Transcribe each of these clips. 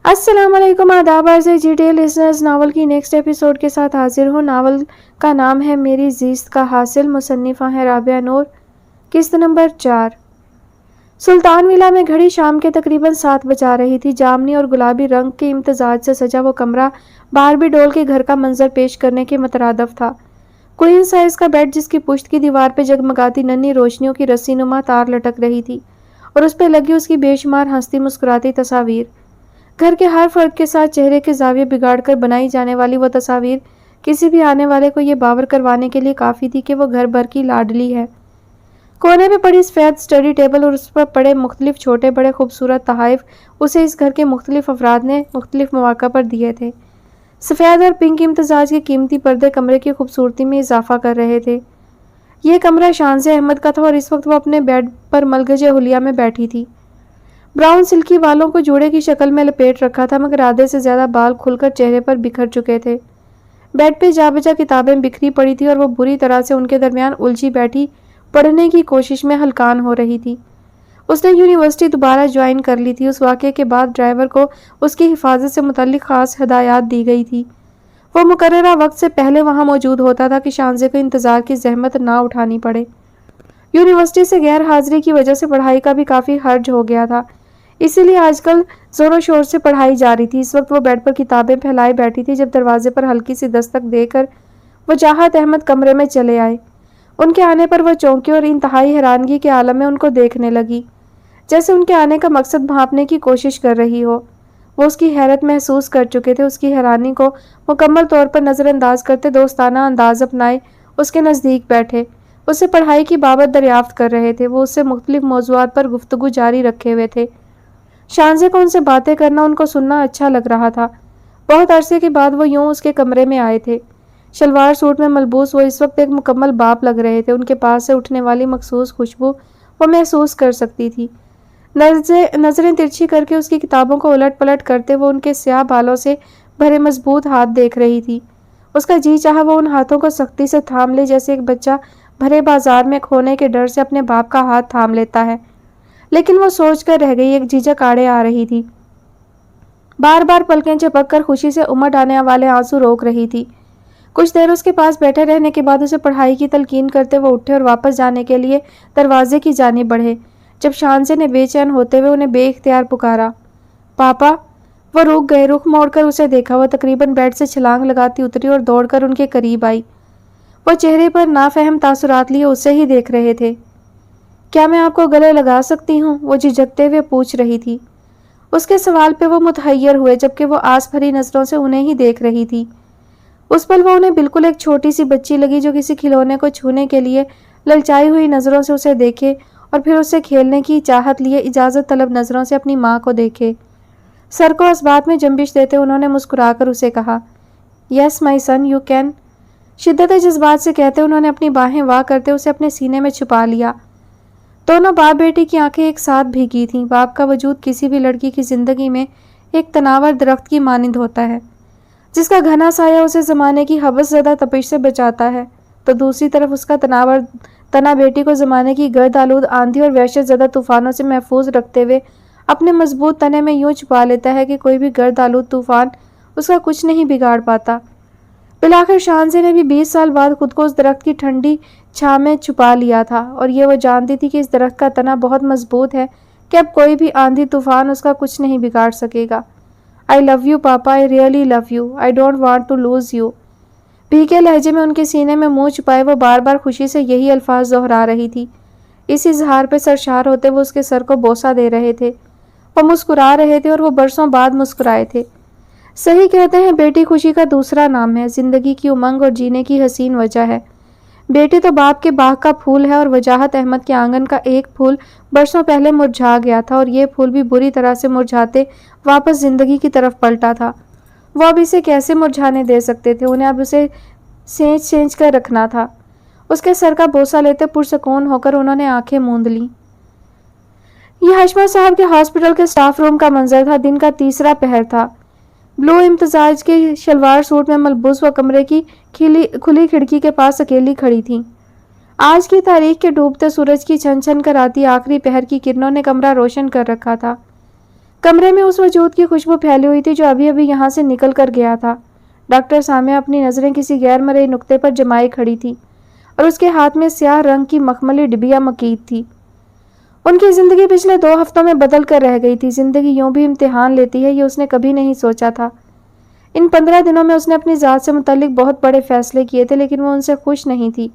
السلام علیکم، آداب عرض ہے GTA لسنرز، ناول کی نیکسٹ ایپیسوڈ کے ساتھ حاضر ہوں۔ ناول کا نام ہے میری زیست کا حاصل، مصنفہ ہے رابعہ نور، قسط نمبر 4۔ سلطان ولا میں گھڑی شام کے تقریباً 7 بجا رہی تھی۔ جامنی اور گلابی رنگ کے امتزاج سے سجا وہ کمرہ باربی ڈول کے گھر کا منظر پیش کرنے کے مترادف تھا۔ کوئین سائز کا بیڈ جس کی پشت کی دیوار پہ جگمگاتی ننھی روشنیوں کی رسی نما تار لٹک رہی تھی اور اس پہ لگی اس کی بے شمار ہنستی مسکراتی تصاویر۔ گھر کے ہر فرد کے ساتھ چہرے کے زاویے بگاڑ کر بنائی جانے والی وہ تصاویر کسی بھی آنے والے کو یہ باور کروانے کے لیے کافی تھی کہ وہ گھر بھر کی لاڈلی ہے۔ کونے پہ پڑی سفید اسٹڈی ٹیبل اور اس پر پڑے مختلف چھوٹے بڑے خوبصورت تحائف اسے اس گھر کے مختلف افراد نے مختلف مواقع پر دیے تھے۔ سفید اور پنک امتزاج کے قیمتی پردے کمرے کی خوبصورتی میں اضافہ کر رہے تھے۔ یہ کمرہ شانز احمد کا تھا اور اس وقت وہ اپنے بیڈ پر ملگج حلیہ میں بیٹھی تھی۔ براؤن سلکی بالوں کو جوڑے کی شکل میں لپیٹ رکھا تھا، مگر آدھے سے زیادہ بال کھل کر چہرے پر بکھر چکے تھے۔ بیڈ پہ جا بجا کتابیں بکھری پڑی تھی اور وہ بری طرح سے ان کے درمیان الجھی بیٹھی پڑھنے کی کوشش میں ہلکان ہو رہی تھی۔ اس نے یونیورسٹی دوبارہ جوائن کر لی تھی۔ اس واقعے کے بعد ڈرائیور کو اس کی حفاظت سے متعلق خاص ہدایات دی گئی تھی۔ وہ مقررہ وقت سے پہلے وہاں موجود ہوتا تھا کہ شانزے کو انتظار کی زحمت نہ اٹھانی پڑے۔ یونیورسٹی سے غیر حاضری کی وجہ سے پڑھائی کا بھی کافی حرج ہو گیا تھا، اسی لیے آج کل زور و شور سے پڑھائی جا رہی تھی۔ اس وقت وہ بیڈ پر کتابیں پھیلائے بیٹھی تھی جب دروازے پر ہلکی سی دستک دے کر وجاہت احمد کمرے میں چلے آئے۔ ان کے آنے پر وہ چونکی اور انتہائی حیرانگی کے عالم میں ان کو دیکھنے لگی، جیسے ان کے آنے کا مقصد بھانپنے کی کوشش کر رہی ہو۔ وہ اس کی حیرت محسوس کر چکے تھے۔ اس کی حیرانی کو مکمل طور پر نظر انداز کرتے دوستانہ انداز اپنائے اس کے نزدیک بیٹھے، اس سے پڑھائی کی بابت دریافت کر رہے تھے۔ وہ اس سے مختلف موضوعات پر گفتگو جاری رکھے ہوئے تھے۔ شانزے کو ان سے باتیں کرنا، ان کو سننا اچھا لگ رہا تھا۔ بہت عرصے کے بعد وہ یوں اس کے کمرے میں آئے تھے۔ شلوار سوٹ میں ملبوس وہ اس وقت ایک مکمل باپ لگ رہے تھے۔ ان کے پاس سے اٹھنے والی مخصوص خوشبو وہ محسوس کر سکتی تھی۔ نظریں ترچھی کر کے اس کی کتابوں کو الٹ پلٹ کرتے وہ ان کے سیاہ بالوں سے بھرے مضبوط ہاتھ دیکھ رہی تھی۔ اس کا جی چاہا وہ ان ہاتھوں کو سختی سے تھام لے، جیسے ایک بچہ بھرے بازار میں کھونے کے ڈر سے اپنے باپ کا ہاتھ تھام لیتا ہے، لیکن وہ سوچ کر رہ گئی۔ ایک جھجک آڑے آ رہی تھی، بار بار پلکیں جھپک کر خوشی سے امٹ آنے والے آنسو روک رہی تھی۔ کچھ دیر اس کے پاس بیٹھے رہنے کے بعد اسے پڑھائی کی تلقین کرتے وہ اٹھے اور واپس جانے کے لیے دروازے کی جانب بڑھے، جب شانزے نے بے چین ہوتے ہوئے انہیں بے اختیار پکارا، پاپا۔ وہ رک گئے، رخ موڑ کر اسے دیکھا۔ وہ تقریباً بیڈ سے چھلانگ لگاتی اتری اور دوڑ کر ان کے قریب آئی۔ وہ چہرے پر نافہم تاثرات لیے اسے ہی دیکھ رہے تھے۔ کیا میں آپ کو گلے لگا سکتی ہوں؟ وہ جھجکتے ہوئے پوچھ رہی تھی۔ اس کے سوال پہ وہ متحیر ہوئے، جبکہ وہ آس بھری نظروں سے انہیں ہی دیکھ رہی تھی۔ اس پل وہ انہیں بالکل ایک چھوٹی سی بچی لگی جو کسی کھلونے کو چھونے کے لیے للچائی ہوئی نظروں سے اسے دیکھے اور پھر اس سے کھیلنے کی چاہت لیے اجازت طلب نظروں سے اپنی ماں کو دیکھے۔ سر کو اسبات میں جنبش دیتے انہوں نے مسکرا کر اسے کہا، یس مائی سن یو کین۔ شدت جذبات سے کہتے انہوں نے اپنی باہیں واہ کرتے اسے اپنے سینے میں چھپا لیا۔ دونوں باپ بیٹی کی آنکھیں ایک ساتھ بھیگی تھیں۔ باپ کا وجود کسی بھی لڑکی کی زندگی میں ایک تناور درخت کی مانند ہوتا ہے، جس کا گھنا سایہ اسے زمانے کی ہوس زدہ تپش سے بچاتا ہے، تو دوسری طرف اس کا تناور تنا بیٹی کو زمانے کی گرد آلود آندھی اور وحشت زدہ طوفانوں سے محفوظ رکھتے ہوئے اپنے مضبوط تنے میں یوں چھپا لیتا ہے کہ کوئی بھی گرد آلود طوفان اس کا کچھ نہیں بگاڑ پاتا۔ بالآخر شانزے نے بھی 20 سال بعد خود کو اس درخت کی ٹھنڈی چھاں میں چھپا لیا تھا، اور یہ وہ جانتی تھی کہ اس درخت کا تنا بہت مضبوط ہے کہ اب کوئی بھی آندھی طوفان اس کا کچھ نہیں بگاڑ سکے گا۔ I love you papa, I really love you, I don't want to lose you۔ بھیگے لہجے میں ان کے سینے میں منہ چھپائے وہ بار بار خوشی سے یہی الفاظ دہرا رہی تھی۔ اس اظہار پہ سرشار ہوتے وہ اس کے سر کو بوسہ دے رہے تھے۔ وہ مسکرا رہے تھے اور وہ برسوں بعد مسکرائے تھے۔ صحیح کہتے ہیں، بیٹی خوشی کا دوسرا نام ہے، زندگی کی امنگ اور جینے کی حسین وجہ ہے۔ بیٹی تو باپ کے باغ کا پھول ہے، اور وجاہت احمد کے آنگن کا ایک پھول برسوں پہلے مرجھا گیا تھا، اور یہ پھول بھی بری طرح سے مرجھاتے واپس زندگی کی طرف پلٹا تھا۔ وہ اب اسے کیسے مرجھانے دے سکتے تھے؟ انہیں اب اسے سینچ سینچ کر رکھنا تھا۔ اس کے سر کا بوسہ لیتے پرسکون ہو کر انہوں نے آنکھیں موند لیں۔ یہ حشمت صاحب کے ہاسپٹل کے سٹاف روم کا منظر تھا۔ دن کا تیسرا پہر تھا۔ بلو امتزاج کے شلوار سوٹ میں ملبوس وہ کمرے کی کھلی کھڑکی کے پاس اکیلی کھڑی تھی۔ آج کی تاریخ کے ڈوبتے سورج کی چھن چھن کر آتی آخری پہر کی کرنوں نے کمرہ روشن کر رکھا تھا۔ کمرے میں اس وجود کی خوشبو پھیلی ہوئی تھی جو ابھی ابھی یہاں سے نکل کر گیا تھا۔ ڈاکٹر سامیہ اپنی نظریں کسی غیر مرئی نقطے پر جمائے کھڑی تھی اور اس کے ہاتھ میں سیاہ رنگ کی مخملی ڈبیا مکید تھی۔ ان کی زندگی پچھلے 2 ہفتوں میں بدل کر رہ گئی تھی۔ زندگی یوں بھی امتحان لیتی ہے، یہ اس نے کبھی نہیں سوچا تھا۔ ان 15 دنوں میں اس نے اپنی ذات سے متعلق بہت بڑے فیصلے کیے تھے، لیکن وہ ان سے خوش نہیں تھی۔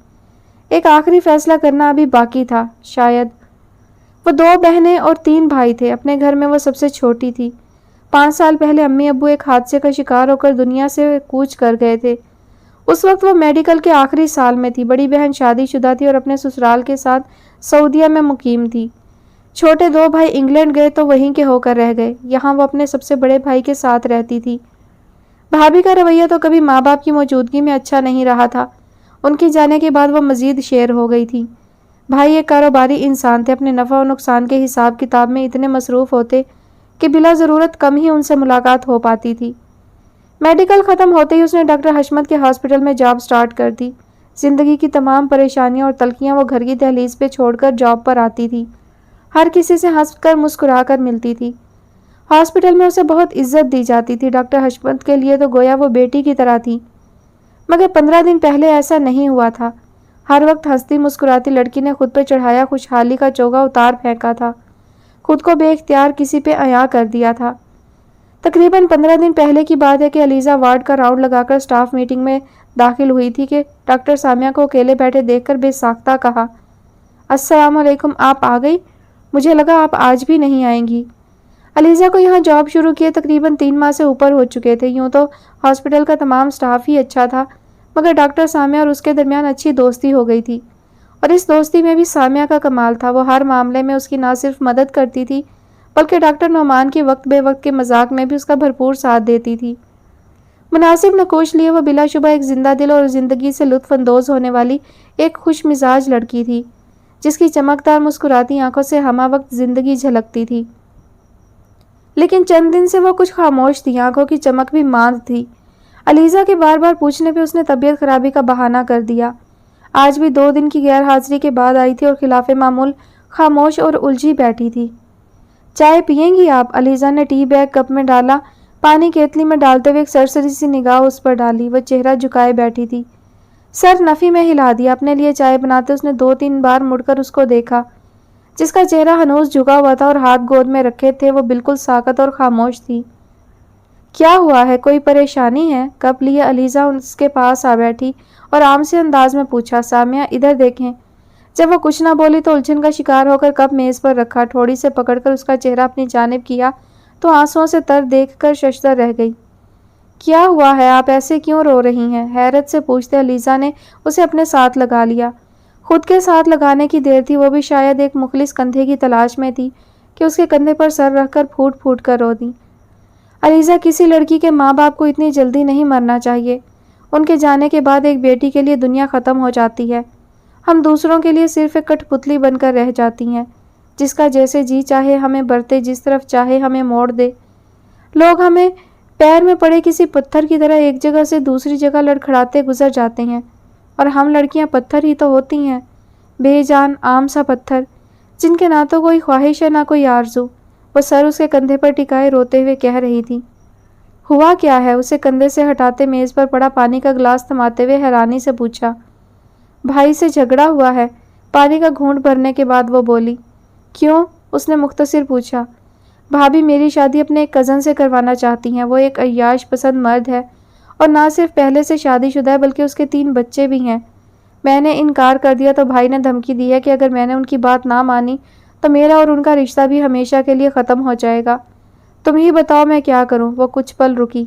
ایک آخری فیصلہ کرنا ابھی باقی تھا، شاید۔ وہ 2 بہنیں اور 3 بھائی تھے۔ اپنے گھر میں وہ سب سے چھوٹی تھی۔ 5 سال پہلے امی ابو ایک حادثے کا شکار ہو کر دنیا سے کوچ کر گئے تھے۔ اس وقت وہ میڈیکل کے آخری سال میں تھی۔ بڑی بہن شادی شدہ تھی اور اپنے سسرال کے ساتھ سعودیہ میں مقیم تھی۔ چھوٹے 2 بھائی انگلینڈ گئے تو وہیں کے ہو کر رہ گئے۔ یہاں وہ اپنے سب سے بڑے بھائی کے ساتھ رہتی تھی۔ بھابھی کا رویہ تو کبھی ماں باپ کی موجودگی میں اچھا نہیں رہا تھا۔ ان کے جانے کے بعد وہ مزید شیر ہو گئی تھی۔ بھائی ایک کاروباری انسان تھے، اپنے نفع و نقصان کے حساب کتاب میں اتنے مصروف ہوتے کہ بلا ضرورت کم ہی ان سے ملاقات ہو پاتی تھی۔ میڈیکل ختم ہوتے ہی اس نے ڈاکٹر حشمت کے ہاسپٹل میں جاب سٹارٹ کر دی۔ زندگی کی تمام پریشانیاں اور تلخیاں وہ گھر کی دہلیز پہ چھوڑ کر جاب پر آتی تھی۔ ہر کسی سے ہنس کر مسکرا کر ملتی تھی۔ ہاسپٹل میں اسے بہت عزت دی جاتی تھی۔ ڈاکٹر حشمت کے لیے تو گویا وہ بیٹی کی طرح تھی۔ مگر 15 دن پہلے ایسا نہیں ہوا تھا۔ ہر وقت ہنستی مسکراتی لڑکی نے خود پہ چڑھایا خوشحالی کا چوگا اتار پھینکا تھا، خود کو بے اختیار کسی پہ عیاں کر دیا تھا۔ تقریباً 15 دن پہلے کی بات ہے کہ علیزہ وارڈ کا راؤنڈ لگا کر سٹاف میٹنگ میں داخل ہوئی تھی کہ ڈاکٹر سامیہ کو اکیلے بیٹھے دیکھ کر بے ساختہ کہا، السلام علیکم، آپ آ گئی؟ مجھے لگا آپ آج بھی نہیں آئیں گی۔ علیزہ کو یہاں جاب شروع کیے تقریباً 3 ماہ سے اوپر ہو چکے تھے۔ یوں تو ہاسپٹل کا تمام سٹاف ہی اچھا تھا، مگر ڈاکٹر سامیہ اور اس کے درمیان اچھی دوستی ہو گئی تھی، اور اس دوستی میں بھی سامیہ کا کمال تھا۔ وہ ہر معاملے میں اس کی نہ صرف مدد کرتی تھی بلکہ ڈاکٹر نعمان کی وقت بے وقت کے مذاق میں بھی اس کا بھرپور ساتھ دیتی تھی۔ مناسب نقوش لیے وہ بلا شبہ ایک زندہ دل اور زندگی سے لطف اندوز ہونے والی ایک خوش مزاج لڑکی تھی، جس کی چمکدار مسکراتی آنکھوں سے ہمہ وقت زندگی جھلکتی تھی۔ لیکن چند دن سے وہ کچھ خاموش تھی، آنکھوں کی چمک بھی ماند تھی۔ علیزہ کے بار بار پوچھنے پہ اس نے طبیعت خرابی کا بہانہ کر دیا۔ آج بھی 2 دن کی غیر حاضری کے بعد آئی تھی اور خلاف معمول خاموش اور الجھی بیٹھی تھی۔ چائے پئیں گی آپ؟ علیزہ نے ٹی بیگ کپ میں ڈالا، پانی کیتلی میں ڈالتے ہوئے ایک سرسری سی نگاہ اس پر ڈالی۔ وہ چہرہ جھکائے بیٹھی تھی، سر نفی میں ہلا دیا۔ اپنے لیے چائے بناتے اس نے 2-3 بار مڑ کر اس کو دیکھا، جس کا چہرہ ہنوز جھکا ہوا تھا اور ہاتھ گود میں رکھے تھے۔ وہ بالکل ساکت اور خاموش تھی۔ کیا ہوا ہے؟ کوئی پریشانی ہے؟ کپ لیے علیزہ اس کے پاس آ بیٹھی اور عام سے انداز میں پوچھا، سامیہ ادھر دیکھیں۔ جب وہ کچھ نہ بولی تو الجھن کا شکار ہو کر کپ میز پر رکھا، تھوڑی سے پکڑ کر اس کا چہرہ اپنی جانب کیا تو آنسوؤں سے تر دیکھ کر ششدر رہ گئی۔ کیا ہوا ہے؟ آپ ایسے کیوں رو رہی ہیں؟ حیرت سے پوچھتے علیزہ نے اسے اپنے ساتھ لگا لیا۔ خود کے ساتھ لگانے کی دیر تھی، وہ بھی شاید ایک مخلص کندھے کی تلاش میں تھی کہ اس کے کندھے پر سر رکھ کر پھوٹ پھوٹ کر رو دی۔ علیزہ، کسی لڑکی کے ماں باپ کو اتنی جلدی نہیں مرنا چاہیے۔ ان کے جانے کے بعد ایک بیٹی کے لیے دنیا ختم ہو جاتی ہے۔ ہم دوسروں کے لیے صرف ایک کٹھ پتلی بن کر رہ جاتی ہیں، جس کا جیسے جی چاہے ہمیں برتے، جس طرف چاہے ہمیں موڑ دے۔ لوگ ہمیں پیر میں پڑے کسی پتھر کی طرح ایک جگہ سے دوسری جگہ لڑکھڑاتے گزر جاتے ہیں، اور ہم لڑکیاں پتھر ہی تو ہوتی ہیں، بے جان عام سا پتھر، جن کے نہ تو کوئی خواہش ہے نہ کوئی آرزو۔ وہ سر اس کے کندھے پر ٹکائے روتے ہوئے کہہ رہی تھی۔ ہوا کیا ہے؟ اسے کندھے سے ہٹاتے میز پر پڑا پانی کا گلاس تھماتے ہوئے حیرانی سے پوچھا۔ بھائی سے جھگڑا ہوا ہے، پانی کا گھونٹ بھرنے کے بعد وہ بولی۔ کیوں؟ اس نے مختصر پوچھا۔ بھابھی میری شادی اپنے ایک کزن سے کروانا چاہتی ہیں۔ وہ ایک عیاش پسند مرد ہے اور نہ صرف پہلے سے شادی شدہ ہے بلکہ اس کے 3 بچے بھی ہیں۔ میں نے انکار کر دیا تو بھائی نے دھمکی دی ہے کہ اگر میں نے ان کی بات نہ مانی تو میرا اور ان کا رشتہ بھی ہمیشہ کے لیے ختم ہو جائے گا۔ تم ہی بتاؤ میں کیا کروں؟ وہ کچھ پل رکی۔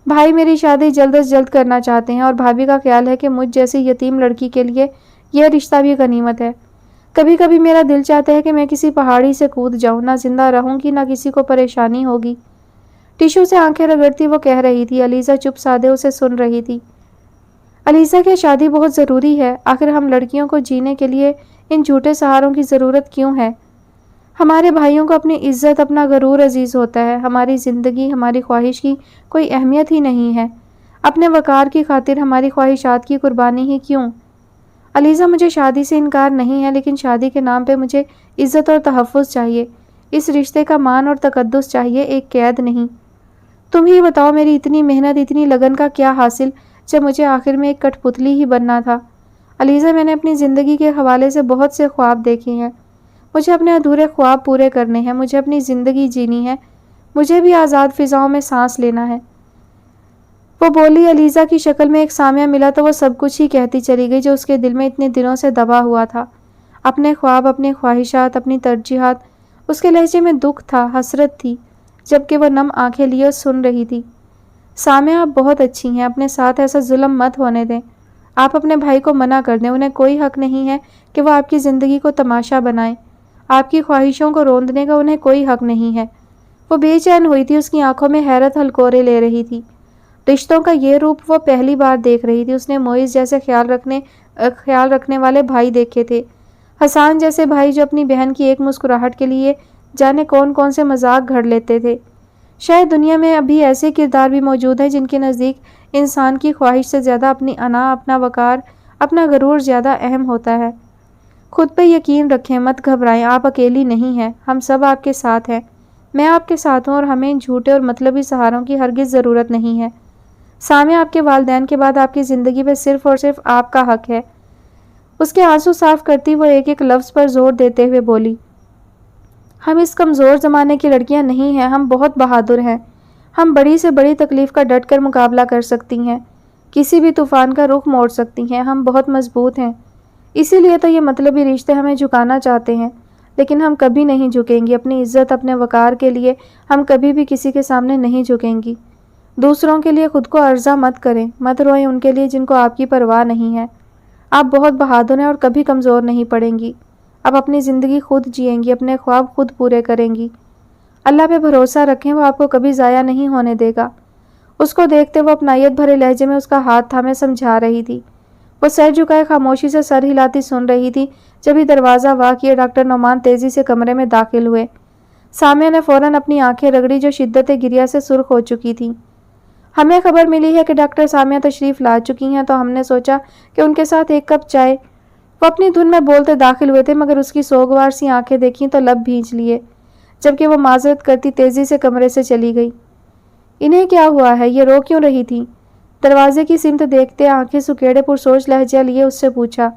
بھائی میری شادی جلد از جلد کرنا چاہتے ہیں اور بھابھی کا خیال ہے کہ مجھ جیسی یتیم لڑکی کے لیے یہ رشتہ بھی غنیمت ہے۔ کبھی کبھی میرا دل چاہتا ہے کہ میں کسی پہاڑی سے کود جاؤں، نہ زندہ رہوں گی نہ کسی کو پریشانی ہوگی۔ ٹیشو سے آنکھیں رگڑتی وہ کہہ رہی تھی۔ علیزہ چپ سادے اسے سن رہی تھی۔ علیزہ، کیا شادی بہت ضروری ہے؟ آخر ہم لڑکیوں کو جینے کے لیے ان جھوٹے سہاروں کی ضرورت کیوں ہے؟ ہمارے بھائیوں کو اپنی عزت، اپنا غرور عزیز ہوتا ہے۔ ہماری زندگی، ہماری خواہش کی کوئی اہمیت ہی نہیں ہے۔ اپنے وقار کی خاطر ہماری خواہشات کی قربانی ہی کیوں؟ علیزہ، مجھے شادی سے انکار نہیں ہے، لیکن شادی کے نام پہ مجھے عزت اور تحفظ چاہیے۔ اس رشتے کا مان اور تقدس چاہیے، ایک قید نہیں۔ تم ہی بتاؤ میری اتنی محنت، اتنی لگن کا کیا حاصل جب مجھے آخر میں ایک کٹ پتلی ہی بننا تھا۔ علیزہ، میں نے اپنی زندگی کے حوالے سے بہت سے خواب دیکھے ہیں، مجھے اپنے ادھورے خواب پورے کرنے ہیں، مجھے اپنی زندگی جینی ہے، مجھے بھی آزاد فضاؤں میں سانس لینا ہے۔ وہ بولی۔ علیزہ کی شکل میں ایک سامعہ ملا تو وہ سب کچھ ہی کہتی چلی گئی جو اس کے دل میں اتنے دنوں سے دبا ہوا تھا، اپنے خواب، اپنی خواہشات، اپنی ترجیحات۔ اس کے لہجے میں دکھ تھا، حسرت تھی، جبکہ وہ نم آنکھیں لیے سن رہی تھی۔ سامعہ، آپ بہت اچھی ہیں، اپنے ساتھ ایسا ظلم مت ہونے دیں، آپ اپنے بھائی کو منع کر دیں، انہیں کوئی حق نہیں ہے کہ وہ آپ کی زندگی کو تماشا بنائیں، آپ کی خواہشوں کو روندنے کا انہیں کوئی حق نہیں ہے۔ وہ بے چین ہوئی تھی، اس کی آنکھوں میں حیرت ہلکورے لے رہی تھی۔ رشتوں کا یہ روپ وہ پہلی بار دیکھ رہی تھی۔ اس نے معیز جیسے خیال رکھنے والے بھائی دیکھے تھے، حسان جیسے بھائی جو اپنی بہن کی ایک مسکراہٹ کے لیے جانے کون کون سے مذاق گھڑ لیتے تھے۔ شاید دنیا میں ابھی ایسے کردار بھی موجود ہیں جن کے نزدیک انسان کی خواہش سے زیادہ اپنی انا، اپنا وقار، اپنا غرور زیادہ اہم ہوتا ہے۔ خود پہ یقین رکھیں، مت گھبرائیں، آپ اکیلی نہیں ہیں، ہم سب آپ کے ساتھ ہیں، میں آپ کے ساتھ ہوں، اور ہمیں ان جھوٹے اور مطلبی سہاروں کی ہرگز ضرورت نہیں ہے۔ سامعہ، آپ کے والدین کے بعد آپ کی زندگی پہ صرف اور صرف آپ کا حق ہے۔ اس کے آنسو صاف کرتی وہ ایک ایک لفظ پر زور دیتے ہوئے بولی۔ ہم اس کمزور زمانے کی لڑکیاں نہیں ہیں، ہم بہت بہادر ہیں، ہم بڑی سے بڑی تکلیف کا ڈٹ کر مقابلہ کر سکتی ہیں، کسی بھی طوفان کا رخ موڑ سکتی ہیں، ہم بہت مضبوط ہیں۔ اسی لیے تو یہ مطلبی رشتے ہمیں جھکانا چاہتے ہیں، لیکن ہم کبھی نہیں جھکیں گی، اپنی عزت، اپنے وقار کے لیے ہم کبھی بھی کسی کے سامنے نہیں جھکیں گی۔ دوسروں کے لیے خود کو عرضہ مت کریں، مت روئیں ان کے لیے جن کو آپ کی پرواہ نہیں ہے۔ آپ بہت بہادر ہیں اور کبھی کمزور نہیں پڑیں گی۔ آپ اپنی زندگی خود جئیں گی، اپنے خواب خود پورے کریں گی۔ اللہ پہ بھروسہ رکھیں، وہ آپ کو کبھی ضائع نہیں ہونے دے گا۔ اس کو دیکھتے وہ اپنائیت بھرے لہجے میں اس کا ہاتھ تھامے سمجھا رہی تھی۔ وہ سر جھکائے خاموشی سے سر ہلاتی سن رہی تھی۔ جب ہی دروازہ وا کیے ڈاکٹر نعمان تیزی سے کمرے میں داخل ہوئے۔ سامعہ نے فوراً اپنی آنکھیں رگڑی جو شدت گریہ سے سرخ ہو چکی تھیں۔ ہمیں خبر ملی ہے کہ ڈاکٹر سامعہ تشریف لا چکی ہیں، تو ہم نے سوچا کہ ان کے ساتھ ایک کپ چائے۔ وہ اپنی دھن میں بولتے داخل ہوئے تھے، مگر اس کی سوگوار سی آنکھیں دیکھیں تو لب بھینچ لیے، جبکہ وہ معذرت کرتی تیزی سے کمرے سے چلی گئی۔ انہیں کیا ہوا ہے؟ یہ رو کیوں رہی تھی؟ دروازے کی سمت دیکھتے آنکھیں سکیڑے پرسوچ لہجہ لیے اس سے پوچھا۔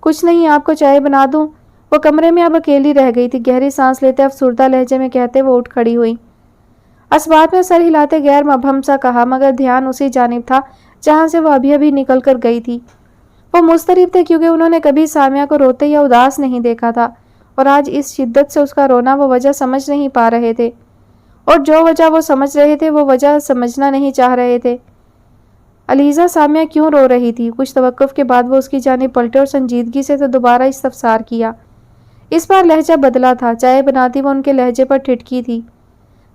کچھ نہیں، آپ کو چائے بنا دوں؟ وہ کمرے میں اب اکیلی رہ گئی تھی۔ گہری سانس لیتے افسردہ لہجے میں کہتے وہ اٹھ کھڑی ہوئی۔ اسبات میں سر ہلاتے غیر مبہم سا کہا، مگر دھیان اسی جانب تھا جہاں سے وہ ابھی ابھی نکل کر گئی تھی۔ وہ مضطرب تھے کیونکہ انہوں نے کبھی سامعہ کو روتے یا اداس نہیں دیکھا تھا، اور آج اس شدت سے اس کا رونا وہ وجہ سمجھ نہیں پا رہے تھے، اور جو وجہ وہ سمجھ رہے تھے وہ وجہ سمجھنا نہیں چاہ رہے تھے۔ علیزہ، سامعہ کیوں رو رہی تھی؟ کچھ توقف کے بعد وہ اس کی جانب پلٹے اور سنجیدگی سے تو دوبارہ استفسار کیا۔ اس بار لہجہ بدلا تھا، چائے بناتی وہ ان کے لہجے پر ٹھٹکی تھی۔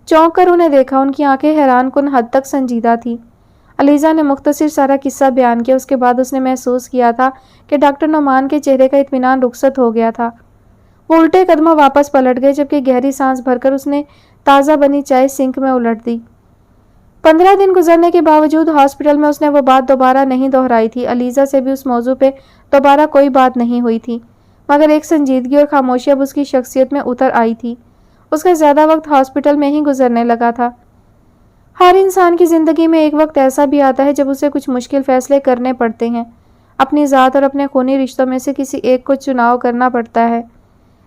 چونک کر انہیں دیکھا، ان کی آنکھیں حیران کن حد تک سنجیدہ تھی۔ علیزہ نے مختصر سارا قصہ بیان کیا۔ اس کے بعد اس نے محسوس کیا تھا کہ ڈاکٹر نعمان کے چہرے کا اطمینان رخصت ہو گیا تھا۔ وہ الٹے قدموں واپس پلٹ گئے، جبکہ گہری سانس بھر کر اس نے تازہ بنی چائے سنک میں الٹ دی۔ 15 دن گزرنے کے باوجود ہاسپٹل میں اس نے وہ بات دوبارہ نہیں دہرائی تھی۔ علیزہ سے بھی اس موضوع پہ دوبارہ کوئی بات نہیں ہوئی تھی، مگر ایک سنجیدگی اور خاموشی اب اس کی شخصیت میں اتر آئی تھی۔ اس کا زیادہ وقت ہاسپٹل میں ہی گزرنے لگا تھا۔ ہر انسان کی زندگی میں ایک وقت ایسا بھی آتا ہے جب اسے کچھ مشکل فیصلے کرنے پڑتے ہیں، اپنی ذات اور اپنے خونی رشتوں میں سے کسی ایک کو چناؤ کرنا پڑتا ہے۔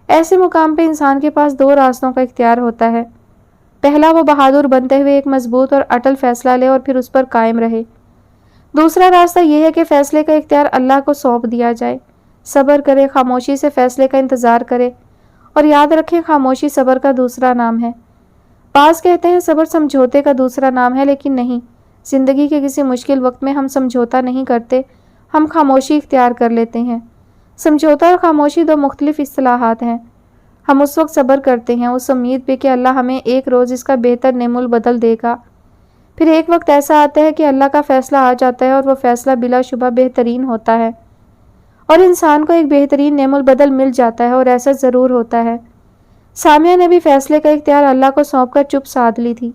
ایسے مقام پہ انسان کے پاس 2 راستوں کا اختیار ہوتا ہے۔ پہلا، وہ بہادر بنتے ہوئے ایک مضبوط اور اٹل فیصلہ لے اور پھر اس پر قائم رہے۔ دوسرا راستہ یہ ہے کہ فیصلے کا اختیار اللہ کو سونپ دیا جائے، صبر کرے، خاموشی سے فیصلے کا انتظار کرے، اور یاد رکھیں خاموشی صبر کا دوسرا نام ہے۔ بعض کہتے ہیں صبر سمجھوتے کا دوسرا نام ہے، لیکن نہیں، زندگی کے کسی مشکل وقت میں ہم سمجھوتا نہیں کرتے، ہم خاموشی اختیار کر لیتے ہیں۔ سمجھوتا اور خاموشی 2 مختلف اصطلاحات ہیں۔ ہم اس وقت صبر کرتے ہیں، اس امید پہ کہ اللہ ہمیں ایک روز اس کا بہتر نعم البدل دے گا۔ پھر ایک وقت ایسا آتا ہے کہ اللہ کا فیصلہ آ جاتا ہے، اور وہ فیصلہ بلا شبہ بہترین ہوتا ہے، اور انسان کو ایک بہترین نعم البدل مل جاتا ہے، اور ایسا ضرور ہوتا ہے۔ سامعہ نے بھی فیصلے کا اختیار اللہ کو سونپ کر چپ سادھ لی تھی۔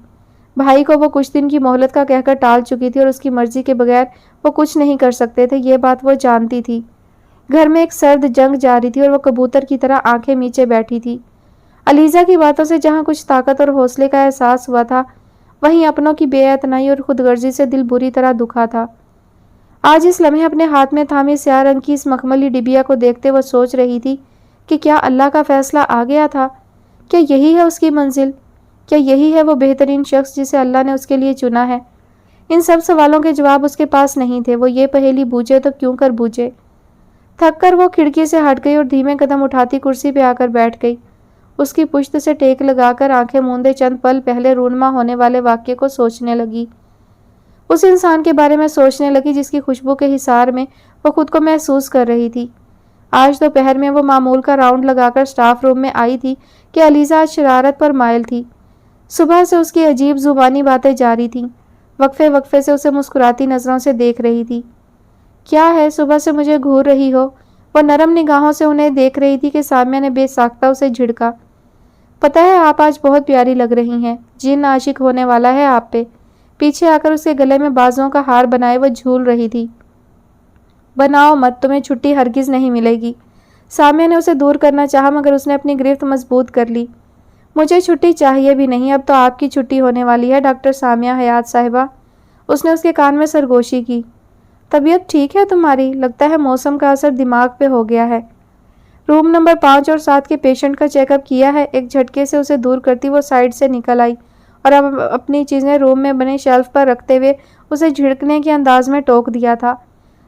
بھائی کو وہ کچھ دن کی مہلت کا کہہ کر ٹال چکی تھی، اور اس کی مرضی کے بغیر وہ کچھ نہیں کر سکتے تھے، یہ بات وہ جانتی تھی۔ گھر میں ایک سرد جنگ جاری تھی، اور وہ کبوتر کی طرح آنکھیں میچے بیٹھی تھی۔ علیزہ کی باتوں سے جہاں کچھ طاقت اور حوصلے کا احساس ہوا تھا، وہیں اپنوں کی بے اعتنائی اور خود غرضی سے دل بری طرح دکھا تھا۔ آج اس لمحے اپنے ہاتھ میں تھامی سیاہ رنگ کی اس مخملی ڈبیا کو دیکھتے وہ سوچ رہی تھی کہ کیا اللہ کا فیصلہ آ گیا تھا؟ کیا یہی ہے اس کی منزل؟ کیا یہی ہے وہ بہترین شخص جسے اللہ نے اس کے لیے چنا ہے؟ ان سب سوالوں کے جواب اس کے پاس نہیں تھے۔ وہ یہ پہیلی بوجھے تو کیوں کر بوجھے؟ تھک کر وہ کھڑکی سے ہٹ گئی اور دھیمے قدم اٹھاتی کرسی پہ آ کر بیٹھ گئی۔ اس کی پشت سے ٹیک لگا کر آنکھیں موندے چند پل پہلے رونما ہونے والے واقعے کو سوچنے لگی۔ اس انسان کے بارے میں سوچنے لگی جس کی خوشبو کے حصار میں وہ خود کو محسوس کر رہی تھی۔ آج دوپہر میں وہ معمول کا راؤنڈ لگا کر سٹاف روم میں آئی تھی کہ علیزہ آج شرارت پر مائل تھی۔ صبح سے اس کی عجیب زبانی باتیں جاری تھیں۔ وقفے وقفے سے اسے مسکراتی نظروں سے دیکھ رہی تھی۔ کیا ہے، صبح سے مجھے گھور رہی ہو؟ وہ نرم نگاہوں سے انہیں دیکھ رہی تھی کہ سامیہ نے بے ساختہ اسے جھڑکا۔ پتہ ہے آپ آج بہت پیاری لگ رہی ہیں، جن عاشق ہونے والا ہے آپ پہ۔ پیچھے آ کر اس کے گلے میں بازوں کا ہار بنائے وہ جھول رہی تھی۔ بناؤ مت، تمہیں چھٹی ہرگز نہیں ملے گی۔ سامیہ نے اسے دور کرنا چاہا مگر اس نے اپنی گرفت مضبوط کر لی۔ مجھے چھٹی چاہیے بھی نہیں، اب تو آپ کی چھٹی ہونے والی ہے ڈاکٹر سامیہ حیات صاحبہ۔ اس نے اس کے کان میں سرگوشی کی۔ طبیعت ٹھیک ہے تمہاری؟ لگتا ہے موسم کا اثر دماغ پہ ہو گیا ہے۔ روم نمبر 5 اور 7 کے پیشنٹ کا چیک اپ کیا ہے؟ ایک جھٹکے سے اسے دور کرتی وہ سائیڈ سے نکل آئی اور اب اپنی چیزیں روم میں بنے شیلف پر رکھتے ہوئے اسے جھڑکنے کے انداز میں ٹوک دیا تھا۔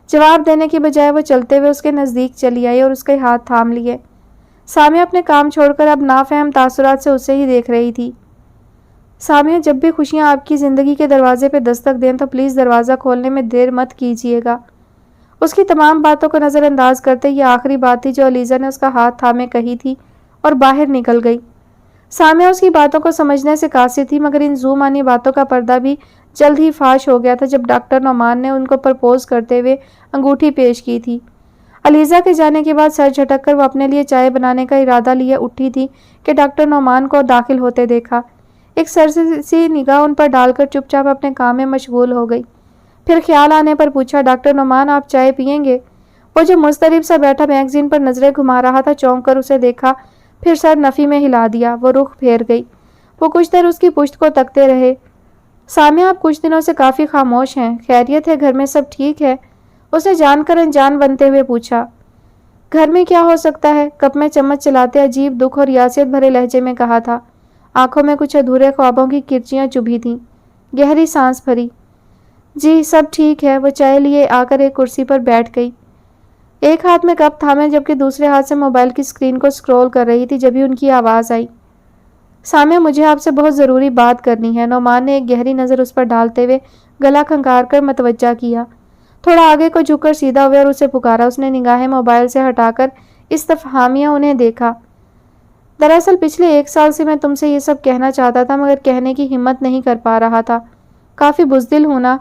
جواب دینے کی بجائے وہ چلتے ہوئے اس کے نزدیک چلی آئی اور اس کے ہاتھ تھام لیے۔ سامیہ اپنے کام چھوڑ کر اب نافہم تاثرات سے اسے ہی دیکھ رہی تھی۔ سامیہ، جب بھی خوشیاں آپ کی زندگی کے دروازے پہ دستک دیں تو پلیز دروازہ کھولنے میں دیر مت کیجیے گا۔ اس کی تمام باتوں کو نظر انداز کرتے یہ آخری بات تھی جو علیزہ نے اس کا ہاتھ تھامے کہی تھی اور باہر نکل گئی۔ سامیہ اس کی باتوں کو سمجھنے سے قاصر تھی مگر ان ذومانی باتوں کا پردہ بھی جلد ہی فاش ہو گیا تھا جب ڈاکٹر نعمان نے ان کو پرپوز کرتے ہوئے انگوٹھی پیش کی تھی۔ علیزہ کے جانے کے بعد سر جھٹک کر وہ اپنے لیے چائے بنانے کا ارادہ لیے اٹھی تھی کہ ڈاکٹر نعمان کو داخل ہوتے دیکھا۔ ایک سرسی نگاہ ان پر ڈال کر چپ چاپ اپنے کام میں مشغول ہو گئی۔ پھر خیال آنے پر پوچھا، ڈاکٹر نعمان آپ چائے پئیں گے؟ وہ جو مضطرب سا بیٹھا میگزین پر نظریں گھما رہا تھا چونک کر اسے دیکھا، پھر سر نفی میں ہلا دیا۔ وہ رخ پھیر گئی۔ وہ کچھ دیر اس کی پشت کو تکتے رہے۔ سامیہ آپ کچھ دنوں سے کافی خاموش ہیں، خیریت ہے؟ گھر میں سب ٹھیک ہے؟ اس نے جان کر انجان بنتے ہوئے پوچھا۔ گھر میں کیا ہو سکتا ہے؟ کپ میں چمچ چلاتے عجیب دکھ اور یاسیت بھرے لہجے میں کہا تھا۔ آنکھوں میں کچھ ادھورے خوابوں کی کرچیاں چبھی تھیں۔ گہری سانس بھری۔ جی سب ٹھیک ہے۔ وہ چائے لیے آ کر ایک کرسی پر بیٹھ گئی۔ ایک ہاتھ میں کپ تھامے جبکہ دوسرے ہاتھ سے موبائل کی اسکرین کو اسکرول کر رہی تھی جبھی ان کی آواز آئی۔ سامیہ مجھے آپ سے بہت ضروری بات کرنی ہے۔ نعمان نے ایک گہری نظر اس پر ڈالتے ہوئے گلا کھنکار کر متوجہ کیا۔ تھوڑا آگے کو جھک کر سیدھا ہوئے اور اسے پکارا۔ اس نے نگاہیں موبائل سے ہٹا کر استفہامیہ انہیں دیکھا۔ دراصل پچھلے 1 سال سے میں تم سے یہ سب کہنا چاہتا تھا مگر کہنے کی ہمت نہیں کر پا رہا تھا۔ کافی بزدل ہوں نا؟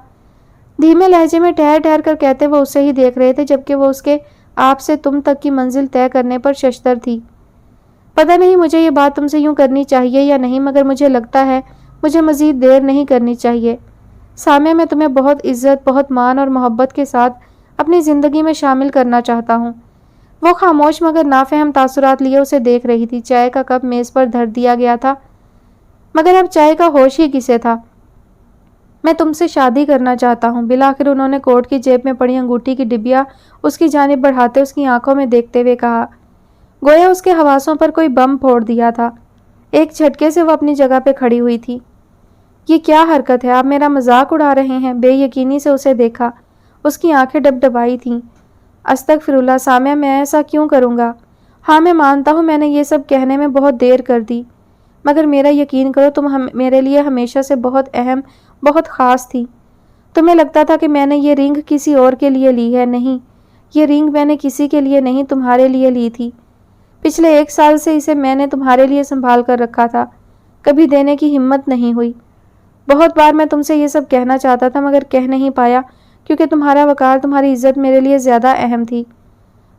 دھیمے لہجے میں ٹھہر ٹھہر کر کہتے وہ اسے ہی دیکھ رہے تھے جبکہ وہ اس کے آپ سے تم تک کی منزل طے کرنے پر ششدر تھی۔ پتہ نہیں مجھے یہ بات تم سے یوں کرنی چاہیے یا نہیں مگر مجھے لگتا ہے مجھے مزید دیر نہیں کرنی چاہیے۔ سامیہ میں تمہیں بہت عزت، بہت مان اور محبت کے ساتھ اپنی زندگی میں شامل کرنا چاہتا ہوں۔ وہ خاموش مگر نافہم تاثرات لیے اسے دیکھ رہی تھی۔ چائے کا کپ میز پر دھر دیا گیا تھا مگر اب چائے کا ہوش ہی کسے تھا؟ میں تم سے شادی کرنا چاہتا ہوں۔ بالآخر انہوں نے کوٹ کی جیب میں پڑی انگوٹھی کی ڈبیا اس کی جانب بڑھاتے اس کی آنکھوں میں دیکھتے ہوئے کہا، گویا اس کے حواسوں پر کوئی بم پھوڑ دیا تھا۔ ایک جھٹکے سے وہ اپنی جگہ پہ کھڑی ہوئی تھی۔ یہ کیا حرکت ہے؟ آپ میرا مذاق اڑا رہے ہیں؟ بے یقینی سے اسے دیکھا۔ اس کی آنکھیں ڈبڈبائی تھیں۔ استغفر اللہ سامیہ، میں ایسا کیوں کروں گا؟ ہاں میں مانتا ہوں میں نے یہ سب کہنے میں بہت دیر کر دی مگر میرا یقین کرو تم میرے لیے ہمیشہ سے بہت اہم، بہت خاص تھی۔ تمہیں لگتا تھا کہ میں نے یہ رنگ کسی اور کے لیے لی ہے، نہیں، یہ رنگ میں نے کسی کے لیے نہیں تمہارے لیے لی تھی۔ پچھلے 1 سال سے اسے میں نے تمہارے لیے سنبھال کر رکھا تھا، کبھی دینے کی ہمت نہیں ہوئی۔ بہت بار میں تم سے یہ سب کہنا چاہتا تھا مگر کہہ نہیں پایا کیونکہ تمہارا وقار، تمہاری عزت میرے لیے زیادہ اہم تھی۔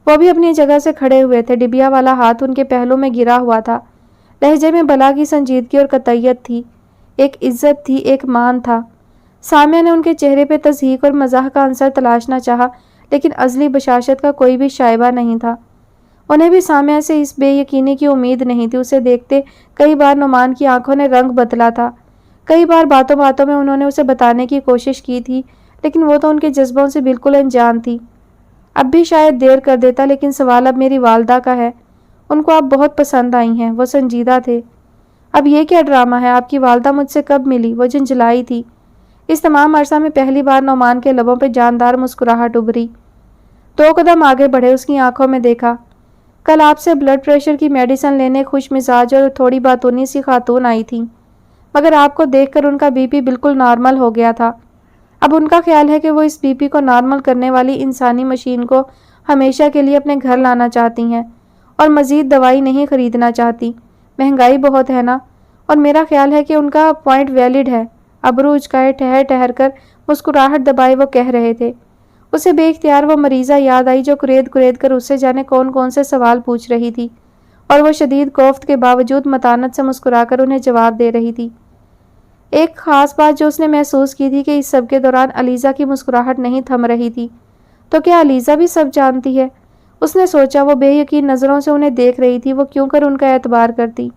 وہ بھی اپنی جگہ سے کھڑے ہوئے تھے۔ ڈبیا والا ہاتھ ان کے پہلو میں گرا ہوا تھا۔ لہجے میں بلا کی سنجیدگی اور قطعیت تھی، ایک عزت تھی، ایک مان تھا۔ سامیہ نے ان کے چہرے پہ تضحیک اور مزاح کا عنصر تلاشنا چاہا لیکن ازلی بشاشت کا کوئی بھی شائبہ نہیں تھا۔ انہیں بھی سامعہ سے اس بے یقینی کی امید نہیں تھی۔ اسے دیکھتے کئی بار نعمان کی آنکھوں نے رنگ بدلا تھا، کئی بار باتوں باتوں میں انہوں نے اسے بتانے کی کوشش کی تھی، لیکن وہ تو ان کے جذبوں سے بالکل انجان تھی۔ اب بھی شاید دیر کر دیتا، لیکن سوال اب میری والدہ کا ہے۔ ان کو آپ بہت پسند آئی ہیں، وہ سنجیدہ تھے۔ اب یہ کیا ڈرامہ ہے؟ آپ کی والدہ مجھ سے کب ملی؟ وہ جھنجھلائی تھی۔ اس تمام عرصہ میں پہلی بار نعمان کے لبوں پہ جاندار مسکراہٹ ابھری۔ 2 قدم آگے بڑھے، اس کی آنکھوں میں دیکھا۔ کل آپ سے بلڈ پریشر کی میڈیسن لینے خوش مزاج اور تھوڑی باتونی سی خاتون آئی تھیں، مگر آپ کو دیکھ کر ان کا بی پی بالکل نارمل ہو گیا تھا۔ اب ان کا خیال ہے کہ وہ اس بی پی کو نارمل کرنے والی انسانی مشین کو ہمیشہ کے لیے اپنے گھر لانا چاہتی ہیں اور مزید دوائی نہیں خریدنا چاہتی۔ مہنگائی بہت ہے نا، اور میرا خیال ہے کہ ان کا پوائنٹ ویلڈ ہے۔ ابرو اچکائے ٹہر ٹہر کر مسکراہٹ دبائے وہ کہہ رہے تھے۔ اسے بے اختیار وہ مریضہ یاد آئی جو کرید کرید کر اس سے جانے کون کون سے سوال پوچھ رہی تھی، اور وہ شدید کوفت کے باوجود متانت سے مسکرا کر انہیں جواب دے رہی تھی۔ ایک خاص بات جو اس نے محسوس کی تھی کہ اس سب کے دوران علیزہ کی مسکراہٹ نہیں تھم رہی تھی۔ تو کیا علیزہ بھی سب جانتی ہے؟ اس نے سوچا۔ وہ بے یقین نظروں سے انہیں دیکھ رہی تھی، وہ کیوں کر ان کا اعتبار کرتی؟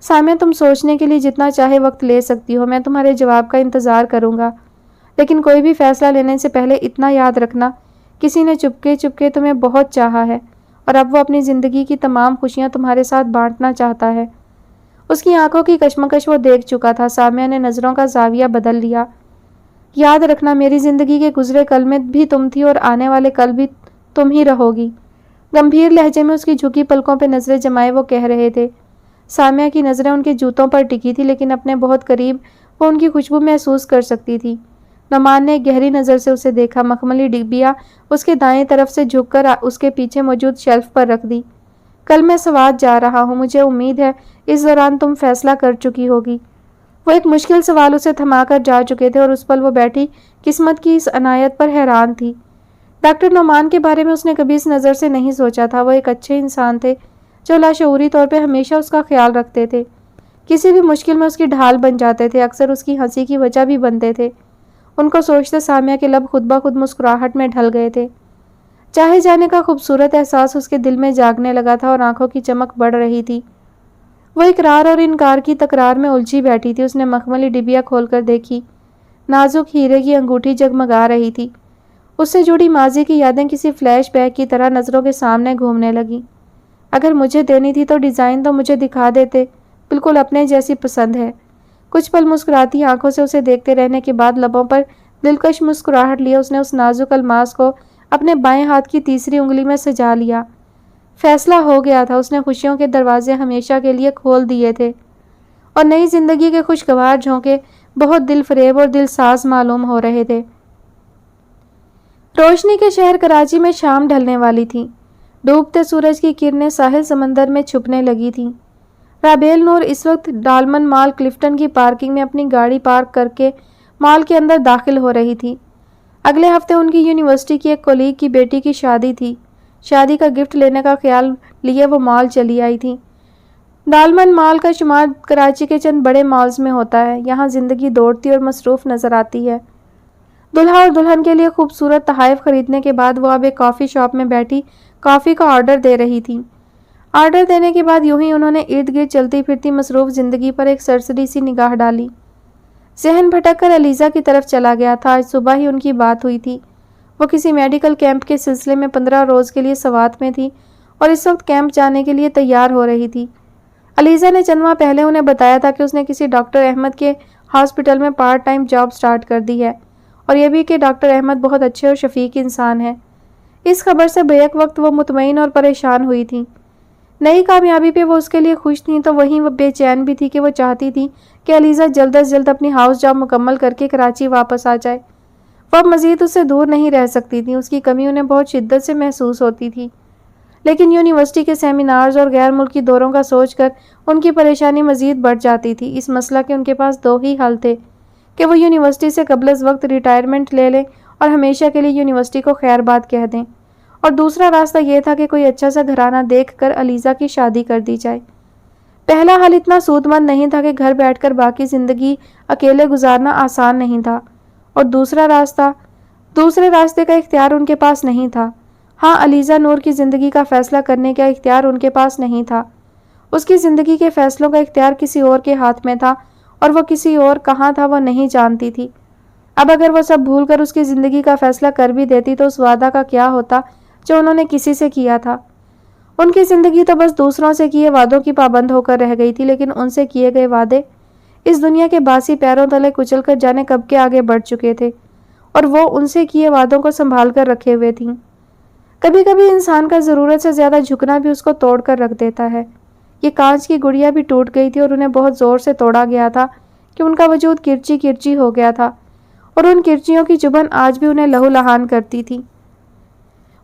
سامعہ، تم سوچنے کے لیے جتنا چاہے وقت لے سکتی ہو، میں تمہارے جواب کا انتظار کروں گا، لیکن کوئی بھی فیصلہ لینے سے پہلے اتنا یاد رکھنا، کسی نے چپکے چپکے تمہیں بہت چاہا ہے، اور اب وہ اپنی زندگی کی تمام خوشیاں تمہارے ساتھ بانٹنا چاہتا ہے۔ اس کی آنکھوں کی کشمکش وہ دیکھ چکا تھا۔ سامعہ نے نظروں کا زاویہ بدل لیا۔ یاد رکھنا، میری زندگی کے گزرے کل میں بھی تم تھی اور آنے والے کل بھی تم ہی رہو گی۔ گمبھیر لہجے میں اس کی جھکی پلکوں پہ نظریں جمائے وہ کہہ رہے تھے۔ سامعہ کی نظریں ان کے جوتوں پر ٹکی تھی، لیکن اپنے بہت قریب وہ ان کی خوشبو محسوس کر سکتی تھی۔ نعمان نے گہری نظر سے اسے دیکھا۔ مخملی ڈبیا اس کے دائیں طرف سے جھک کر اس کے پیچھے موجود شیلف پر رکھ دی۔ کل میں سوات جا رہا ہوں، مجھے امید ہے اس دوران تم فیصلہ کر چکی ہوگی۔ وہ ایک مشکل سوال اسے تھما کر جا چکے تھے، اور اس پل وہ بیٹھی قسمت کی اس عنایت پر حیران تھی۔ ڈاکٹر نعمان کے بارے میں اس نے کبھی اس نظر سے نہیں سوچا تھا۔ وہ ایک اچھے انسان تھے جو لاشعوری طور پہ ہمیشہ اس کا خیال رکھتے تھے، کسی بھی مشکل میں اس کی ڈھال بن جاتے تھے، اکثر اس کی ہنسی کی وجہ بھی بنتے تھے۔ ان کو سوچتے سامعہ کے لب خود بخود مسکراہٹ میں ڈھل گئے تھے۔ چاہے جانے کا خوبصورت احساس اس کے دل میں جاگنے لگا تھا، اور آنکھوں کی چمک بڑھ رہی تھی۔ وہ اقرار اور انکار کی تکرار میں الجھی بیٹھی تھی۔ اس نے مخملی ڈبیا کھول کر دیکھی۔ نازک ہیرے کی انگوٹھی جگمگا رہی تھی۔ اس سے جڑی ماضی کی یادیں کسی فلیش بیک کی طرح نظروں کے سامنے گھومنے لگیں۔ اگر مجھے دینی تھی تو ڈیزائن تو مجھے دکھا دیتے، بالکل اپنے جیسی پسند ہے۔ کچھ پل مسکراتی آنکھوں سے اسے دیکھتے رہنے کے بعد لبوں پر دلکش مسکراہٹ لیے اس نے اس نازک الماس کو اپنے بائیں ہاتھ کی تیسری انگلی میں سجا لیا۔ فیصلہ ہو گیا تھا۔ اس نے خوشیوں کے دروازے ہمیشہ کے لیے کھول دیے تھے، اور نئی زندگی کے خوشگوار جھونکے بہت دل فریب اور دل ساز معلوم ہو رہے تھے۔ روشنی کے شہر کراچی میں شام ڈھلنے والی تھی۔ ڈوبتے سورج کی کرنیں ساحل سمندر میں چھپنے لگی تھیں۔ رابیل نور اس وقت ڈالمن مال کلفٹن کی پارکنگ میں اپنی گاڑی پارک کر کے مال کے اندر داخل ہو رہی تھی۔ اگلے ہفتے ان کی یونیورسٹی کی ایک کولیگ کی بیٹی کی شادی تھی۔ شادی کا گفٹ لینے کا خیال لیے وہ مال چلی آئی تھی۔ ڈالمن مال کا شمار کراچی کے چند بڑے مالز میں ہوتا ہے۔ یہاں زندگی دوڑتی اور مصروف نظر آتی ہے۔ دلہا اور دلہن کے لیے خوبصورت تحائف خریدنے کے بعد وہ اب ایک کافی شاپ میں بیٹھی کافی کا آرڈر دے رہی تھی۔ آرڈر دینے کے بعد یوں ہی انہوں نے ارد گرد چلتی پھرتی مصروف زندگی پر ایک سرسری سی نگاہ ڈالی۔ ذہن بھٹک کر علیزہ کی طرف چلا گیا تھا۔ آج صبح ہی ان کی بات ہوئی تھی۔ وہ کسی میڈیکل کیمپ کے سلسلے میں 15 روز کے لیے سوات میں تھی، اور اس وقت کیمپ جانے کے لیے تیار ہو رہی تھی۔ علیزہ نے چند ماہ پہلے انہیں بتایا تھا کہ اس نے کسی ڈاکٹر احمد کے ہاسپٹل میں پارٹ ٹائم جاب سٹارٹ کر دی ہے، اور یہ بھی کہ ڈاکٹر احمد بہت اچھے اور شفیق انسان ہیں۔ اس خبر سے بیک وقت وہ مطمئن اور پریشان ہوئی تھی۔ نئی کامیابی پہ وہ اس کے لیے خوش تھیں، تو وہیں وہ بے چین بھی تھی کہ وہ چاہتی تھی کہ علیزہ جلد از جلد اپنی ہاؤس جاب مکمل کر کے کراچی واپس آ جائے۔ وہ اب مزید اس سے دور نہیں رہ سکتی تھی۔ اس کی کمی انہیں بہت شدت سے محسوس ہوتی تھی، لیکن یونیورسٹی کے سیمینارز اور غیر ملکی دوروں کا سوچ کر ان کی پریشانی مزید بڑھ جاتی تھی۔ اس مسئلہ کے ان کے پاس 2 ہی حل تھے کہ وہ یونیورسٹی سے قبل از وقت ریٹائرمنٹ لے لیں اور ہمیشہ کے لیے یونیورسٹی کو خیر بات کہہ دیں، اور دوسرا راستہ یہ تھا کہ کوئی اچھا سا گھرانہ دیکھ کر علیزہ کی شادی کر دی جائے۔ پہلا حل اتنا سود مند نہیں تھا کہ گھر بیٹھ کر باقی زندگی اکیلے گزارنا آسان نہیں تھا، اور دوسرے راستے کا اختیار ان کے پاس نہیں تھا۔ ہاں، علیزہ نور کی زندگی کا فیصلہ کرنے کا اختیار ان کے پاس نہیں تھا۔ اس کی زندگی کے فیصلوں کا اختیار کسی اور کے ہاتھ میں تھا، اور وہ کسی اور کہاں تھا وہ نہیں جانتی تھی۔ اب اگر وہ سب بھول کر اس کی زندگی کا فیصلہ کر بھی دیتی تو اس وعدہ کا کیا ہوتا جو انہوں نے کسی سے کیا تھا؟ ان کی زندگی تو بس دوسروں سے کیے وعدوں کی پابند ہو کر رہ گئی تھی، لیکن ان سے کیے گئے وعدے اس دنیا کے باسی پیروں تلے کچل کر جانے کب کے آگے بڑھ چکے تھے، اور وہ ان سے کیے وعدوں کو سنبھال کر رکھے ہوئے تھیں۔ کبھی کبھی انسان کا ضرورت سے زیادہ جھکنا بھی اس کو توڑ کر رکھ دیتا ہے۔ یہ کانچ کی گڑیا بھی ٹوٹ گئی تھی اور انہیں بہت زور سے توڑا گیا تھا کہ ان کا وجود کرچی کرچی ہو گیا تھا، اور ان کرچیوں کی چبھن آج بھی انہیں لہو لہان کرتی تھی۔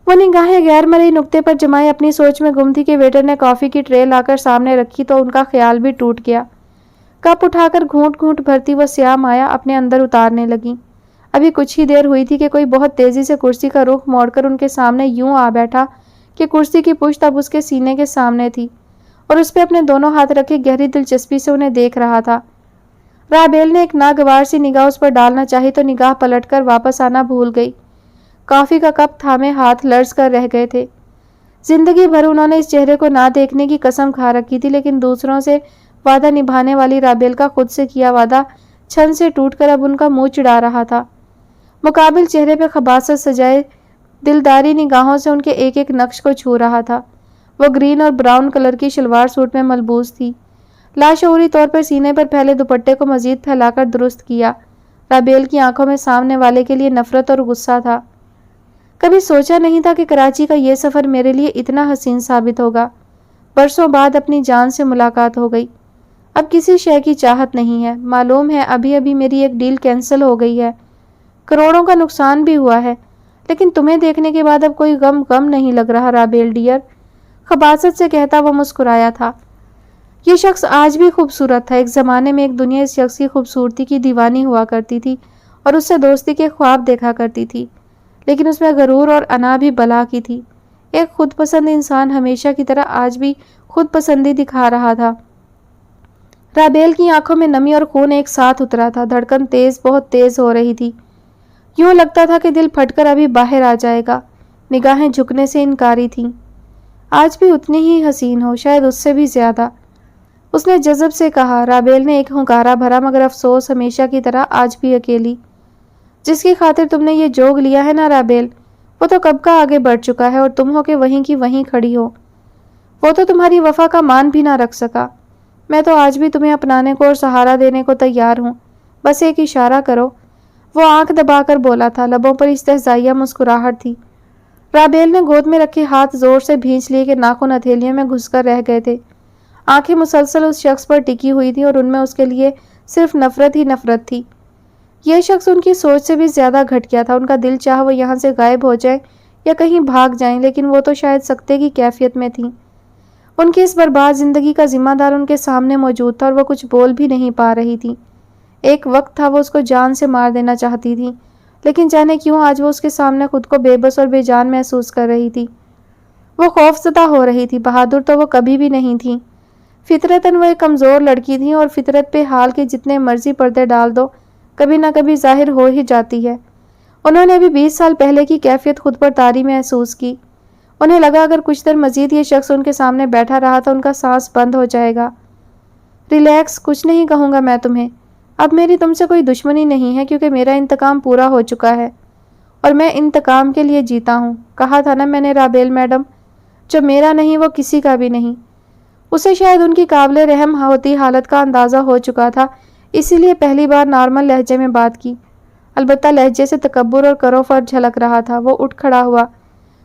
وہ نگاہیں غیر مرئی نقطے پر جمائے اپنی سوچ میں گم تھی کہ ویٹر نے کافی کی ٹرے لا کر سامنے رکھی تو ان کا خیال بھی ٹوٹ گیا۔ کپ اٹھا کر گھونٹ گھونٹ بھرتی وہ سیاہ مایا اپنے اندر اتارنے لگی۔ ابھی کچھ ہی دیر ہوئی تھی کہ کوئی بہت تیزی سے کرسی کا رخ موڑ کر ان کے سامنے یوں آ بیٹھا کہ کرسی کی پشت اب اس کے سینے کے سامنے تھی، اور اس پہ اپنے دونوں ہاتھ رکھے گہری دلچسپی سے انہیں دیکھ رہا تھا۔ رابیل نے ایک ناگوار سی نگاہ اس پر ڈالنا چاہی تو نگاہ پلٹ کر واپس آنا بھول گئی۔ کافی کا کپ تھامے ہاتھ لرز کر رہ گئے تھے۔ زندگی بھر انہوں نے اس چہرے کو نہ دیکھنے کی قسم کھا رکھی تھی، لیکن دوسروں سے وعدہ نبھانے والی رابیل کا خود سے کیا وعدہ چھن سے ٹوٹ کر اب ان کا منہ چڑھا رہا تھا۔ مقابل چہرے پہ خباثت سجائے دلداری نگاہوں سے ان کے ایک ایک نقش کو چھو رہا تھا۔ وہ گرین اور براؤن کلر کی شلوار سوٹ میں ملبوس تھی۔ لاشعوری طور پر سینے پر پھیلے دوپٹے کو مزید پھیلا کر درست کیا۔ رابیل کی آنکھوں میں سامنے والے کے لیے نفرت اور غصہ تھا۔ کبھی سوچا نہیں تھا کہ کراچی کا یہ سفر میرے لیے اتنا حسین ثابت ہوگا۔ برسوں بعد اپنی جان سے ملاقات ہو گئی۔ اب کسی شے کی چاہت نہیں ہے۔ معلوم ہے ابھی ابھی میری ایک ڈیل کینسل ہو گئی ہے، کروڑوں کا نقصان بھی ہوا ہے، لیکن تمہیں دیکھنے کے بعد اب کوئی غم نہیں لگ رہا رابیل ڈیئر، خباثت سے کہتا وہ مسکرایا تھا۔ یہ شخص آج بھی خوبصورت تھا۔ ایک زمانے میں ایک دنیا اس شخص کی خوبصورتی کی دیوانی ہوا کرتی تھی اور اس سے دوستی کے خواب دیکھا کرتی تھی، لیکن اس میں غرور اور انا بھی بلا کی تھی۔ ایک خود پسند انسان ہمیشہ کی طرح آج بھی خود پسندی دکھا رہا تھا۔ رابیل کی آنکھوں میں نمی اور خون ایک ساتھ اترا تھا۔ دھڑکن بہت تیز ہو رہی تھی۔ یوں لگتا تھا کہ دل پھٹ کر ابھی باہر آ جائے گا۔ نگاہیں جھکنے سے انکاری تھیں۔ آج بھی اتنی ہی حسین ہو، شاید اس سے بھی زیادہ، اس نے جذب سے کہا۔ رابیل نے ایک ہنکارا بھرا مگر افسوس ہمیشہ کی طرح آج بھی اکیلی۔ جس کی خاطر تم نے یہ جوگ لیا ہے نا رابیل، وہ تو کب کا آگے بڑھ چکا ہے اور تم ہو کہ وہیں کی وہیں کھڑی ہو۔ وہ تو تمہاری وفا کا مان بھی نہ رکھ سکا۔ میں تو آج بھی تمہیں اپنانے کو اور سہارا دینے کو تیار ہوں، بس ایک اشارہ کرو۔ وہ آنکھ دبا کر بولا تھا، لبوں پر استہزائیہ مسکراہٹ تھی۔ رابیل نے گود میں رکھے ہاتھ زور سے بھینچ لیے کہ ناخن ہتھیلیوں میں گھس کر رہ گئے تھے۔ آنکھیں مسلسل اس شخص پر ٹکی ہوئی تھی اور ان میں اس کے لیے صرف نفرت ہی نفرت تھی۔ یہ شخص ان کی سوچ سے بھی زیادہ گھٹ گیا تھا۔ ان کا دل چاہ وہ یہاں سے غائب ہو جائیں یا کہیں بھاگ جائیں، لیکن وہ تو شاید سکتے کی کیفیت میں تھیں۔ ان کی اس برباد زندگی کا ذمہ دار ان کے سامنے موجود تھا اور وہ کچھ بول بھی نہیں پا رہی تھی۔ ایک وقت تھا وہ اس کو جان سے مار دینا چاہتی تھی، لیکن جانے کیوں آج وہ اس کے سامنے خود کو بے بس اور بے جان محسوس کر رہی تھی۔ وہ خوفزدہ ہو رہی تھی۔ بہادر تو وہ کبھی بھی نہیں تھی۔ فطرتاً وہ ایک کمزور لڑکی تھی اور فطرت پہ حال کے جتنے مرضی پردے ڈال دو کبھی نہ کبھی ظاہر ہو ہی جاتی ہے۔ انہوں نے ابھی 20 سال پہلے کی کیفیت خود پر طاری محسوس کی۔ انہیں لگا اگر کچھ دیر مزید یہ شخص ان کے سامنے بیٹھا رہا تو ان کا سانس بند ہو جائے گا۔ ریلیکس، کچھ نہیں کہوں گا میں تمہیں۔ اب میری تم سے کوئی دشمنی نہیں ہے کیونکہ میرا انتقام پورا ہو چکا ہے اور میں انتقام کے لیے جیتا ہوں۔ کہا تھا نا میں نے رابیل میڈم، جو میرا نہیں وہ کسی کا بھی نہیں۔ اسے شاید ان کی قابل رحم ہوتی حالت کا اندازہ ہو چکا تھا، اسی لیے پہلی بار نارمل لہجے میں بات کی۔ البتہ لہجے سے تکبر اور کرو فرض جھلک رہا تھا۔ وہ اٹھ کھڑا ہوا،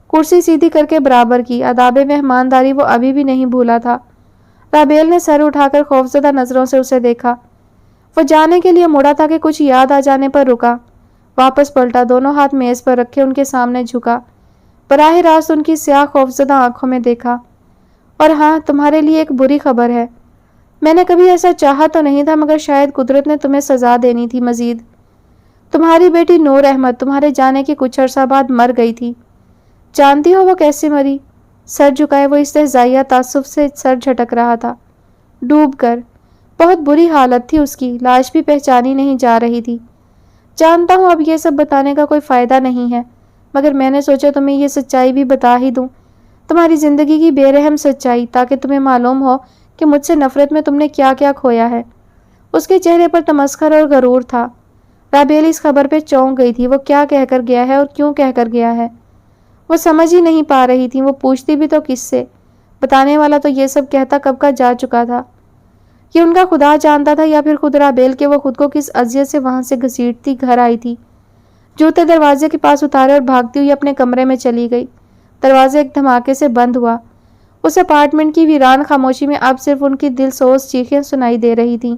کرسی سیدھی کر کے برابر کی۔ آداب مہمانداری وہ ابھی بھی نہیں بھولا تھا۔ رابیل نے سر اٹھا کر خوفزدہ نظروں سے اسے دیکھا۔ وہ جانے کے لیے مڑا تھا کہ کچھ یاد آ جانے پر رکا، واپس پلٹا، دونوں ہاتھ میز پر رکھے ان کے سامنے جھکا، براہ راست ان کی سیاہ خوفزدہ آنکھوں میں دیکھا۔ اور ہاں، تمہارے لیے ایک بری خبر ہے۔ میں نے کبھی ایسا چاہا تو نہیں تھا مگر شاید قدرت نے تمہیں سزا دینی تھی مزید۔ تمہاری بیٹی نور احمد تمہارے جانے کے کچھ عرصہ بعد مر گئی تھی۔ جانتی ہو وہ کیسے مری؟ سر جھکائے وہ استہزائیہ تعصب سے سر جھٹک رہا تھا۔ ڈوب کر۔ بہت بری حالت تھی اس کی، لاش بھی پہچانی نہیں جا رہی تھی۔ جانتا ہوں اب یہ سب بتانے کا کوئی فائدہ نہیں ہے، مگر میں نے سوچا تمہیں یہ سچائی بھی بتا ہی دوں، تمہاری زندگی کی بے رحم سچائی، تاکہ تمہیں معلوم ہو کہ مجھ سے نفرت میں تم نے کیا کیا کھویا ہے۔ اس کے چہرے پر تمسخر اور غرور تھا۔ رابیل اس خبر پہ چونک گئی تھی۔ وہ کیا کہہ کر گیا ہے اور کیوں کہہ کر گیا ہے؟ وہ سمجھ ہی نہیں پا رہی تھی۔ وہ پوچھتی بھی تو کس سے؟ بتانے والا تو یہ سب کہتا کب کا جا چکا تھا۔ یہ ان کا خدا جانتا تھا یا پھر خود رابیل کہ وہ خود کو کس اذیت سے وہاں سے گھسیٹتی گھر آئی تھی۔ جوتے دروازے کے پاس اتارے اور بھاگتی ہوئی اپنے کمرے میں چلی گئی۔ دروازہ ایک دھماکے سے بند ہوا۔ اس اپارٹمنٹ کی ویران خاموشی میں اب صرف ان کی دل سوز چیخیں سنائی دے رہی تھیں۔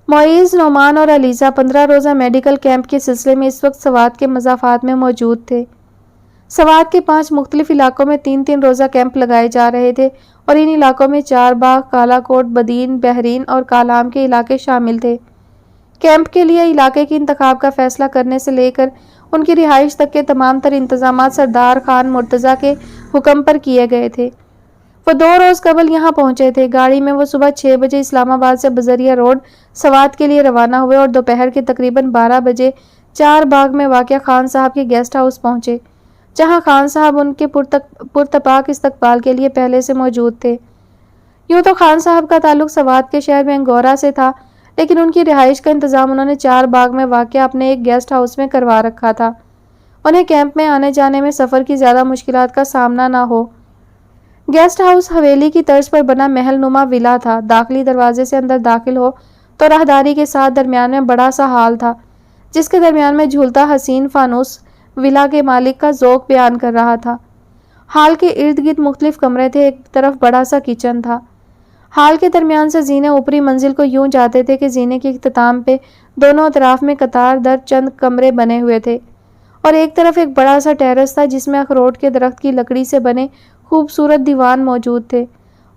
معیز، نعمان اور علیزہ 15 روزہ میڈیکل کیمپ کے سلسلے میں اس وقت سوات کے مضافات میں موجود تھے۔ سوات کے 5 مختلف علاقوں میں 3 روزہ کیمپ لگائے جا رہے تھے اور ان علاقوں میں چار باغ، کالا کوٹ، بدین، بحرین اور کالام کے علاقے شامل تھے۔ کیمپ کے لیے علاقے کے انتخاب کا فیصلہ کرنے سے لے کر ان کی رہائش تک کے تمام تر انتظامات سردار خان مرتضیٰ کے حکم پر کیے گئے تھے۔ وہ 2 روز قبل یہاں پہنچے تھے۔ گاڑی میں وہ صبح 6 بجے اسلام آباد سے بذریعہ روڈ سوات کے لیے روانہ ہوئے اور دوپہر کے تقریباً 12 بجے چار باغ میں واقع خان صاحب کے گیسٹ ہاؤس پہنچے، جہاں خان صاحب ان کے پرتپاک استقبال کے لیے پہلے سے موجود تھے۔ یوں تو خان صاحب کا تعلق سوات کے شہر مینگورہ سے تھا، لیکن ان کی رہائش کا انتظام انہوں نے چار باغ میں واقع اپنے ایک گیسٹ ہاؤس میں کروا رکھا تھا۔ انہیں کیمپ میں آنے جانے میں سفر کی زیادہ مشکلات کا سامنا نہ ہو۔ گیسٹ ہاؤس حویلی کی طرز پر بنا محل نما ولا تھا۔ داخلی دروازے سے اندر داخل ہو تو راہداری کے ساتھ درمیان میں بڑا سا ہال تھا، جس کے درمیان میں جھولتا حسین فانوس ولا کے مالک کا ذوق بیان کر رہا تھا۔ ہال کے ارد گرد مختلف کمرے تھے، ایک طرف بڑا سا کچن تھا۔ ہال کے درمیان سے زینے اوپری منزل کو یوں جاتے تھے کہ زینے کے اختتام پہ دونوں اطراف میں قطار در چند کمرے بنے ہوئے تھے اور ایک طرف ایک بڑا سا ٹیرس تھا جس میں اخروٹ کے درخت کی لکڑی سے بنے خوبصورت دیوان موجود تھے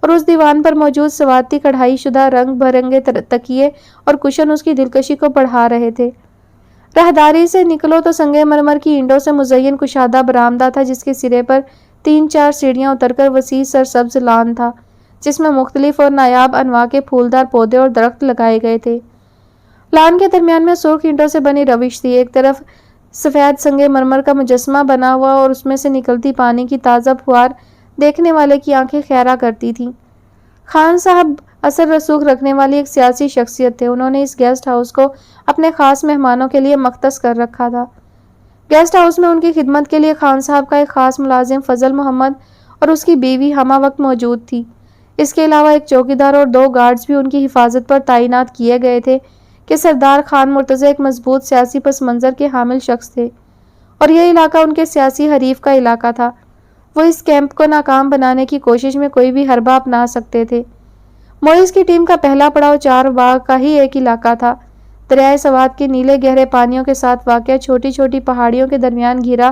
اور اس دیوان پر موجود سواتی کڑھائی شدہ رنگ برنگے تکیے اور کشن اس کی دلکشی کو بڑھا رہے تھے۔ راہداری سے نکلو تو سنگ مرمر کی اینٹوں سے مزین کشادہ برآمدہ تھا، جس کے سرے پر 3-4 سیڑھیاں اتر کر وسیع سرسبز لان تھا، جس میں مختلف اور نایاب انواع کے پھولدار پودے اور درخت لگائے گئے تھے۔ لان کے درمیان میں سرخ اینٹوں سے بنی روش تھی، ایک طرف سفید سنگ مرمر کا مجسمہ بنا ہوا اور اس میں سے نکلتی پانی کی تازہ پھوار دیکھنے والے کی آنکھیں خیرہ کرتی تھیں۔ خان صاحب اثر رسوخ رکھنے والی ایک سیاسی شخصیت تھے۔ انہوں نے اس گیسٹ ہاؤس کو اپنے خاص مہمانوں کے لیے مختص کر رکھا تھا۔ گیسٹ ہاؤس میں ان کی خدمت کے لیے خان صاحب کا ایک خاص ملازم فضل محمد اور اس کی بیوی ہمہ وقت موجود تھی۔ اس کے علاوہ ایک چوکیدار اور 2 گارڈز بھی ان کی حفاظت پر تعینات کیے گئے تھے کہ سردار خان مرتضیٰ ایک مضبوط سیاسی پس منظر کے حامل شخص تھے اور یہ علاقہ ان کے سیاسی حریف کا علاقہ تھا۔ وہ اس کیمپ کو ناکام بنانے کی کوشش میں کوئی بھی حربہ اپنا سکتے تھے۔ معیز کی ٹیم کا پہلا پڑاؤ چار باغ کا ہی ایک علاقہ تھا۔ دریائے سوات کے نیلے گہرے پانیوں کے ساتھ واقع چھوٹی چھوٹی پہاڑیوں کے درمیان گھرا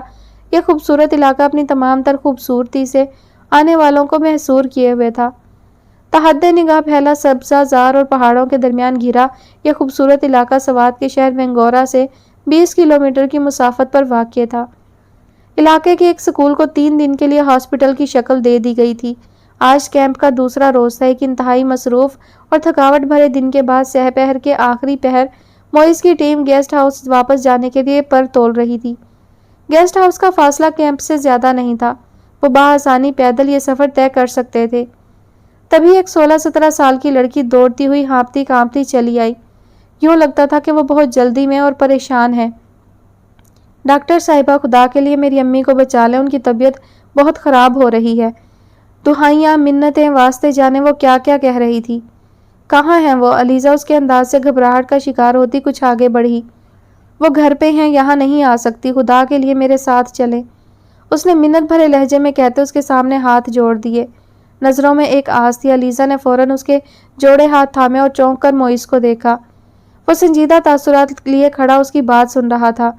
یہ خوبصورت علاقہ اپنی تمام تر خوبصورتی سے آنے والوں کو محصور کیے ہوئے تھا۔ تحد نگاہ پھیلا سبزہ زار اور پہاڑوں کے درمیان گھرا یہ خوبصورت علاقہ سوات کے شہر مینگورہ سے 20 کلومیٹر کی مسافت پر واقع تھا۔ علاقے کے ایک سکول کو 3 دن کے لیے ہاسپٹل کی شکل دے دی گئی تھی۔ آج کیمپ کا دوسرا روز تھا۔ ایک انتہائی مصروف اور تھکاوٹ بھرے دن کے بعد سہ پہر کے آخری پہر معیز کی ٹیم گیسٹ ہاؤس واپس جانے کے لیے پر تول رہی تھی۔ گیسٹ ہاؤس کا فاصلہ کیمپ سے زیادہ نہیں تھا۔ وہ بآسانی پیدل یہ سفر طے کر سکتے تھے۔ تبھی ایک 16-17 سال کی لڑکی دوڑتی ہوئی ہانپتی کانپتی چلی آئی۔ یوں لگتا تھا کہ وہ بہت جلدی میں اور پریشان ہے۔ ڈاکٹر صاحبہ، خدا کے لیے میری امی کو بچا لیں، ان کی طبیعت بہت خراب ہو رہی ہے۔ دہائیاں، منتیں، واسطے جانے وہ کیا کیا کہہ رہی تھی۔ کہاں ہیں وہ؟ علیزہ اس کے انداز سے گھبراہٹ کا شکار ہوتی کچھ آگے بڑھی۔ وہ گھر پہ ہیں، یہاں نہیں آ سکتی، خدا کے لیے میرے ساتھ چلیں، اس نے منت بھرے لہجے میں کہتے اس کے سامنے ہاتھ جوڑ دیے۔ نظروں میں ایک آس تھی۔ علیزہ نے فوراً اس کے جوڑے ہاتھ تھامے اور چونک کر معیز کو دیکھا۔ وہ سنجیدہ تاثرات لیے کھڑا اس کی بات سن رہا تھا۔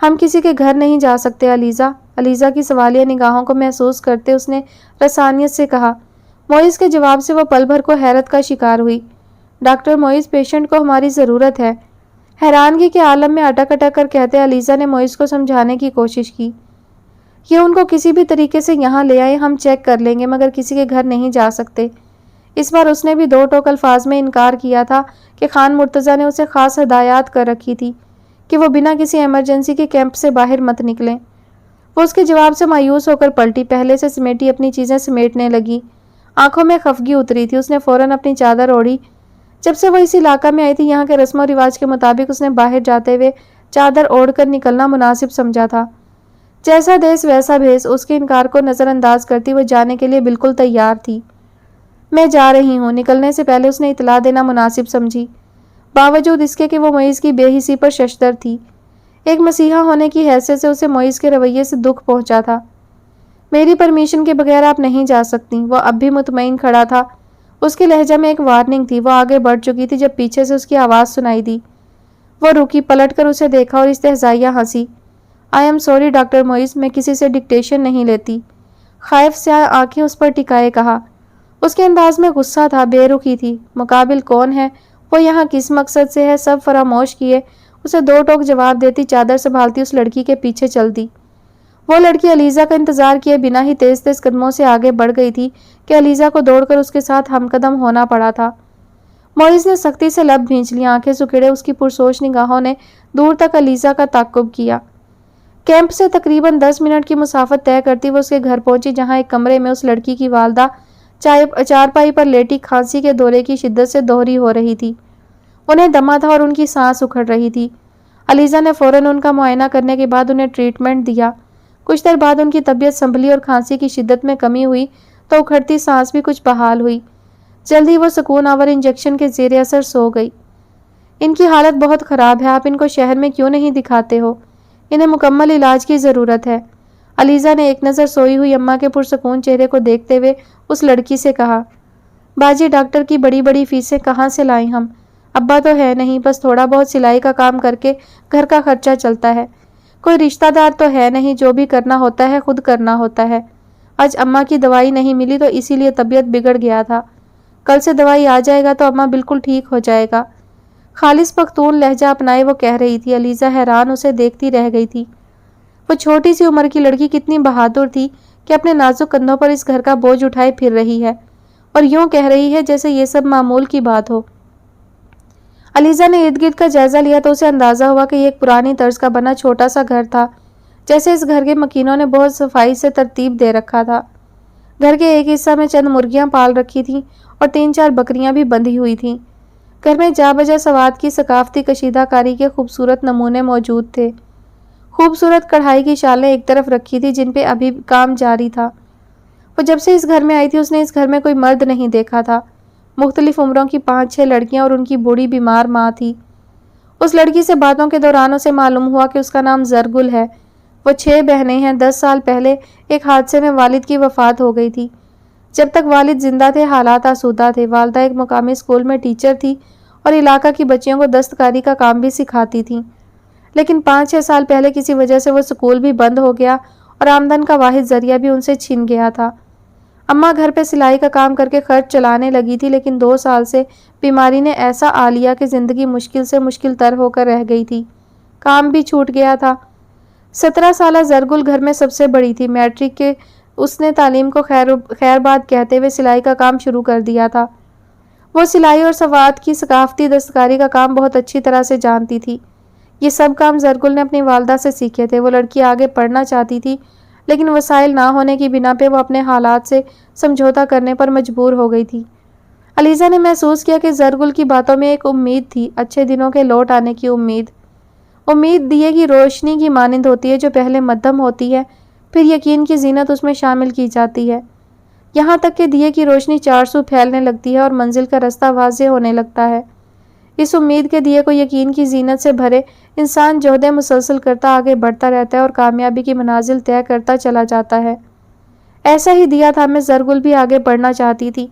ہم کسی کے گھر نہیں جا سکتے علیزہ، علیزہ کی سوالیہ نگاہوں کو محسوس کرتے اس نے رسانیت سے کہا۔ معیز کے جواب سے وہ پل بھر کو حیرت کا شکار ہوئی۔ ڈاکٹر معیز، پیشنٹ کو ہماری ضرورت ہے، حیرانگی کے عالم میں اٹک اٹک کر کہتے علیزہ نے معیز کو سمجھانے کی کوشش کی۔ یہ ان کو کسی بھی طریقے سے یہاں لے آئے، ہم چیک کر لیں گے، مگر کسی کے گھر نہیں جا سکتے۔ اس بار اس نے بھی 2 ٹوک الفاظ میں انکار کیا تھا کہ خان مرتضیٰ نے اسے خاص ہدایات کر رکھی تھی کہ وہ بنا کسی ایمرجنسی کے کیمپ سے باہر مت نکلیں۔ وہ اس کے جواب سے مایوس ہو کر پلٹی، پہلے سے سمیٹی اپنی چیزیں سمیٹنے لگی۔ آنکھوں میں خفگی اتری تھی۔ اس نے فوراً اپنی چادر اوڑھی۔ جب سے وہ اس علاقہ میں آئی تھی، یہاں کے رسم و رواج کے مطابق اس نے باہر جاتے ہوئے چادر اوڑھ کر نکلنا مناسب سمجھا تھا۔ جیسا دیس ویسا بھیس، اس کے انکار کو نظر انداز کرتی وہ جانے کے لیے بالکل تیار تھی۔ میں جا رہی ہوں، نکلنے سے پہلے اس نے اطلاع دینا مناسب سمجھی، باوجود اس کے کہ وہ معیز کی بے حسی پر ششدر تھی۔ ایک مسیحا ہونے کی حیثیت سے اسے معیز کے رویے سے دکھ پہنچا تھا۔ میری پرمیشن کے بغیر آپ نہیں جا سکتی۔ وہ اب بھی مطمئن کھڑا تھا۔ اس کے لہجہ میں ایک وارننگ تھی۔ وہ آگے بڑھ چکی تھی جب پیچھے سے اس کی آواز سنائی دی۔ وہ رکی، پلٹ کر اسے دیکھا اور استہزائیہ ہنسی۔ آئی ایم سوری ڈاکٹر معیز، میں کسی سے ڈکٹیشن نہیں لیتی۔ خائف سیاہ آنکھیں اس پر ٹکائے کہا۔ اس کے انداز میں غصہ تھا، بے رخی تھی۔ مقابل کون ہے؟ وہ یہاں کس مقصد سے ہے؟ سب فراموش کیے اسے دو ٹوک جواب دیتی، چادر سنبھالتی اس لڑکی کے پیچھے چل دی۔ وہ لڑکی علیزہ کا انتظار کیے بنا ہی تیز تیز قدموں سے آگے بڑھ گئی تھی کہ علیزہ کو دوڑ کر اس کے ساتھ ہم قدم ہونا پڑا تھا۔ معیز نے سختی سے لب بھینچ لیا، آنکھیں سکیڑے اس کی پرسوچ نگاہوں نے دور تک علیزہ کا تعقب کیا۔ کیمپ سے تقریباً 10 منٹ کی مسافت طے کرتی وہ اس کے گھر پہنچی، جہاں ایک کمرے میں اس لڑکی کی والدہ چارپائی پر لیٹی کھانسی کے دورے کی شدت سے دوہری ہو رہی تھی۔ انہیں دمہ تھا اور ان کی سانس اکھڑ رہی تھی۔ علیزہ نے فوراً ان کا معائنہ کرنے کے بعد انہیں ٹریٹمنٹ دیا۔ کچھ دیر بعد ان کی طبیعت سنبھلی اور کھانسی کی شدت میں کمی ہوئی تو اکھڑتی سانس بھی کچھ بحال ہوئی۔ جلدی وہ سکون آور انجیکشن کے زیر اثر سو گئی۔ ان کی حالت بہت خراب ہے، آپ ان کو شہر میں کیوں نہیں دکھاتے ہو؟ انہیں مکمل علاج کی ضرورت ہے۔ علیزہ نے ایک نظر سوئی ہوئی اماں کے پرسکون چہرے کو دیکھتے ہوئے اس لڑکی سے کہا، باجی ڈاکٹر کی بڑی بڑی فیسیں کہاں سے لائیں ہم؟ ابا تو ہے نہیں، بس تھوڑا بہت سلائی کا کام کر کے گھر کا خرچہ چلتا ہے۔ کوئی رشتہ دار تو ہے نہیں، جو بھی کرنا ہوتا ہے خود کرنا ہوتا ہے۔ آج اماں کی دوائی نہیں ملی تو اسی لیے طبیعت بگڑ گیا تھا۔ کل سے دوائی آ جائے گا تو اماں بالکل ٹھیک ہو جائے گا۔ خالص پختون لہجہ اپنائے وہ کہہ رہی تھی۔ علیزہ حیران اسے دیکھتی رہ گئی تھی۔ وہ چھوٹی سی عمر کی لڑکی کتنی بہادر تھی کہ اپنے نازک کندھوں پر اس گھر کا بوجھ اٹھائے پھر رہی ہے، اور یوں کہہ رہی ہے جیسے یہ سب معمول کی بات ہو۔ علیزہ نے ارد گرد کا جائزہ لیا تو اسے اندازہ ہوا کہ یہ ایک پرانی طرز کا بنا چھوٹا سا گھر تھا، جیسے اس گھر کے مکینوں نے بہت صفائی سے ترتیب دے رکھا تھا۔ گھر کے ایک حصہ میں چند مرغیاں پال رکھی تھیں اور 3-4 بکریاں بھی بندھی ہوئی تھیں۔ گھر میں جا بجا سوات کی ثقافتی کشیدہ کاری کے خوبصورت نمونے موجود تھے۔ خوبصورت کڑھائی کی شالیں ایک طرف رکھی تھی جن پہ ابھی کام جاری تھا۔ وہ جب سے اس گھر میں آئی تھی اس نے اس گھر میں کوئی مرد نہیں دیکھا تھا۔ مختلف عمروں کی 5-6 لڑکیاں اور ان کی بوڑھی بیمار ماں تھی۔ اس لڑکی سے باتوں کے دوران اسے معلوم ہوا کہ اس کا نام زرگل ہے۔ وہ 6 بہنیں ہیں۔ 10 سال پہلے ایک حادثے میں والد کی وفات ہو گئی تھی۔ جب تک والد زندہ تھے حالات آسودہ تھے۔ والدہ ایک مقامی اسکول میں ٹیچر تھی اور علاقہ کی بچیوں کو دستکاری کا کام بھی سکھاتی تھیں، لیکن 5-6 سال پہلے کسی وجہ سے وہ اسکول بھی بند ہو گیا اور آمدن کا واحد ذریعہ بھی ان سے چھن گیا تھا۔ اماں گھر پہ سلائی کا کام کر کے خرچ چلانے لگی تھی، لیکن 2 سال سے بیماری نے ایسا آ لیا کہ زندگی مشکل سے مشکل تر ہو کر رہ گئی تھی۔ کام بھی چھوٹ گیا تھا۔ 17 سالہ زرگل گھر میں سب سے بڑی تھی۔ میٹرک کے اس نے تعلیم کو خیر بات کہتے ہوئے سلائی کا کام شروع کر دیا تھا۔ وہ سلائی اور سوات کی ثقافتی دستکاری کا کام بہت اچھی طرح سے جانتی تھی۔ یہ سب کام زرگل نے اپنی والدہ سے سیکھے تھے۔ وہ لڑکی آگے پڑھنا چاہتی تھی، لیکن وسائل نہ ہونے کی بنا پہ وہ اپنے حالات سے سمجھوتا کرنے پر مجبور ہو گئی تھی۔ علیزہ نے محسوس کیا کہ زرگل کی باتوں میں ایک امید تھی، اچھے دنوں کے لوٹ آنے کی امید۔ امید دیے کی روشنی کی مانند ہوتی ہے جو پہلے مدھم ہوتی ہے، پھر یقین کی زینت اس میں شامل کی جاتی ہے، یہاں تک کہ دیے کی روشنی چارسو پھیلنے لگتی ہے اور منزل کا راستہ واضح ہونے لگتا ہے۔ اس امید کے دیے کو یقین کی زینت سے بھرے انسان جہد مسلسل کرتا آگے بڑھتا رہتا ہے اور کامیابی کی منازل طے کرتا چلا جاتا ہے۔ ایسا ہی دیا تھا میں زرگل بھی آگے بڑھنا چاہتی تھی،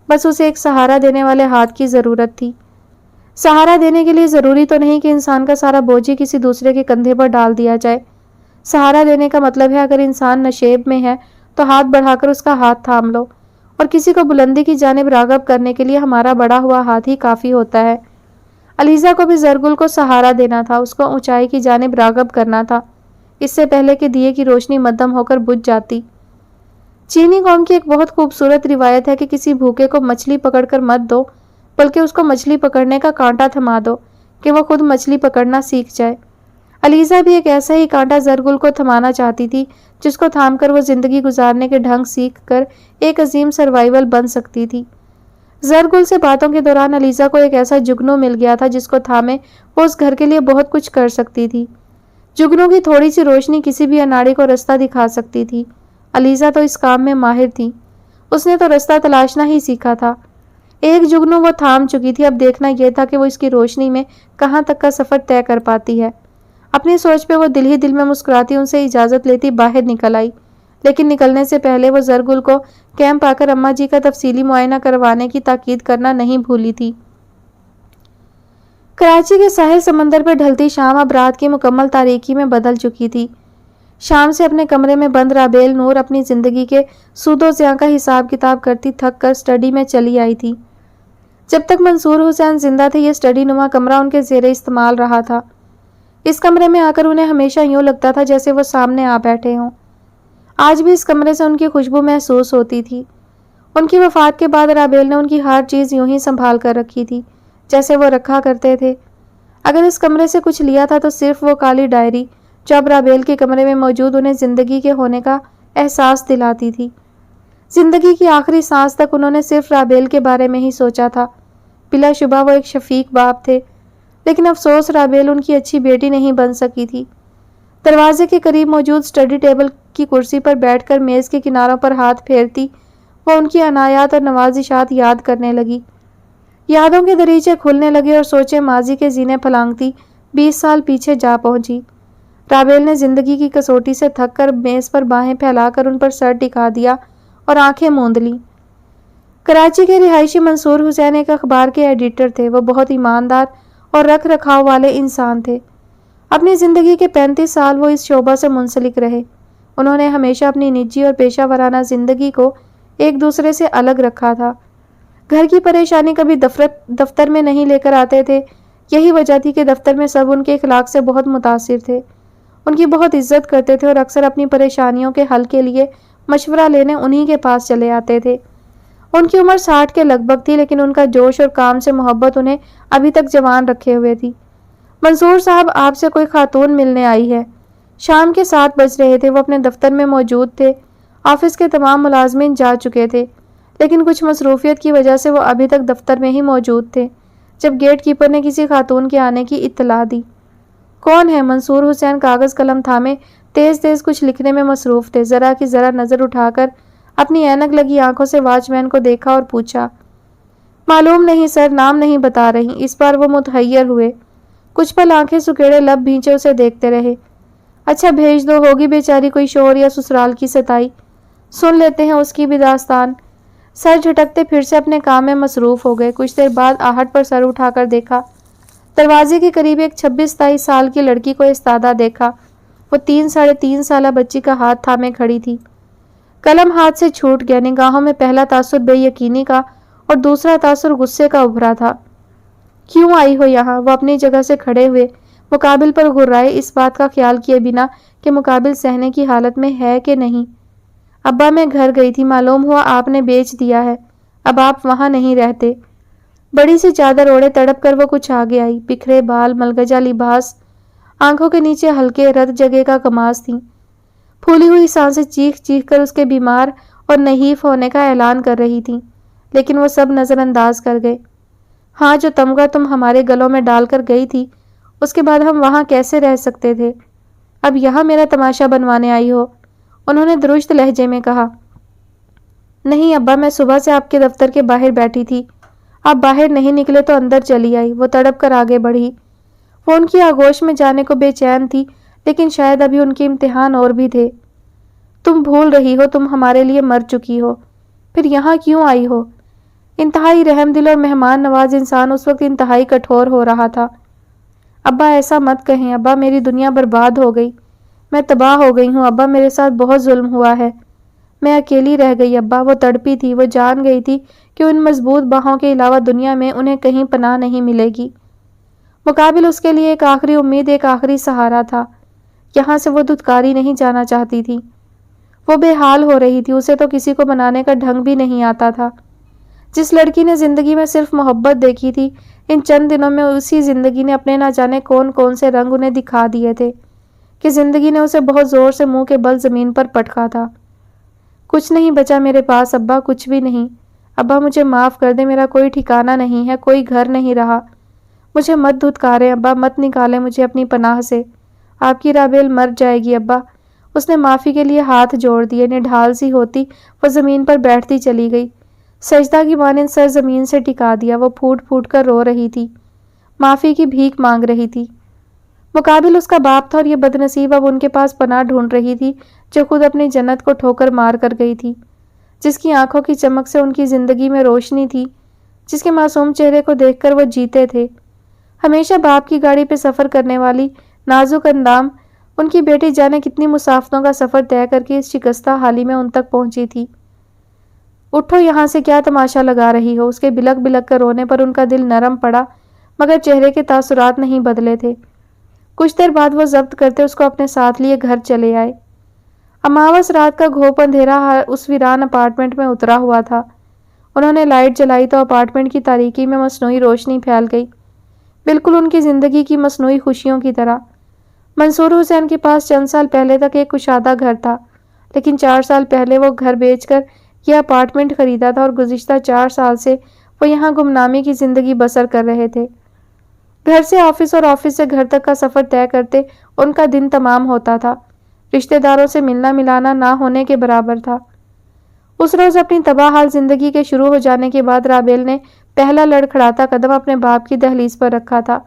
بس اسے ایک سہارا دینے والے ہاتھ کی ضرورت تھی۔ سہارا دینے کے لیے ضروری تو نہیں کہ انسان کا سارا بوجھ ہی کسی دوسرے کے کندھے پر ڈال دیا جائے۔ سہارا دینے کا مطلب ہے اگر انسان نشیب میں ہے تو ہاتھ بڑھا کر اس کا ہاتھ تھام لو، اور کسی کو بلندی کی جانب راغب کرنے کے لیے ہمارا بڑا ہوا ہاتھ ہی کافی ہوتا ہے۔ علیزہ کو بھی زرگل کو سہارا دینا تھا، اس کو اونچائی کی جانب راغب کرنا تھا، اس سے پہلے کہ دیے کی روشنی مدھم ہو کر بجھ جاتی۔ چینی قوم کی ایک بہت خوبصورت روایت ہے کہ کسی بھوکے کو مچھلی پکڑ کر مت دو، بلکہ اس کو مچھلی پکڑنے کا کانٹا تھما دو کہ وہ خود مچھلی پکڑنا سیکھ جائے۔ علیزہ بھی ایک ایسا ہی کانٹا زرگل کو تھمانا چاہتی تھی جس کو تھام کر وہ زندگی گزارنے کے ڈھنگ سیکھ کر ایک عظیم سروائیول بن سکتی تھی۔ زرگل سے باتوں کے دوران علیزہ کو ایک ایسا جگنو مل گیا تھا جس کو تھامے وہ اس گھر کے لیے بہت کچھ کر سکتی تھی۔ جگنو کی تھوڑی سی روشنی کسی بھی اناڑی کو رستہ دکھا سکتی تھی۔ علیزہ تو اس کام میں ماہر تھی، اس نے تو رستہ تلاشنا ہی سیکھا تھا۔ ایک جگنو وہ تھام چکی تھی، اب دیکھنا یہ تھا کہ وہ اس کی روشنی میں کہاں تک کا سفر طے کر پاتی ہے۔ اپنی سوچ پہ وہ دل ہی دل میں مسکراتی ان سے اجازت لیتی باہر نکل آئی، لیکن نکلنے سے پہلے وہ زرگل کو کیمپ آ کر اماں جی کا تفصیلی معائنہ کروانے کی تاکید کرنا نہیں بھولی تھی۔ کراچی کے ساحل سمندر پر ڈھلتی شام اب رات کی مکمل تاریکی میں بدل چکی تھی۔ شام سے اپنے کمرے میں بند رابیل نور اپنی زندگی کے سود و زیاں کا حساب کتاب کرتی تھک کر اسٹڈی میں چلی آئی تھی۔ جب تک منصور حسین زندہ تھے یہ اسٹڈی نما کمرہ ان کے زیر استعمال رہا تھا۔ اس کمرے میں آ کر انہیں ہمیشہ یوں لگتا تھا جیسے وہ سامنے آ بیٹھے ہوں۔ آج بھی اس کمرے سے ان کی خوشبو محسوس ہوتی تھی۔ ان کی وفات کے بعد رابیل نے ان کی ہر چیز یوں ہی سنبھال کر رکھی تھی جیسے وہ رکھا کرتے تھے۔ اگر اس کمرے سے کچھ لیا تھا تو صرف وہ کالی ڈائری جو اب رابیل کے کمرے میں موجود انہیں زندگی کے ہونے کا احساس دلاتی تھی۔ زندگی کی آخری سانس تک انہوں نے صرف رابیل کے بارے میں ہی سوچا تھا۔ بلا شبہ وہ ایک شفیق باپ تھے، لیکن افسوس رابیل ان کی اچھی بیٹی نہیں بن سکی تھی۔ دروازے کے قریب موجود اسٹڈی ٹیبل کی کرسی پر بیٹھ کر میز کے کناروں پر ہاتھ پھیرتی وہ ان کی عنایات اور نوازشات یاد کرنے لگی۔ یادوں کے دریچے کھلنے لگے اور سوچے ماضی کے زینے پھلانگتی 20 سال پیچھے جا پہنچی۔ رابیل نے زندگی کی کسوٹی سے تھک کر میز پر باہیں پھیلا کر ان پر سر ٹکا دیا اور آنکھیں موند لیں۔ کراچی کے رہائشی منصور حسین ایک اخبار کے ایڈیٹر تھے۔ وہ بہت ایماندار اور رکھ رکھاؤ والے انسان تھے۔ اپنی زندگی کے 35 سال وہ اس شعبہ سے منسلک رہے۔ انہوں نے ہمیشہ اپنی نجی اور پیشہ ورانہ زندگی کو ایک دوسرے سے الگ رکھا تھا۔ گھر کی پریشانی کبھی دفتر میں نہیں لے کر آتے تھے۔ یہی وجہ تھی کہ دفتر میں سب ان کے اخلاق سے بہت متاثر تھے، ان کی بہت عزت کرتے تھے اور اکثر اپنی پریشانیوں کے حل کے لیے مشورہ لینے انہی کے پاس چلے آتے تھے۔ ان کی عمر 60 کے لگ بھگ تھی، لیکن ان کا جوش اور کام سے محبت انہیں ابھی تک جوان رکھے ہوئے تھی۔ منصور صاحب آپ سے کوئی خاتون ملنے آئی ہے۔ شام کے 7 بج رہے تھے۔ وہ اپنے دفتر میں موجود تھے۔ آفس کے تمام ملازمین جا چکے تھے، لیکن کچھ مصروفیت کی وجہ سے وہ ابھی تک دفتر میں ہی موجود تھے جب گیٹ کیپر نے کسی خاتون کے آنے کی اطلاع دی۔ کون ہے؟ منصور حسین کاغذ قلم تھامے تیز تیز کچھ لکھنے میں مصروف تھے۔ ذرا کی ذرا نظر اٹھا کر اپنی اینک لگی آنکھوں سے واچ مین کو دیکھا اور پوچھا۔ معلوم نہیں سر، نام نہیں بتا رہی۔ اس بار وہ متحیر ہوئے۔ کچھ پل آنکھیں سکیڑے لب بھینچے اسے دیکھتے رہے۔ اچھا بھیج دو، ہوگی بیچاری کوئی شوہر یا سسرال کی ستائی، سن لیتے ہیں اس کی بھی داستان۔ سر جھٹکتے پھر سے اپنے کام میں مصروف ہو گئے۔ کچھ دیر بعد آہٹ پر سر اٹھا کر دیکھا۔ دروازے کے قریب ایک 26-27 سال کی لڑکی کو استادہ دیکھا۔ وہ 3-3.5 سالہ بچی کا ہاتھ تھامے کھڑی تھی۔ قلم ہاتھ سے چھوٹ گیا۔ نگاہوں میں پہلا تاثر بے یقینی کا اور دوسرا تاثر غصے کا ابھرا تھا۔ کیوں آئی ہو یہاں؟ وہ اپنی جگہ سے کھڑے ہوئے مقابل پر گھرائے، اس بات کا خیال کیے بنا کہ مقابل سہنے کی حالت میں ہے کہ نہیں۔ ابا میں گھر گئی تھی، معلوم ہوا آپ نے بیچ دیا ہے، اب آپ وہاں نہیں رہتے۔ بڑی سی چادر اوڑے تڑپ کر وہ کچھ آگے آئی۔ بکھرے بال، ملگجہ لباس، آنکھوں کے نیچے ہلکے رت جگہ کا کماز تھی۔ پھولی ہوئی سانسیں چیخ چیخ کر اس کے بیمار اور نحیف ہونے کا اعلان کر رہی تھیں، لیکن وہ سب نظر انداز کر گئے۔ ہاں، جو تمغہ تم ہمارے گلوں میں ڈال کر گئی تھی، اس کے بعد ہم وہاں کیسے رہ سکتے تھے؟ اب یہاں میرا تماشا بنوانے آئی ہو؟ انہوں نے درشت لہجے میں کہا۔ نہیں ابا، میں صبح سے آپ کے دفتر کے باہر بیٹھی تھی، آپ باہر نہیں نکلے تو اندر چلی آئی۔ وہ تڑپ کر آگے بڑھی۔ وہ ان کی آغوش میں جانے کو بے چین تھی، لیکن شاید ابھی ان کے امتحان اور بھی تھے۔ تم بھول رہی ہو، تم ہمارے لیے مر چکی ہو، پھر یہاں کیوں آئی ہو؟ انتہائی رحم دل اور مہمان نواز انسان اس وقت انتہائی کٹھور ہو رہا تھا۔ ابا ایسا مت کہیں، ابا میری دنیا برباد ہو گئی، میں تباہ ہو گئی ہوں، ابا میرے ساتھ بہت ظلم ہوا ہے، میں اکیلی رہ گئی ابا۔ وہ تڑپی تھی، وہ جان گئی تھی کہ ان مضبوط باہوں کے علاوہ دنیا میں انہیں کہیں پناہ نہیں ملے گی۔ مقابل اس کے لیے ایک آخری امید، ایک آخری سہارا تھا۔ یہاں سے وہ دھتکاری نہیں جانا چاہتی تھی۔ وہ بے حال ہو رہی تھی، اسے تو کسی کو منانے کا ڈھنگ بھی نہیں آتا تھا۔ جس لڑکی نے زندگی میں صرف محبت دیکھی تھی، ان چند دنوں میں اسی زندگی نے اپنے نہ جانے کون کون سے رنگ انہیں دکھا دیے تھے کہ زندگی نے اسے بہت زور سے منہ کے بل زمین پر پٹکا تھا۔ کچھ نہیں بچا میرے پاس ابا، کچھ بھی نہیں۔ ابا مجھے معاف کر دے، میرا کوئی ٹھکانہ نہیں ہے، کوئی گھر نہیں رہا۔ مجھے مت دھتکاریں ابا، مت نکالیں مجھے اپنی پناہ سے۔ آپ کی رابیل مر جائے گی ابا۔ اس نے معافی کے لیے ہاتھ جوڑ دیے، نڈھال سی ہوتی وہ زمین پر بیٹھتی چلی گئی، سجدہ کی مانند سر زمین سے ٹکا دیا۔ وہ پھوٹ پھوٹ کر رو رہی تھی، معافی کی بھیک مانگ رہی تھی۔ مقابل اس کا باپ تھا اور یہ بدنصیب اب ان کے پاس پناہ ڈھونڈ رہی تھی جو خود اپنی جنت کو ٹھوکر مار کر گئی تھی، جس کی آنکھوں کی چمک سے ان کی زندگی میں روشنی تھی، جس کے معصوم چہرے کو دیکھ کر وہ جیتے تھے۔ ہمیشہ باپ کی گاڑی پہ سفر کرنے والی نازک اندام ان کی بیٹی جانے کتنی مسافتوں کا سفر طے کر کے اس شکستہ حالی میں ان تک پہنچی تھی۔ اٹھو یہاں سے، کیا تماشا لگا رہی ہو؟ اس کے بلک بلک کر رونے پر ان کا دل نرم پڑا، مگر چہرے کے تاثرات نہیں بدلے تھے۔ کچھ دیر بعد وہ ضبط کرتے اس کو اپنے ساتھ لیے گھر چلے آئے۔ اماوس رات کا گھوپ اندھیرا اس ویران اپارٹمنٹ میں اترا ہوا تھا۔ انہوں نے لائٹ جلائی تو اپارٹمنٹ کی تاریکی میں مصنوعی روشنی پھیل گئی، بالکل ان کی زندگی کی مصنوعی خوشیوں کی طرح۔ منصور حسین کے پاس چند سال پہلے تک ایک کشادہ گھر تھا، لیکن 4 سال پہلے وہ گھر بیچ کر یہ اپارٹمنٹ خریدا تھا اور گزشتہ 4 سال سے وہ یہاں گمنامی کی زندگی بسر کر رہے تھے۔ گھر سے آفس اور آفس سے گھر تک کا سفر طے کرتے ان کا دن تمام ہوتا تھا۔ رشتہ داروں سے ملنا ملانا نہ ہونے کے برابر تھا۔ اس روز اپنی تباہ حال زندگی کے شروع ہو جانے کے بعد رابیل نے پہلا لڑکھڑاتا قدم اپنے باپ کی دہلیز پر رکھا تھا۔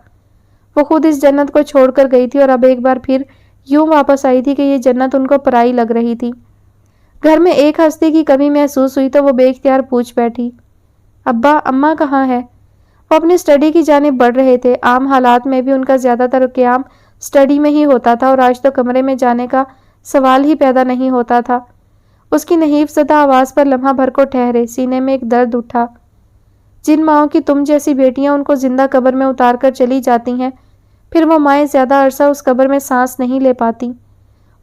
وہ خود اس جنت کو چھوڑ کر گئی تھی اور اب ایک بار پھر یوں واپس آئی تھی کہ یہ جنت ان کو پرائی لگ رہی تھی۔ گھر میں ایک ہستی کی کمی محسوس ہوئی تو وہ بے اختیار پوچھ بیٹھی، ابا اماں کہاں ہے؟ وہ اپنی سٹڈی کی جانب بڑھ رہے تھے۔ عام حالات میں بھی ان کا زیادہ تر قیام سٹڈی میں ہی ہوتا تھا اور آج تو کمرے میں جانے کا سوال ہی پیدا نہیں ہوتا تھا۔ اس کی نحیف زدہ آواز پر لمحہ بھر کو ٹھہرے، سینے میں ایک درد اٹھا۔ جن ماؤں کی تم جیسی بیٹیاں ان کو زندہ قبر میں اتار کر چلی جاتی ہیں، پھر وہ مائیں زیادہ عرصہ اس قبر میں سانس نہیں لے پاتی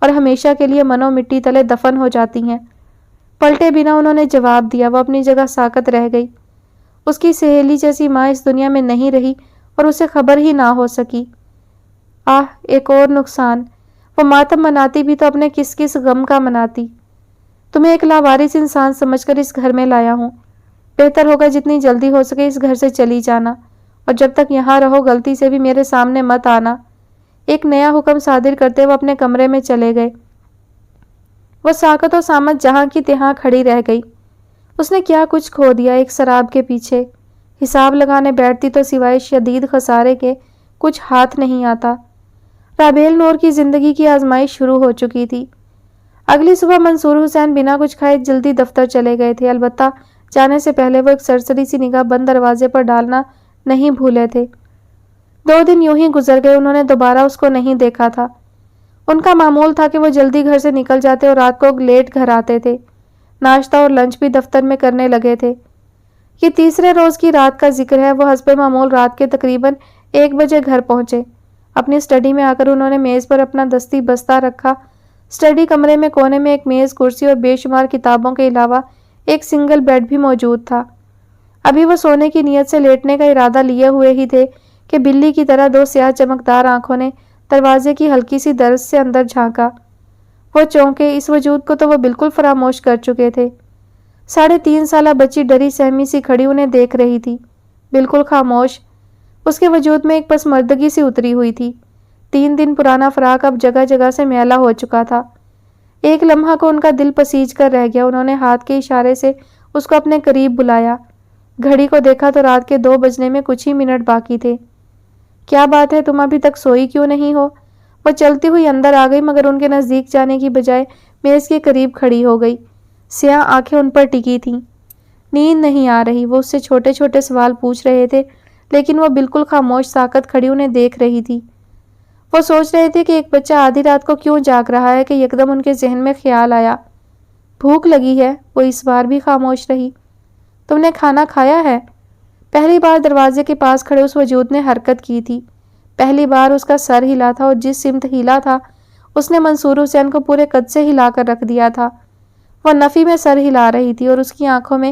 اور ہمیشہ کے لیے منو مٹی تلے دفن ہو جاتی ہیں۔ پلٹے بنا انہوں نے جواب دیا۔ وہ اپنی جگہ ساکت رہ گئی۔ اس کی سہیلی جیسی ماں اس دنیا میں نہیں رہی اور اسے خبر ہی نہ ہو سکی۔ ایک اور نقصان۔ وہ ماتم مناتی بھی تو اپنے کس کس غم کا مناتی۔ تمہیں ایک لاوارث انسان سمجھ کر اس گھر میں لایا ہوں۔ بہتر ہوگا جتنی جلدی ہو سکے اس گھر سے چلی جانا، اور جب تک یہاں رہو غلطی سے بھی میرے سامنے مت آنا۔ ایک نیا حکم صادر کرتے وہ اپنے کمرے میں چلے گئے۔ وہ ساکت و سامت جہاں کی تہاں کھڑی رہ گئی۔ اس نے کیا کچھ کھو دیا ایک شراب کے پیچھے۔ حساب لگانے بیٹھتی تو سوائے شدید خسارے کے کچھ ہاتھ نہیں آتا۔ رابیل نور کی زندگی کی آزمائش شروع ہو چکی تھی۔ اگلی صبح منصور حسین بنا کچھ کھائے جلدی دفتر چلے گئے تھے، البتہ جانے سے پہلے وہ ایک سرسری سی نگاہ بند دروازے پر ڈالنا نہیں بھولے تھے۔ 2 دن یوں ہی گزر گئے، انہوں نے دوبارہ اس کو نہیں دیکھا تھا۔ ان کا معمول تھا کہ وہ جلدی گھر سے نکل جاتے اور رات کو لیٹ گھر آتے تھے۔ ناشتہ اور لنچ بھی دفتر میں کرنے لگے تھے۔ یہ تیسرے روز کی رات کا ذکر ہے۔ وہ حسب معمول رات کے تقریباً 1 بجے گھر پہنچے۔ اپنی سٹڈی میں آ کر انہوں نے میز پر اپنا دستی بستہ رکھا۔ سٹڈی کمرے میں کونے میں ایک میز، کرسی اور بے شمار کتابوں کے علاوہ ایک سنگل بیڈ بھی موجود تھا۔ ابھی وہ سونے کی نیت سے لیٹنے کا ارادہ لیے ہوئے ہی تھے کہ بلی کی طرح 2 سیاہ چمکدار آنکھوں نے دروازے کی ہلکی سی درز سے اندر جھانکا۔ وہ چونکے، اس وجود کو تو وہ بالکل فراموش کر چکے تھے۔ 3.5 سالہ بچی ڈری سہمی سی کھڑی انہیں دیکھ رہی تھی، بالکل خاموش۔ اس کے وجود میں ایک پسمردگی سی اتری ہوئی تھی۔ 3 دن پرانا فراق اب جگہ جگہ سے میلا ہو چکا تھا۔ ایک لمحہ کو ان کا دل پسیج کر رہ گیا۔ انہوں نے ہاتھ کے اشارے سے اس کو اپنے قریب بلایا۔ گھڑی کو دیکھا تو رات کے 2 بجنے میں کچھ ہی منٹ باقی تھے۔ کیا بات ہے، تم ابھی تک سوئی کیوں نہیں ہو؟ وہ چلتی ہوئی اندر آ گئی، مگر ان کے نزدیک جانے کی بجائے میز کے قریب کھڑی ہو گئی۔ سیاہ آنکھیں ان پر ٹکی تھیں۔ نیند نہیں آ رہی؟ وہ اس سے چھوٹے چھوٹے سوال پوچھ رہے تھے، لیکن وہ بالکل خاموش ساکت کھڑی انہیں دیکھ رہی تھی۔ وہ سوچ رہے تھے کہ ایک بچہ آدھی رات کو کیوں جاگ رہا ہے کہ یکدم ان کے ذہن میں خیال آیا، بھوک لگی ہے۔ وہ اس بار بھی خاموش رہی۔ تم نے کھانا کھایا ہے؟ پہلی بار دروازے کے پاس کھڑے اس وجود نے حرکت کی تھی۔ پہلی بار اس کا سر ہلا تھا اور جس سمت ہلا تھا اس نے منصور حسین کو پورے قد سے ہلا کر رکھ دیا تھا۔ وہ نفی میں سر ہلا رہی تھی اور اس کی آنکھوں میں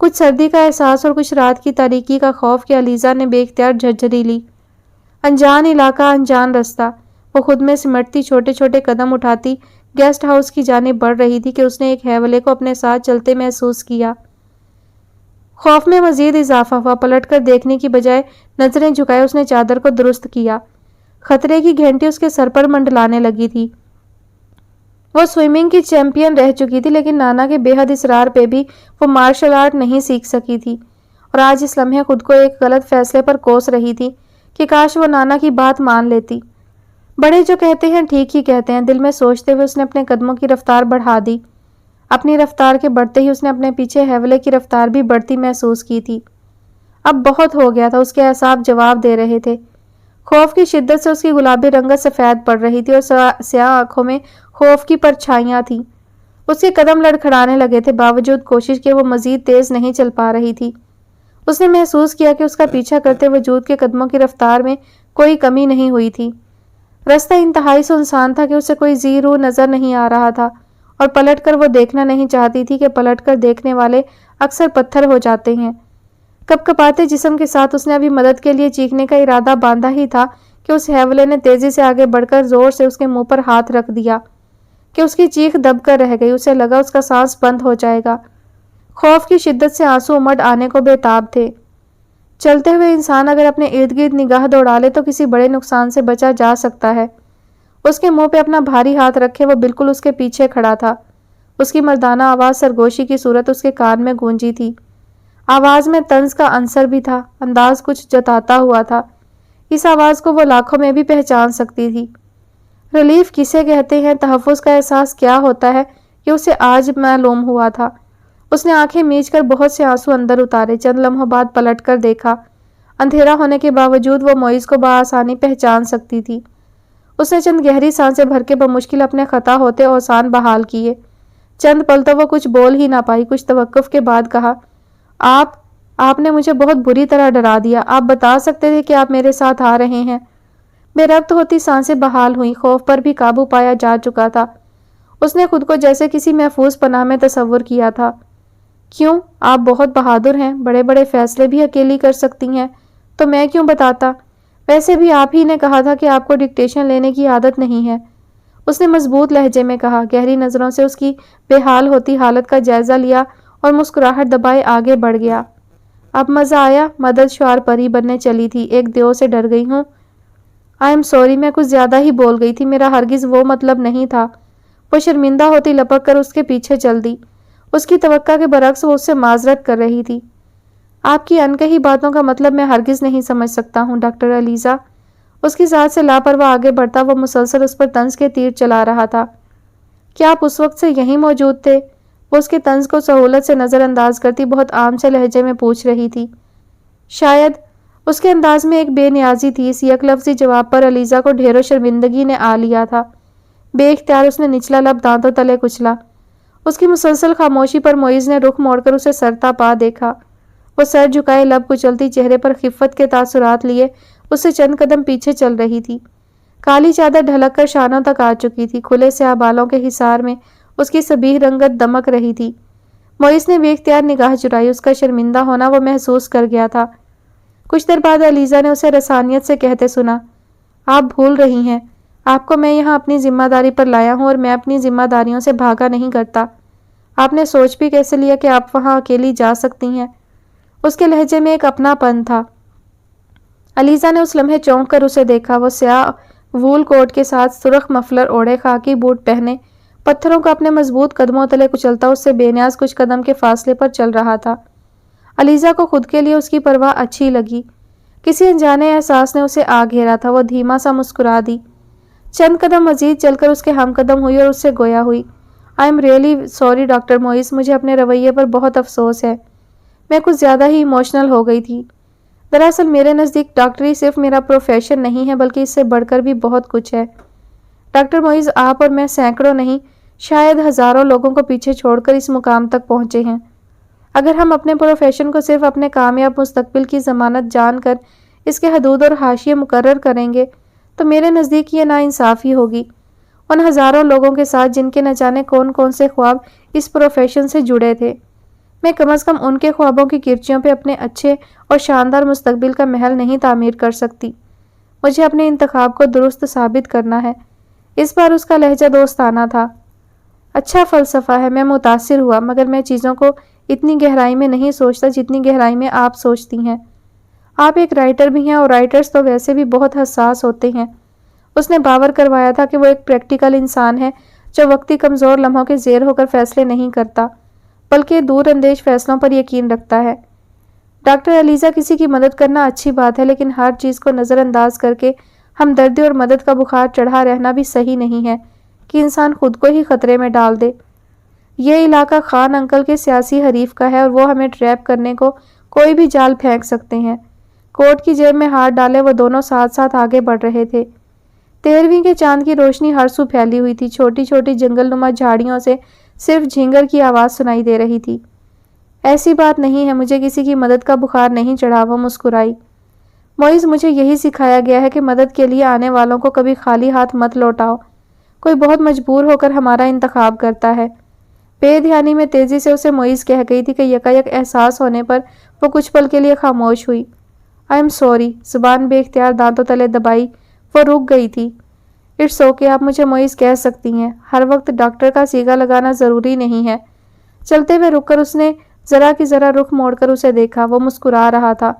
کچھ سردی کا احساس اور کچھ رات کی تاریکی کا خوف کہ علیزہ نے بے اختیار جھرجھری لی۔ انجان علاقہ، انجان رستہ۔ وہ خود میں سمٹتی چھوٹے چھوٹے قدم اٹھاتی گیسٹ ہاؤس کی جانب بڑھ رہی تھی کہ اس نے ایک حیولے کو اپنے ساتھ چلتے محسوس کیا۔ خوف میں مزید اضافہ ہوا۔ پلٹ کر دیکھنے کی بجائے نظریں جھکائے اس نے چادر کو درست کیا۔ خطرے کی گھنٹی اس کے سر پر منڈلانے لگی تھی۔ وہ سوئمنگ کی چیمپئن رہ چکی تھی، لیکن نانا کے بے حد اصرار پہ بھی وہ مارشل آرٹ نہیں سیکھ سکی تھی، اور آج اس لمحے خود کو ایک غلط فیصلے پر کوس رہی تھی کہ کاش وہ نانا کی بات مان لیتی۔ بڑے جو کہتے ہیں ٹھیک ہی کہتے ہیں، دل میں سوچتے ہوئے اس نے اپنے قدموں کی رفتار بڑھا دی۔ اپنی رفتار کے بڑھتے ہی اس نے اپنے پیچھے حیولے کی رفتار بھی بڑھتی محسوس کی تھی۔ اب بہت ہو گیا تھا، اس کے اعصاب جواب دے رہے تھے۔ خوف کی شدت سے اس کی گلابی رنگت سفید پڑ رہی تھی اور سیاہ آنکھوں میں خوف کی پرچھائیاں تھیں۔ اس کے قدم لڑکھڑانے لگے تھے، باوجود کوشش کے وہ مزید تیز نہیں چل پا رہی تھی۔ اس نے محسوس کیا کہ اس کا پیچھا کرتے وجود کے قدموں کی رفتار میں کوئی کمی نہیں ہوئی تھی۔ رستہ انتہائی سنسان تھا کہ اسے کوئی زی رو نظر نہیں آ رہا تھا، اور پلٹ کر وہ دیکھنا نہیں چاہتی تھی کہ پلٹ کر دیکھنے والے اکثر پتھر ہو جاتے ہیں۔ کپکپاتے جسم کے ساتھ اس نے ابھی مدد کے لیے چیخنے کا ارادہ باندھا ہی تھا کہ اس حیولے نے تیزی سے آگے بڑھ کر زور سے اس کے منہ پر ہاتھ رکھ دیا کہ اس کی چیخ دب کر رہ گئی۔ اسے لگا اس کا سانس بند ہو جائے گا۔ خوف کی شدت سے آنسو امڈ آنے کو بےتاب تھے۔ چلتے ہوئے انسان اگر اپنے ارد گرد نگاہ دوڑا لے تو کسی بڑے نقصان سے بچا جا سکتا ہے۔ اس کے منہ پہ اپنا بھاری ہاتھ رکھے وہ بالکل اس کے پیچھے کھڑا تھا۔ اس کی مردانہ آواز سرگوشی کی صورت اس کے کان میں گونجی تھی۔ آواز میں طنز کا عنصر بھی تھا، انداز کچھ جتاتا ہوا تھا۔ اس آواز کو وہ لاکھوں میں بھی پہچان سکتی تھی۔ ریلیف کسے کہتے ہیں، تحفظ کا احساس کیا ہوتا ہے، یہ اسے آج معلوم ہوا تھا۔ اس نے آنکھیں میچ کر بہت سے آنسو اندر اتارے، چند لمحوں بعد پلٹ کر دیکھا۔ اندھیرا ہونے کے باوجود وہ معیز کو بآسانی پہچان سکتی تھی۔ اس نے چند گہری سانسیں بھر کے بمشکل اپنے خطا ہوتے اوزان بحال کیے۔ چند پل تو وہ کچھ بول ہی نہ پائی۔ کچھ توقف کے بعد کہا، آپ نے مجھے بہت بری طرح ڈرا دیا۔ آپ بتا سکتے تھے کہ آپ میرے ساتھ آ رہے ہیں۔ بے ربط ہوتی سانسیں بحال ہوئیں، خوف پر بھی قابو پایا جا چکا تھا۔ اس نے خود کو جیسے کسی محفوظ پناہ میں تصور کیا تھا۔ کیوں؟ آپ بہت بہادر ہیں، بڑے بڑے فیصلے بھی اکیلی کر سکتی ہیں، تو میں کیوں بتاتا؟ ویسے بھی آپ ہی نے کہا تھا کہ آپ کو ڈکٹیشن لینے کی عادت نہیں ہے۔ اس نے مضبوط لہجے میں کہا، گہری نظروں سے اس کی بے حال ہوتی حالت کا جائزہ لیا اور مسکراہٹ دبائے آگے بڑھ گیا۔ اب مزہ آیا؟ مدد شعار پری بننے چلی تھی۔ ایک دیو سے ڈر گئی ہوں۔ آئی ایم سوری، میں کچھ زیادہ ہی بول گئی تھی، میرا ہرگز وہ مطلب نہیں تھا۔ وہ شرمندہ ہوتی لپک کر اس کے پیچھے چل دی۔ اس کی توقع کے برعکس وہ اس سے معذرت کر رہی تھی۔ آپ کی انکہی باتوں کا مطلب میں ہرگز نہیں سمجھ سکتا ہوں ڈاکٹر علیزہ۔ اس کی ذات سے لاپرواہ آگے بڑھتا وہ مسلسل اس پر طنز کے تیر چلا رہا تھا۔ کیا آپ اس وقت سے یہیں موجود تھے؟ وہ اس کے طنز کو سہولت سے نظر انداز کرتی بہت عام سے لہجے میں پوچھ رہی تھی۔ شاید۔ اس کے انداز میں ایک بے نیازی تھی۔ اس یک لفظی جواب پر علیزہ کو ڈھیروں شرمندگی نے آ لیا تھا۔ بے اختیار اس نے نچلا لب دانتوں تلے کچلا۔ اس کی مسلسل خاموشی پر معیز نے رخ موڑ کر اسے سرتا پا دیکھا۔ وہ سر جھکائے لب کچلتی چہرے پر خفت کے تاثرات لیے اس سے چند قدم پیچھے چل رہی تھی۔ کالی چادر ڈھلک کر شانوں تک آ چکی تھی۔ کھلے سیاہ بالوں کے حصار میں اس کی سبیح رنگت دمک رہی تھی۔ معیز نے بے اختیار نگاہ چرائی۔ اس کا شرمندہ ہونا وہ محسوس کر گیا تھا۔ کچھ دیر بعد علیزہ نے اسے رسانیت سے کہتے سنا، آپ بھول رہی ہیں، آپ کو میں یہاں اپنی ذمہ داری پر لایا ہوں اور میں اپنی ذمہ داریوں سے بھاگا نہیں کرتا۔ آپ نے سوچ بھی کیسے لیا کہ آپ وہاں اکیلی جا سکتی ہیں؟ اس کے لہجے میں ایک اپنا پن تھا۔ علیزہ نے اس لمحے چونک کر اسے دیکھا۔ وہ سیاہ وول کوٹ کے ساتھ سرخ مفلر اوڑھے، خاکی بوٹ پہنے، پتھروں کو اپنے مضبوط قدموں تلے کچلتا اس سے بے نیاز کچھ قدم کے فاصلے پر چل رہا تھا۔ علیزہ کو خود کے لیے اس کی پرواہ اچھی لگی۔ کسی انجانے احساس نے اسے آ گھیرا تھا۔ وہ دھیما سا مسکرا دی، چند قدم مزید چل کر اس کے ہم قدم ہوئی اور اس سے گویا ہوئی۔ I am really sorry doctor معیز، مجھے اپنے رویے پر بہت افسوس ہے، میں کچھ زیادہ ہی ایموشنل ہو گئی تھی۔ دراصل میرے نزدیک ڈاکٹری صرف میرا پروفیشن نہیں ہے بلکہ اس سے بڑھ کر بھی بہت کچھ ہے۔ ڈاکٹر معیز، آپ اور میں سینکڑوں نہیں شاید ہزاروں لوگوں کو پیچھے چھوڑ کر اس مقام تک پہنچے ہیں۔ اگر ہم اپنے پروفیشن کو صرف اپنے کامیاب مستقبل کی ضمانت جان کر اس کے حدود اور حاشیے مقرر کریں گے تو میرے نزدیک یہ ناانصافی ہوگی ان ہزاروں لوگوں کے ساتھ جن کے نہ جانے کون کون سے خواب اس پروفیشن سے جڑے تھے۔ میں کم از کم ان کے خوابوں کی کرچیوں پہ اپنے اچھے اور شاندار مستقبل کا محل نہیں تعمیر کر سکتی۔ مجھے اپنے انتخاب کو درست ثابت کرنا ہے۔ اس بار اس کا لہجہ دوستانہ تھا۔ اچھا فلسفہ ہے، میں متاثر ہوا، مگر میں چیزوں کو اتنی گہرائی میں نہیں سوچتا جتنی گہرائی میں آپ سوچتی ہیں۔ آپ ایک رائٹر بھی ہیں اور رائٹرز تو ویسے بھی بہت حساس ہوتے ہیں۔ اس نے باور کروایا تھا کہ وہ ایک پریکٹیکل انسان ہے جو وقتی کمزور لمحوں کے زیر ہو کر فیصلے نہیں کرتا بلکہ دور اندیش فیصلوں پر یقین رکھتا ہے۔ ڈاکٹر ایلیزا، کسی کی مدد کرنا اچھی بات ہے، لیکن ہر چیز کو نظر انداز کر کے ہمدردی اور مدد کا بخار چڑھا رہنا بھی صحیح نہیں ہے کہ انسان خود کو ہی خطرے میں ڈال دے۔ یہ علاقہ خان انکل کے سیاسی حریف کا ہے اور وہ ہمیں ٹریپ کرنے کو کوئی بھی جال پھینک سکتے ہیں۔ کوٹ کی جیب میں ہاتھ ڈالے وہ دونوں ساتھ ساتھ آگے بڑھ رہے تھے۔ 13ویں کے چاند کی روشنی ہر سو پھیلی ہوئی تھی۔ چھوٹی چھوٹی جنگل نما جھاڑیوں سے صرف جھینگر کی آواز سنائی دے رہی تھی۔ ایسی بات نہیں ہے، مجھے کسی کی مدد کا بخار نہیں چڑھا، وہ مسکرائی۔ موئز، مجھے یہی سکھایا گیا ہے کہ مدد کے لیے آنے والوں کو کبھی خالی ہاتھ مت لوٹاؤ۔ کوئی بہت مجبور ہو کر ہمارا انتخاب کرتا ہے۔ بے دھیانی میں تیزی سے اسے موئز کہہ گئی تھی کہ یکایک احساس ہونے پر وہ کچھ پل کے لیے خاموش ہوئی۔ آئی ایم سوری، زبان بے اختیار دانتوں تلے دبائی وہ رک گئی تھی۔ اٹس اوکے، آپ مجھے موئز کہہ سکتی ہیں۔ ہر وقت ڈاکٹر کا سیگا لگانا ضروری نہیں ہے۔ چلتے ہوئے رک کر اس نے ذرا کی ذرا رخ موڑ کر اسے دیکھا۔ وہ مسکرا رہا تھا۔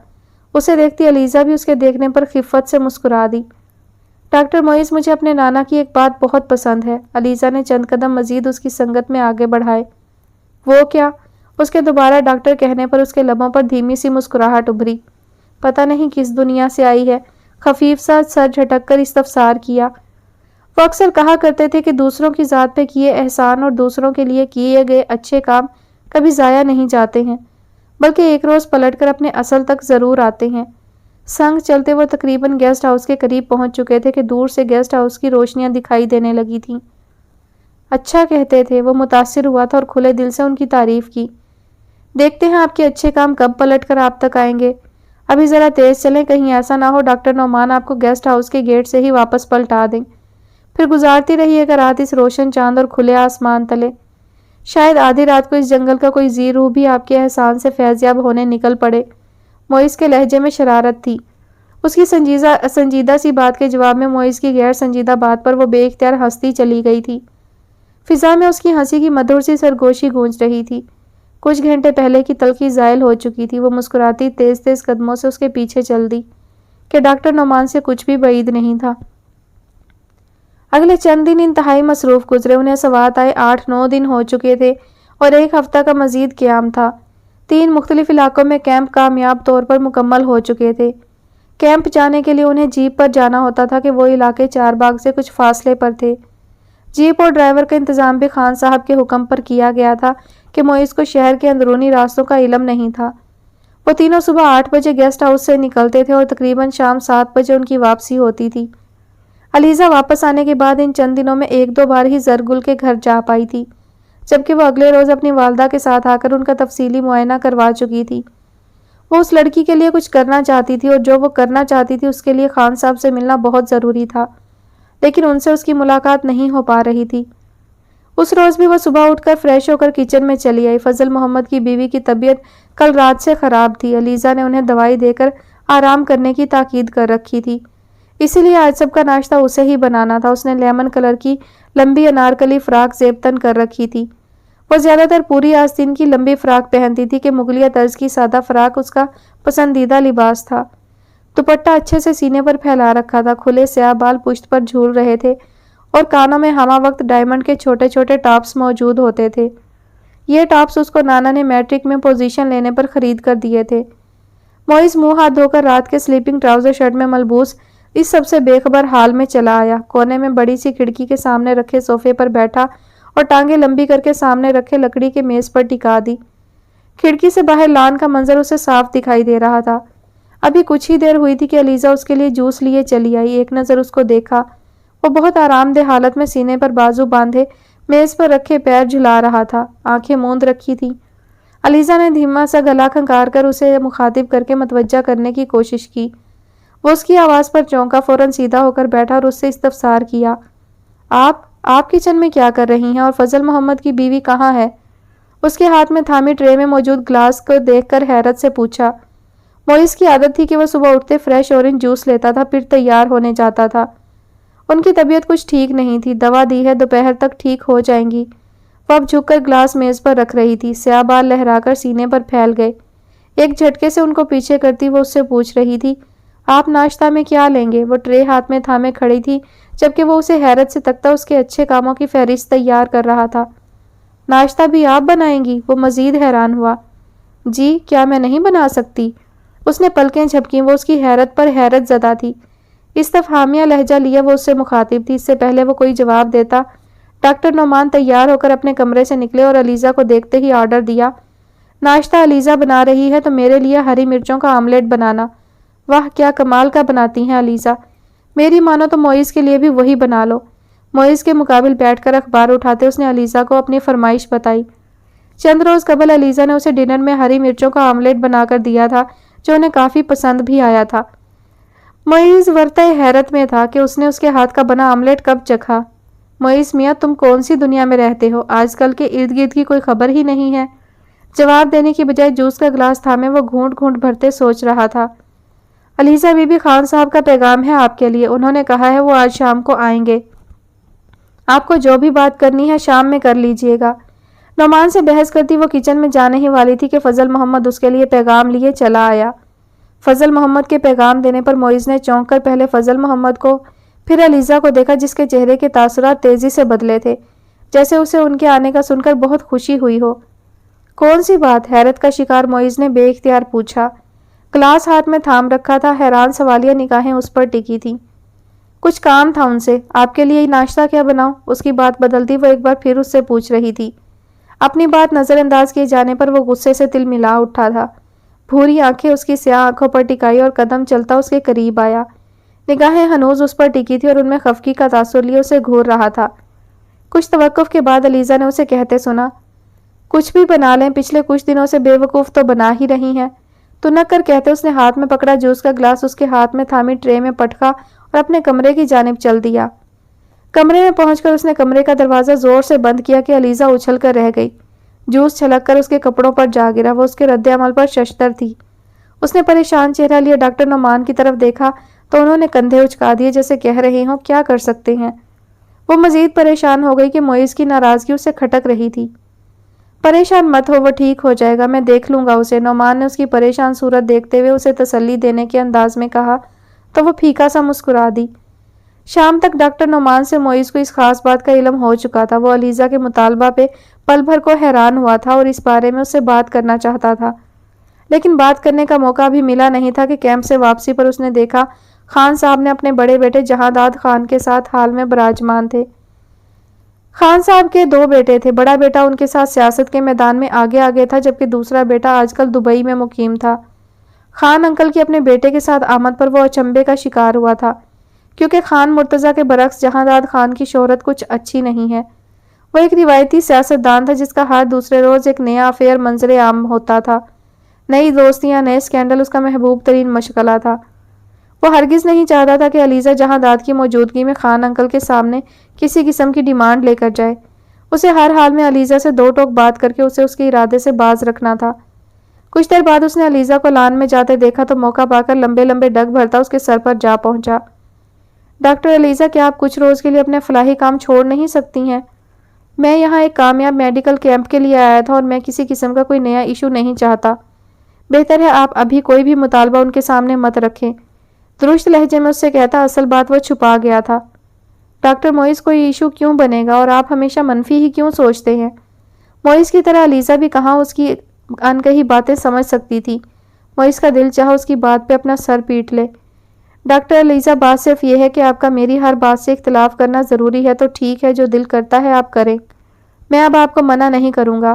اسے دیکھتی ایلیزا بھی اس کے دیکھنے پر خفت سے مسکرا دی۔ ڈاکٹر موئز، مجھے اپنے نانا کی ایک بات بہت پسند ہے۔ ایلیزا نے چند قدم مزید اس کی سنگت میں آگے بڑھائے۔ وہ کیا؟ اس کے دوبارہ ڈاکٹر کہنے پر اس کے لبوں پر دھیمی سی مسکراہٹ ابھری۔ پتہ نہیں کس دنیا سے آئی ہے، خفیف سا سر جھٹک کر استفسار کیا۔ وہ اکثر کہا کرتے تھے کہ دوسروں کی ذات پہ کیے احسان اور دوسروں کے لیے کیے گئے اچھے کام کبھی ضائع نہیں جاتے ہیں، بلکہ ایک روز پلٹ کر اپنے اصل تک ضرور آتے ہیں۔ سنگ چلتے وہ تقریباً گیسٹ ہاؤس کے قریب پہنچ چکے تھے کہ دور سے گیسٹ ہاؤس کی روشنیاں دکھائی دینے لگی تھیں۔ اچھا کہتے تھے، وہ متاثر ہوا تھا اور کھلے دل سے ان کی تعریف کی۔ دیکھتے ہیں آپ کے اچھے کام کب پلٹ کر آپ تک آئیں گے۔ ابھی ذرا تیز چلیں، کہیں ایسا نہ ہو ڈاکٹر نعمان آپ کو گیسٹ ہاؤس کے گیٹ سے ہی واپس پلٹا دیں۔ پھر گزارتی رہیے گا رات اس روشن چاند اور کھلے آسمان تلے۔ شاید آدھی رات کو اس جنگل کا کوئی ذی روح بھی آپ کے احسان سے فیضیاب ہونے نکل پڑے۔ موئز کے لہجے میں شرارت تھی۔ اس کی سنجیدہ سی بات کے جواب میں موئز کی غیر سنجیدہ بات پر وہ بے اختیار ہنستی چلی گئی تھی۔ فضا میں اس کی ہنسی کی مدھر سی سرگوشی گونج رہی تھی۔ کچھ گھنٹے پہلے کی تلخی زائل ہو چکی تھی۔ وہ مسکراتی تیز تیز قدموں سے اس کے پیچھے چل دی کہ ڈاکٹر نعمان سے کچھ بھی بعید نہیں تھا۔ اگلے چند دن انتہائی مصروف گزرے۔ انہیں سوات آئے 8-9 دن ہو چکے تھے اور ایک ہفتہ کا مزید قیام تھا۔ 3 مختلف علاقوں میں کیمپ کامیاب طور پر مکمل ہو چکے تھے۔ کیمپ جانے کے لیے انہیں جیپ پر جانا ہوتا تھا کہ وہ علاقے چار باغ سے کچھ فاصلے پر تھے۔ جیپ اور ڈرائیور کا انتظام بھی خان صاحب کے حکم پر کیا گیا تھا کہ موئز کو شہر کے اندرونی راستوں کا علم نہیں تھا۔ وہ تینوں صبح 8 بجے گیسٹ ہاؤس سے نکلتے تھے اور تقریباً شام 7 بجے ان کی واپسی ہوتی تھی۔ علیزہ واپس آنے کے بعد ان چند دنوں میں 1-2 بار ہی زرگل کے گھر جا پائی تھی، جبکہ وہ اگلے روز اپنی والدہ کے ساتھ آ کر ان کا تفصیلی معائنہ کروا چکی تھی۔ وہ اس لڑکی کے لیے کچھ کرنا چاہتی تھی اور جو وہ کرنا چاہتی تھی اس کے لیے خان صاحب سے ملنا بہت ضروری تھا، لیکن ان سے اس کی ملاقات نہیں ہو پا رہی تھی۔ اس روز بھی وہ صبح اٹھ کر فریش ہو کر کچن میں چلی آئی۔ فضل محمد کی بیوی کی طبیعت کل رات سے خراب تھی۔ علیزہ نے انہیں دوائی دے کر آرام کرنے کی تاکید کر رکھی تھی، اسی لیے آج سب کا ناشتہ اسے ہی بنانا تھا۔ اس نے لیمن کلر کی لمبی انارکلی فراک زیب تن کر رکھی تھی۔ وہ زیادہ تر پوری آستین کی لمبی فراک پہنتی تھی کہ مغلیہ طرز کی سادہ فراک اس کا پسندیدہ لباس تھا۔ دوپٹہ اچھے سے سینے پر پھیلا رکھا تھا، کھلے سیاہ بال پشت پر جھول رہے تھے اور کانوں میں ہمہ وقت ڈائمنڈ کے چھوٹے چھوٹے ٹاپس موجود ہوتے تھے۔ یہ ٹاپس اس کو نانا نے میٹرک میں پوزیشن لینے پر خرید کر دیے تھے۔ موئز منہ ہاتھ دھو کر رات کے سلیپنگ ٹراؤزر شرٹ میں ملبوس اس سب سے بے خبر حال میں چلا آیا۔ کونے میں بڑی سی کھڑکی کے سامنے رکھے صوفے پر بیٹھا اور ٹانگیں لمبی کر کے سامنے رکھے لکڑی کے میز پر ٹکا دی۔ کھڑکی سے باہر لان کا منظر اسے صاف دکھائی دے رہا تھا۔ ابھی کچھ ہی دیر ہوئی تھی کہ علیزہ اس کے لیے جوس لیے چلی آئی۔ ایک نظر اس کو دیکھا، وہ بہت آرام دہ حالت میں سینے پر بازو باندھے میز پر رکھے پیر جھلا رہا تھا، آنکھیں موند رکھی تھی۔ علیزہ نے دھیما سا گلا کھنکار کر اسے مخاطب کر کے متوجہ کرنے کی کوشش کی۔ وہ اس کی آواز پر چونکا، فوراً سیدھا ہو کر بیٹھا اور اس سے استفسار کیا، آپ کچن میں کیا کر رہی ہیں اور فضل محمد کی بیوی کہاں ہے؟ اس کے ہاتھ میں تھامی ٹرے میں موجود گلاس کو دیکھ کر حیرت سے پوچھا۔ موئز کی عادت تھی کہ وہ صبح اٹھتے فریش اورنج جوس لیتا تھا، پھر تیار ہونے جاتا تھا۔ ان کی طبیعت کچھ ٹھیک نہیں تھی، دوا دی ہے، دوپہر تک ٹھیک ہو جائیں گی۔ وہ اب جھک کر گلاس میز پر رکھ رہی تھی، سیاہ بال لہرا کر سینے پر پھیل گئے۔ ایک جھٹکے سے ان کو پیچھے کرتی وہ اس سے پوچھ رہی تھی، آپ ناشتہ میں کیا لیں گے؟ وہ ٹرے ہاتھ میں تھامے کھڑی تھی، جبکہ وہ اسے حیرت سے تکتا اس کے اچھے کاموں کی فہرست تیار کر رہا تھا۔ ناشتہ بھی آپ بنائیں گی؟ وہ مزید حیران ہوا۔ جی، کیا میں نہیں بنا سکتی؟ اس نے پلکیں جھپکیں، وہ اس کی حیرت پر حیرت زدہ تھی۔ استفہامیہ لہجہ لیے وہ اس سے مخاطب تھی۔ اس سے پہلے وہ کوئی جواب دیتا، ڈاکٹر نعمان تیار ہو کر اپنے کمرے سے نکلے اور علیزہ کو دیکھتے ہی آرڈر دیا، ناشتہ علیزہ بنا رہی ہے تو میرے لیے ہری مرچوں کا آملیٹ بنانا۔ واہ، کیا کمال کا بناتی ہیں علیزہ، میری مانو تو موئز کے لیے بھی وہی بنا لو۔ موئز کے مقابل بیٹھ کر اخبار اٹھاتے اس نے علیزہ کو اپنی فرمائش بتائی۔ چند روز قبل علیزہ نے اسے ڈنر میں ہری مرچوں کا آملیٹ بنا کر دیا تھا، جو انہیں کافی پسند بھی آیا تھا۔ موئز ورطہ حیرت میں تھا کہ اس نے اس کے ہاتھ کا بنا آملیٹ کب چکھا۔ موئز میاں، تم کون سی دنیا میں رہتے ہو؟ آج کل کے ارد گرد کی کوئی خبر ہی نہیں ہے۔ جواب دینے کی بجائے جوس کا گلاس تھامے وہ گھونٹ گھونٹ بھرتے سوچ رہا تھا۔ علیزہ بی بی خان صاحب کا پیغام ہے آپ کے لیے، انہوں نے کہا ہے وہ آج شام کو آئیں گے۔ آپ کو جو بھی بات کرنی ہے شام میں کر لیجئے گا۔ نعمان سے بحث کرتی وہ کچن میں جانے ہی والی تھی کہ فضل محمد اس کے لیے پیغام لیے چلا آیا۔ فضل محمد کے پیغام دینے پر موئز نے چونک کر پہلے فضل محمد کو پھر علیزہ کو دیکھا، جس کے چہرے کے تاثرات تیزی سے بدلے تھے، جیسے اسے ان کے آنے کا سن کر بہت خوشی ہوئی ہو۔ کون سی بات؟ حیرت کا شکار موئز نے بے اختیار پوچھا۔ گلاس ہاتھ میں تھام رکھا تھا، حیران سوالیہ نگاہیں اس پر ٹکی تھیں۔ کچھ کام تھا ان سے، آپ کے لیے ناشتہ کیا بناؤں؟ اس کی بات بدلتی وہ ایک بار پھر اس سے پوچھ رہی تھی۔ اپنی بات نظر انداز کیے جانے پر وہ غصے سے تل ملا اٹھا تھا۔ بھوری آنکھیں اس کی سیاہ آنکھوں پر ٹکائی اور قدم چلتا اس کے قریب آیا۔ نگاہیں ہنوز اس پر ٹکی تھی اور ان میں خفگی کا تاثر لیے اسے گھور رہا تھا۔ کچھ توقف کے بعد علیزہ نے اسے کہتے سنا، کچھ بھی بنا لیں، پچھلے کچھ دنوں سے بے وقوف تو بنا ہی رہی ہیں۔ تنک کر کہتے اس نے ہاتھ میں پکڑا جوس کا گلاس اس کے ہاتھ میں تھامی ٹرے میں پٹکا اور اپنے کمرے کی جانب چل دیا۔ کمرے میں پہنچ کر اس نے کمرے کا دروازہ زور سے بند کیا کہ علیزہ اچھل کر رہ گئی۔ جوس چھلک کر اس کے کپڑوں پر جا گرا، وہ اس کے رد عمل پر ششدر تھی۔ اس نے پریشان چہرہ لیے ڈاکٹر نعمان کی طرف دیکھا تو انہوں نے کندھے اچکا دیے، جیسے کہہ رہے ہوں کیا کر سکتے ہیں۔ وہ مزید پریشان ہو گئی کہ موئز کی ناراضگی اسے کھٹک رہی تھی۔ پریشان مت ہو، وہ ٹھیک ہو جائے گا، میں دیکھ لوں گا اسے۔ نعمان نے اس کی پریشان صورت دیکھتے ہوئے اسے تسلی دینے کے انداز میں کہا تو وہ پھیکا سا مسکرا دی۔ شام تک ڈاکٹر نعمان سے موئز کو اس خاص بات کا علم ہو چکا تھا۔ وہ علیزہ کے مطالبہ پہ پل بھر کو حیران ہوا تھا اور اس بارے میں اس سے بات کرنا چاہتا تھا، لیکن بات کرنے کا موقع بھی ملا نہیں تھا کہ کیمپ سے واپسی پر اس نے دیکھا خان صاحب نے اپنے بڑے بیٹے جہانداد خان کے ساتھ حال میں براجمان تھے۔ خان صاحب کے 2 بیٹے تھے، بڑا بیٹا ان کے ساتھ سیاست کے میدان میں آگے تھا، جبکہ دوسرا بیٹا آج کل دبئی میں مقیم تھا۔ خان انکل کی اپنے بیٹے کے ساتھ آمد پر وہ اچنبے کا شکار ہوا تھا، کیونکہ خان مرتضیٰ کے برعکس جہانداد خان کی شہرت کچھ اچھی نہیں ہے۔ وہ ایک روایتی سیاستدان تھا جس کا ہر دوسرے روز ایک نیا افیئر منظر عام ہوتا تھا، نئی دوستیاں، نئے سکینڈل اس کا محبوب ترین مشغلہ تھا۔ وہ ہرگز نہیں چاہتا تھا کہ علیزہ جہانداد کی موجودگی میں خان انکل کے سامنے کسی قسم کی ڈیمانڈ لے کر جائے۔ اسے ہر حال میں علیزہ سے 2 ٹوک بات کر کے اسے اس کے ارادے سے باز رکھنا تھا۔ کچھ دیر بعد اس نے علیزہ کو لان میں جاتے دیکھا تو موقع پا کر لمبے لمبے ڈگ بھرتا اس کے سر پر جا پہنچا۔ ڈاکٹر علیزہ، کیا آپ کچھ روز کے لیے اپنے فلاحی کام چھوڑ نہیں سکتی ہیں؟ میں یہاں ایک کامیاب میڈیکل کیمپ کے لیے آیا تھا اور میں کسی قسم کا کوئی نیا ایشو نہیں چاہتا۔ بہتر ہے آپ ابھی کوئی بھی مطالبہ ان کے سامنے مت رکھیں۔ درست لہجے میں اس سے کہتا، اصل بات وہ چھپا گیا تھا۔ ڈاکٹر موئز، کوئی ایشو کیوں بنے گا اور آپ ہمیشہ منفی ہی کیوں سوچتے ہیں؟ موئز کی طرح علیزہ بھی کہاں اس کی انکہی باتیں سمجھ سکتی تھی۔ موئز کا دل چاہا اس کی بات پہ اپنا سر پیٹ لے۔ ڈاکٹر علیزہ، بات صرف یہ ہے کہ آپ کا میری ہر بات سے اختلاف کرنا ضروری ہے تو ٹھیک ہے، جو دل کرتا ہے آپ کریں، میں اب آپ کو منع نہیں کروں گا،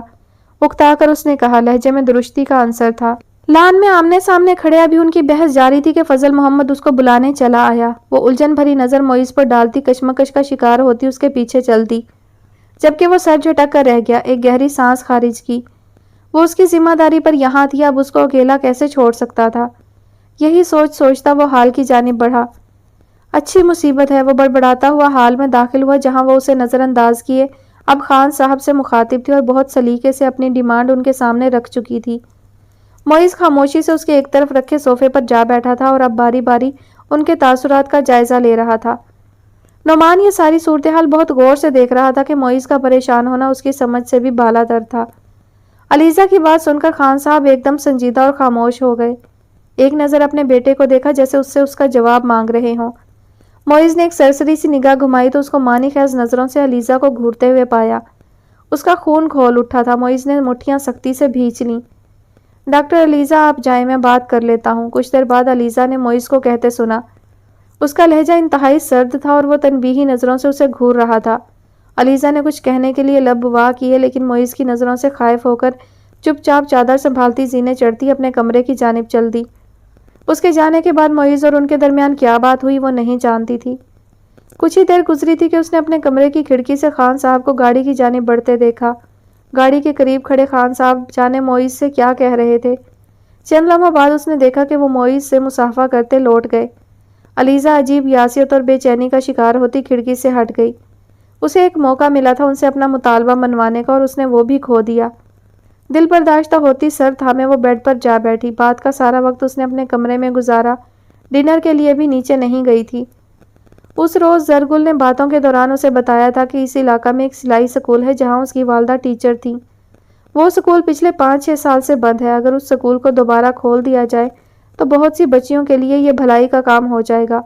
اکتا کر اس نے کہا۔ لہجے میں درستی کا عنصر تھا۔ لان میں آمنے سامنے کھڑے ابھی ان کی بحث جاری تھی کہ فضل محمد اس کو بلانے چلا آیا۔ وہ الجھن بھری نظر موئز پر ڈالتی کشمکش کا شکار ہوتی اس کے پیچھے چلتی، جبکہ وہ سر جھٹک کر رہ گیا، ایک گہری سانس خارج کی۔ وہ اس کی ذمہ داری پر یہاں تھی، اب اس کو اکیلا کیسے چھوڑ سکتا تھا؟ یہی سوچتا وہ ہال کی جانب بڑھا۔ اچھی مصیبت ہے، وہ بڑبڑاتا ہوا ہال میں داخل ہوا جہاں وہ اسے نظر انداز کیے اب خان صاحب سے مخاطب تھی اور بہت سلیقے سے اپنی ڈیمانڈ ان کے سامنے رکھ چکی تھی۔ معیز خاموشی سے اس کے ایک طرف رکھے صوفے پر جا بیٹھا تھا اور اب باری باری ان کے تاثرات کا جائزہ لے رہا تھا۔ نعمان یہ ساری صورتحال بہت غور سے دیکھ رہا تھا کہ معیز کا پریشان ہونا اس کی سمجھ سے بھی بالاتر تھا۔ علیزہ کی بات سن کر خان صاحب ایک دم سنجیدہ اور خاموش ہو گئے۔ ایک نظر اپنے بیٹے کو دیکھا جیسے اس سے اس کا جواب مانگ رہے ہوں۔ معیز نے ایک سرسری سی نگاہ گھمائی تو اس کو مانی خیز نظروں سے علیزہ کو گھورتے ہوئے پایا۔ اس کا خون کھول اٹھا تھا۔ معیز نے مٹھیاں سختی سے بھینچ لیں۔ ڈاکٹر علیزہ آپ جائیں، میں بات کر لیتا ہوں۔ کچھ دیر بعد علیزہ نے معیز کو کہتے سنا۔ اس کا لہجہ انتہائی سرد تھا اور وہ تنبیہی نظروں سے اسے گھور رہا تھا۔ علیزہ نے کچھ کہنے کے لیے لب وا کیے لیکن معیز کی نظروں سے خائف ہو کر چپ چاپ چادر سنبھالتی زینے چڑھتی اپنے کمرے کی جانب چل دی۔ اس کے جانے کے بعد معیز اور ان کے درمیان کیا بات ہوئی وہ نہیں جانتی تھی۔ کچھ ہی دیر گزری تھی کہ اس نے اپنے کمرے کی کھڑکی سے خان صاحب کو گاڑی کی جانب بڑھتے دیکھا۔ گاڑی کے قریب کھڑے خان صاحب جانے معیز سے کیا کہہ رہے تھے۔ چند لمحوں بعد اس نے دیکھا کہ وہ معیز سے مصافحہ کرتے لوٹ گئے۔ علیزہ عجیب یاسیت اور بے چینی کا شکار ہوتی کھڑکی سے ہٹ گئی۔ اسے ایک موقع ملا تھا ان سے اپنا مطالبہ منوانے کا اور اس نے وہ بھی کھو دیا۔ دل برداشتہ ہوتی سر تھامے وہ بیڈ پر جا بیٹھی۔ بات کا سارا وقت اس نے اپنے کمرے میں گزارا، ڈنر کے لیے بھی نیچے نہیں گئی تھی۔ اس روز زرگل نے باتوں کے دوران اسے بتایا تھا کہ اس علاقہ میں ایک سلائی سکول ہے جہاں اس کی والدہ ٹیچر تھیں۔ وہ سکول پچھلے 5-6 سال سے بند ہے۔ اگر اس سکول کو دوبارہ کھول دیا جائے تو بہت سی بچیوں کے لیے یہ بھلائی کا کام ہو جائے گا،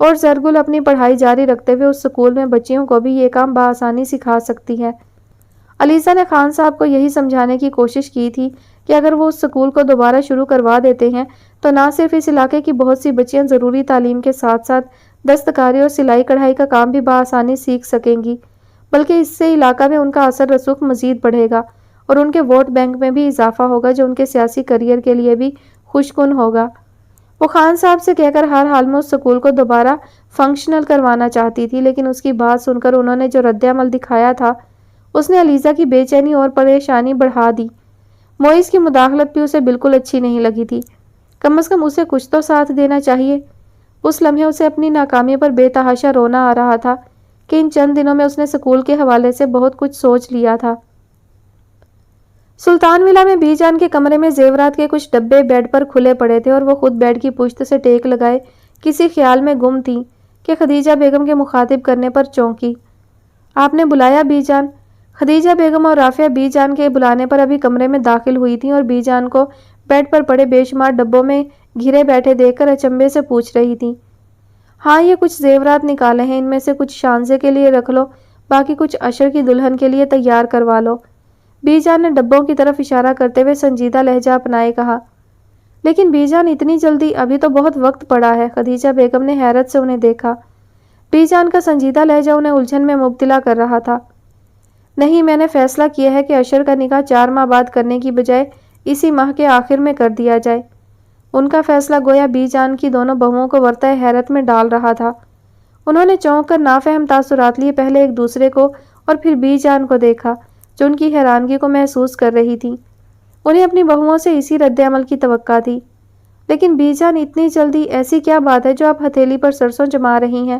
اور زرگل اپنی پڑھائی جاری رکھتے ہوئے اس سکول میں بچیوں کو بھی یہ کام بآسانی سکھا سکتی ہے۔ علیزہ نے خان صاحب کو یہی سمجھانے کی کوشش کی تھی کہ اگر وہ اس سکول کو دوبارہ شروع کروا دیتے ہیں تو نہ صرف اس علاقے کی بہت سی بچیاں ضروری تعلیم کے ساتھ ساتھ دستکاری اور سلائی کڑھائی کا کام بھی بآسانی سیکھ سکیں گی، بلکہ اس سے علاقہ میں ان کا اثر رسوخ مزید بڑھے گا اور ان کے ووٹ بینک میں بھی اضافہ ہوگا جو ان کے سیاسی کیریئر کے لیے بھی خوشگن ہوگا۔ وہ خان صاحب سے کہہ کر ہر حال میں اس سکول کو دوبارہ فنکشنل کروانا چاہتی تھی، لیکن اس کی بات سن کر انہوں نے جو رد عمل دکھایا تھا اس نے علیزہ کی بے چینی اور پریشانی بڑھا دی۔ معیز کی مداخلت بھی اسے بالکل اچھی نہیں لگی تھی۔ کم از کم اسے کچھ تو ساتھ دینا چاہیے۔ اس لمحے اسے اپنی ناکامی پر بے تحاشا رونا آ رہا تھا کہ ان چند دنوں میں اس نے سکول کے حوالے سے بہت کچھ سوچ لیا تھا۔ سلطان ولا میں بی جان کے کمرے میں زیورات کے کچھ ڈبے بیڈ پر کھلے پڑے تھے اور وہ خود بیڈ کی پشت سے ٹیک لگائے کسی خیال میں گم تھی کہ خدیجہ بیگم کے مخاطب کرنے پر چونکی۔ آپ نے بلایا بی جان؟ خدیجہ بیگم اور رافعہ بی جان کے بلانے پر ابھی کمرے میں داخل ہوئی تھیں اور بی جان کو بیڈ پر پڑے بے شمار ڈبوں میں گھرے بیٹھے دیکھ کر اچنبے سے پوچھ رہی تھیں۔ ہاں، یہ کچھ زیورات نکالے ہیں، ان میں سے کچھ شانزے کے لیے رکھ لو، باقی کچھ عشر کی دلہن کے لیے تیار کروا لو۔ بی جان نے ڈبوں کی طرف اشارہ کرتے ہوئے سنجیدہ لہجہ اپنائے کہا۔ لیکن بی جان اتنی جلدی؟ ابھی تو بہت وقت پڑا ہے۔ خدیجہ بیگم نے حیرت سے انہیں دیکھا۔ بی جان کا سنجیدہ لہجہ انہیں الجھن میں مبتلا کر رہا تھا۔ نہیں، میں نے فیصلہ کیا ہے کہ عشر کا نکاح 4 ماہ بعد کرنے کی بجائے اسی ماہ کے آخر میں کر دیا جائے۔ ان کا فیصلہ گویا بی جان کی دونوں بہوؤں کو ورطہ حیرت میں ڈال رہا تھا۔ انہوں نے چونک کر نافہم تاثرات لیے پہلے ایک دوسرے کو اور پھر بی جان کو دیکھا جو ان کی حیرانگی کو محسوس کر رہی تھی۔ انہیں اپنی بہوؤں سے اسی رد عمل کی توقع تھی۔ لیکن بی جان اتنی جلدی؟ ایسی کیا بات ہے جو آپ ہتھیلی پر سرسوں جما رہی ہیں؟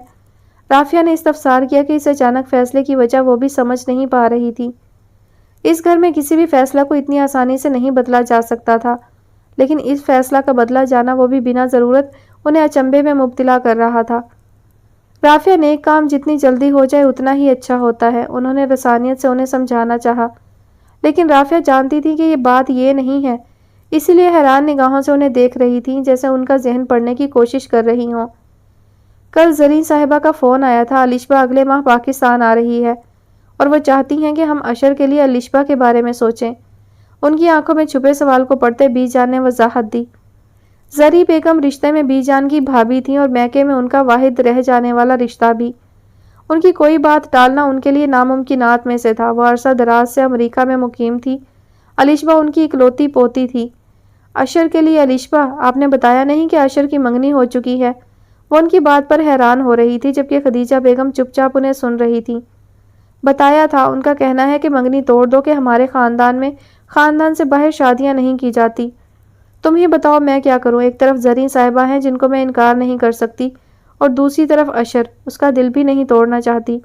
رافعہ نے استفسار کیا کہ اس اچانک فیصلے کی وجہ وہ بھی سمجھ نہیں پا رہی تھی۔ اس گھر میں کسی بھی فیصلہ کو اتنی آسانی سے نہیں بدلا جا سکتا تھا، لیکن اس فیصلہ کا بدلا جانا وہ بھی بنا ضرورت انہیں اچنبے میں مبتلا کر رہا تھا۔ رافعہ، نیک کام جتنی جلدی ہو جائے اتنا ہی اچھا ہوتا ہے، انہوں نے رسانیت سے انہیں سمجھانا چاہا۔ لیکن رافعہ جانتی تھی کہ یہ بات یہ نہیں ہے، اسی لیے حیران نگاہوں سے انہیں دیکھ رہی تھی جیسے ان کا ذہن پڑھنے کی کوشش کر رہی ہوں۔ کل زرین صاحبہ کا فون آیا تھا، الشبہ اگلے ماہ پاکستان آ رہی ہے اور وہ چاہتی ہیں کہ ہم عشر کے لیے الشبہ کے بارے میں سوچیں۔ ان کی آنکھوں میں چھپے سوال کو پڑھتے بی جان نے وضاحت دی۔ زری بیگم رشتے میں بی جان کی بھابھی تھیں اور میکے میں ان کا واحد رہ جانے والا رشتہ بھی۔ ان کی کوئی بات ٹالنا ان کے لیے ناممکنات میں سے تھا۔ وہ عرصہ دراز سے امریکہ میں مقیم تھی۔ الشبہ ان کی اکلوتی پوتی تھی۔ عشر کے لیے الشبہ؟ آپ نے بتایا نہیں کہ عشر کی منگنی ہو چکی ہے؟ وہ ان کی بات پر حیران ہو رہی تھی جبکہ خدیجہ بیگم چپ چاپ انہیں سن رہی تھی۔ بتایا تھا، ان کا کہنا ہے کہ منگنی توڑ دو کہ ہمارے خاندان سے باہر شادیاں نہیں کی جاتی۔ تم ہی بتاؤ میں کیا کروں؟ ایک طرف زرین صاحبہ ہیں جن کو میں انکار نہیں کر سکتی اور دوسری طرف عشر، اس کا دل بھی نہیں توڑنا چاہتی۔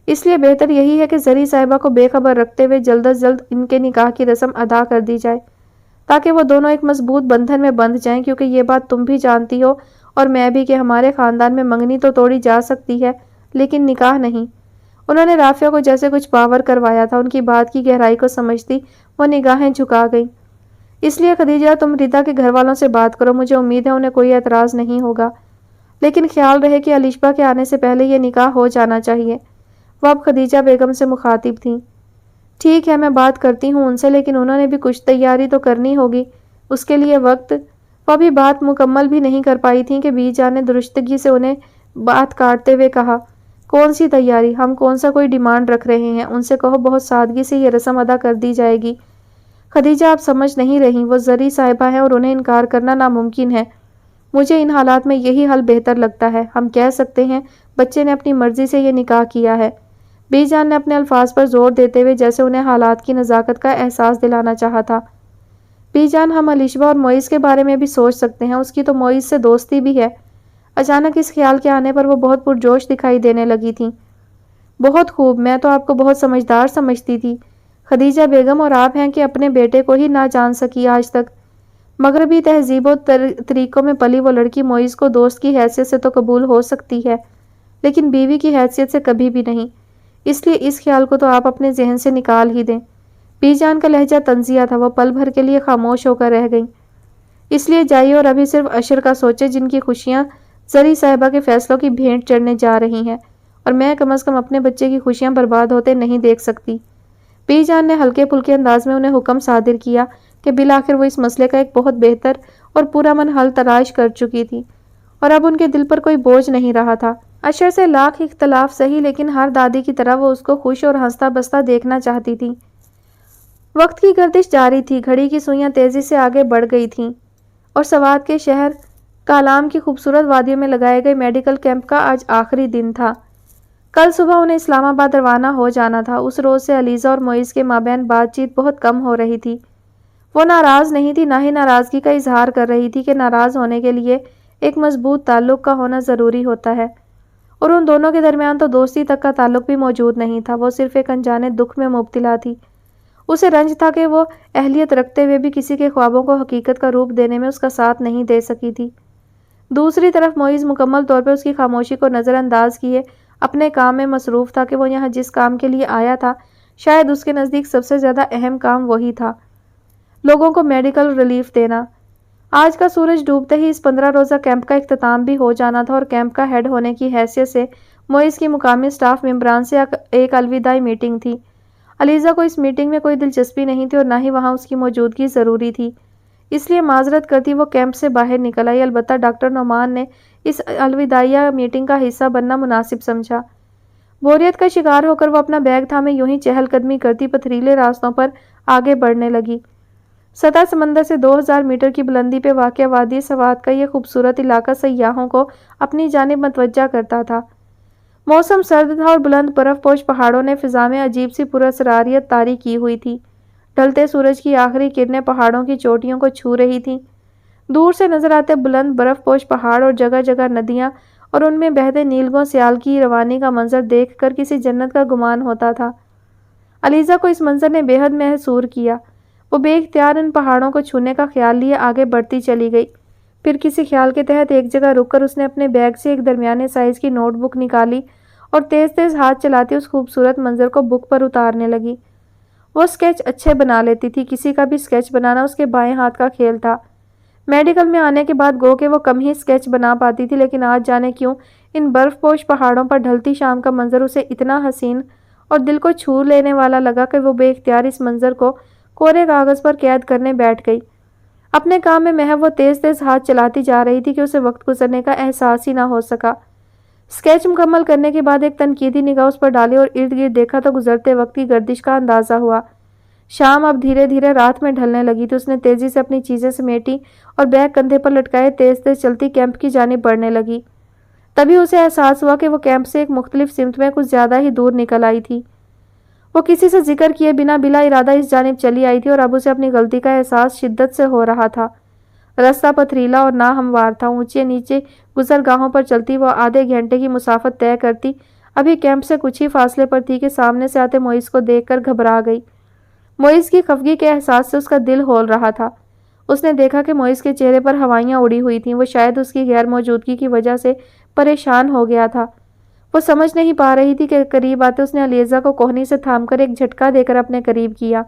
اس لیے بہتر یہی ہے کہ زری صاحبہ کو بے خبر رکھتے ہوئے جلد از جلد ان کے نکاح کی رسم ادا کر دی جائے، تاکہ وہ دونوں ایک مضبوط بندھن میں بندھ جائیں، کیونکہ یہ بات تم بھی جانتی ہو اور میں بھی کہ ہمارے خاندان میں منگنی تو توڑی جا سکتی ہے لیکن نکاح نہیں۔ انہوں نے رافعہ کو جیسے کچھ باور کروایا تھا۔ ان کی بات کی گہرائی کو سمجھتی وہ نگاہیں جھکا گئی۔ اس لیے خدیجہ تم ردا کے گھر والوں سے بات کرو، مجھے امید ہے انہیں کوئی اعتراض نہیں ہوگا، لیکن خیال رہے کہ علیشبہ کے آنے سے پہلے یہ نکاح ہو جانا چاہیے۔ وہ اب خدیجہ بیگم سے مخاطب تھیں۔ ٹھیک ہے، میں بات کرتی ہوں ان سے، لیکن انہوں نے بھی کچھ تیاری تو کرنی ہوگی، اس کے لیے وقت۔ وہ ابھی بات مکمل بھی نہیں کر پائی تھیں کہ بی جان نے درستگی سے انہیں بات کاٹتے ہوئے کہا، کون سی تیاری؟ ہم کون سا کوئی ڈیمانڈ رکھ رہے ہیں؟ ان سے کہو بہت سادگی سے یہ رسم ادا کر دی جائے گی۔ خدیجہ آپ سمجھ نہیں رہی، وہ زری صاحبہ ہیں اور انہیں انکار کرنا ناممکن ہے۔ مجھے ان حالات میں یہی حل بہتر لگتا ہے۔ ہم کہہ سکتے ہیں بچے نے اپنی مرضی سے یہ نکاح کیا ہے۔ بی جان نے اپنے الفاظ پر زور دیتے ہوئے جیسے انہیں حالات کی نزاکت کا احساس دلانا چاہا تھا۔ بی جان، ہم علیشبہ اور معیز کے بارے میں بھی سوچ سکتے ہیں، اس کی تو معیز سے دوستی بھی ہے۔ اچانک اس خیال کے آنے پر وہ بہت پرجوش دکھائی دینے لگی تھیں۔ بہت خوب، میں تو آپ کو بہت سمجھدار سمجھتی تھی خدیجہ بیگم، اور آپ ہیں کہ اپنے بیٹے کو ہی نہ جان سکی آج تک۔ مغربی تہذیب و طریقوں میں پلی وہ لڑکی معیز کو دوست کی حیثیت سے تو قبول ہو سکتی ہے، لیکن بیوی کی حیثیت سے کبھی بھی نہیں۔ اس لیے اس خیال کو تو آپ اپنے ذہن سے نکال ہی دیں۔ بی جان کا لہجہ طنزیہ تھا، وہ پل بھر کے لیے خاموش ہو کر رہ گئیں۔ اس لیے جائیے اور ابھی صرف عشر کا سوچے، جن کی خوشیاں زری صاحبہ کے فیصلوں کی بھینٹ چڑھنے جا رہی ہیں، اور میں کم از کم اپنے بچے کی خوشیاں برباد ہوتے نہیں دیکھ سکتی۔ بی جان نے ہلکے پھلکے انداز میں انہیں حکم صادر کیا کہ بالآخر وہ اس مسئلے کا ایک بہت بہتر اور پورا من حل تلاش کر چکی تھی، اور اب ان کے دل پر کوئی بوجھ نہیں رہا تھا۔ عشر سے لاکھ اختلاف سہی، لیکن ہر دادی کی طرح وہ اس کو خوش اور ہنستا بستا دیکھنا چاہتی تھی۔ وقت کی گردش جاری تھی، گھڑی کی سوئیاں تیزی سے آگے بڑھ گئی تھیں، اور سوات کے شہر کالام کی خوبصورت وادیوں میں لگائے گئے میڈیکل کیمپ کا آج آخری دن تھا۔ کل صبح انہیں اسلام آباد روانہ ہو جانا تھا۔ اس روز سے علیزہ اور معیز کے مابین بات چیت بہت کم ہو رہی تھی۔ وہ ناراض نہیں تھی، نہ ہی ناراضگی کا اظہار کر رہی تھی کہ ناراض ہونے کے لیے ایک مضبوط تعلق کا ہونا ضروری ہوتا ہے، اور ان دونوں کے درمیان تو دوستی تک کا تعلق بھی موجود نہیں تھا۔ وہ صرف ایک انجانے دکھ میں مبتلا تھی۔ اسے رنج تھا کہ وہ اہلیت رکھتے ہوئے بھی کسی کے خوابوں کو حقیقت کا روپ دینے میں اس کا ساتھ نہیں دے سکی تھی۔ دوسری طرف معیز مکمل طور پر اس کی خاموشی کو نظر انداز کیے اپنے کام میں مصروف تھا کہ وہ یہاں جس کام کے لیے آیا تھا، شاید اس کے نزدیک سب سے زیادہ اہم کام وہی تھا، لوگوں کو میڈیکل ریلیف دینا۔ آج کا سورج ڈوبتے ہی اس 15 روزہ کیمپ کا اختتام بھی ہو جانا تھا، اور کیمپ کا ہیڈ ہونے کی حیثیت سے معیز کی مقامی سٹاف ممبران سے ایک الوداعی میٹنگ تھی۔ علیزہ کو اس میٹنگ میں کوئی دلچسپی نہیں تھی، اور نہ ہی وہاں اس کی موجودگی ضروری تھی، اس لیے معذرت کرتی وہ کیمپ سے باہر نکل آئی۔ البتہ ڈاکٹر نعمان نے اس الوداعیہ میٹنگ کا حصہ بننا مناسب سمجھا۔ بوریت کا شکار ہو کر وہ اپنا بیگ تھامے یوں ہی چہل قدمی کرتی پتھریلے راستوں پر آگے بڑھنے لگی۔ سطح سمندر سے 2000 میٹر کی بلندی پہ واقع وادی سوات کا یہ خوبصورت علاقہ سیاحوں کو اپنی جانب متوجہ کرتا تھا۔ موسم سرد تھا، اور بلند برف پوش پہاڑوں نے فضا میں عجیب سی پراسراریت طاری کی ہوئی تھی۔ ڈھلتے سورج کی آخری کرنیں پہاڑوں کی چوٹیوں کو چھو رہی تھیں۔ دور سے نظر آتے بلند برف پوش پہاڑ اور جگہ جگہ ندیاں اور ان میں بہتے نیلگوں سیال کی روانی کا منظر دیکھ کر کسی جنت کا گمان ہوتا تھا۔ علیزہ کو اس منظر نے بے حد محسور کیا۔ وہ بے اختیار ان پہاڑوں کو چھونے کا خیال لیے آگے بڑھتی چلی گئی۔ پھر کسی خیال کے تحت ایک جگہ رک کر اس نے اپنے بیگ سے ایک درمیانے سائز کی نوٹ بک نکالی اور تیز تیز ہاتھ چلاتی اس خوبصورت منظر کو بک پر اتارنے لگی۔ وہ اسکیچ اچھے بنا لیتی تھی، کسی کا بھی اسکیچ بنانا اس کے بائیں ہاتھ کا کھیل تھا۔ میڈیکل میں آنے کے بعد گو کہ وہ کم ہی اسکیچ بنا پاتی تھی، لیکن آج جانے کیوں ان برف پوش پہاڑوں پر ڈھلتی شام کا منظر اسے اتنا حسین اور دل کو چھو لینے والا لگا کہ وہ بے اختیار اس منظر کو کورے کاغذ پر قید کرنے بیٹھ گئی۔ اپنے کام میں محو وہ تیز تیز ہاتھ چلاتی جا رہی تھی کہ اسے وقت گزرنے کا احساس ہی نہ ہو سکا۔ اسکیچ مکمل کرنے کے بعد ایک تنقیدی نگاہ اس پر ڈالی اور ارد گرد دیکھا تو گزرتے وقت کی گردش کا اندازہ ہوا۔ شام اب دھیرے دھیرے رات میں ڈھلنے لگی تھی۔ اس نے تیزی سے اپنی چیزیں سمیٹی اور بیگ کندھے پر لٹکائے تیز تیز چلتی کیمپ کی جانب بڑھنے لگی۔ تبھی اسے احساس ہوا کہ وہ کیمپ سے ایک مختلف سمت میں کچھ زیادہ ہی دور نکل آئی تھی۔ وہ کسی سے ذکر کیے بنا بلا ارادہ اس جانب چلی آئی تھی، اور اب اسے اپنی غلطی کا احساس شدت سے ہو رہا تھا۔ راستہ پتھریلا اور ناہموار تھا۔ اونچے نیچے گزرگاہوں پر چلتی وہ آدھے گھنٹے کی مسافت طے کرتی ابھی کیمپ سے کچھ ہی فاصلے پر تھی کہ سامنے سے آتے موئز کو دیکھ کر گھبرا گئی۔ موئز کی خفگی کے احساس سے اس کا دل ہول رہا تھا۔ اس نے دیکھا کہ موئز کے چہرے پر ہوائیاں اڑی ہوئی تھیں۔ وہ شاید اس کی غیر موجودگی کی وجہ سے پریشان ہو گیا تھا۔ وہ سمجھ نہیں پا رہی تھی کہ قریب آتے اس نے علیزہ کو کوہنی سے تھام کر ایک جھٹکا دے کر اپنے قریب کیا۔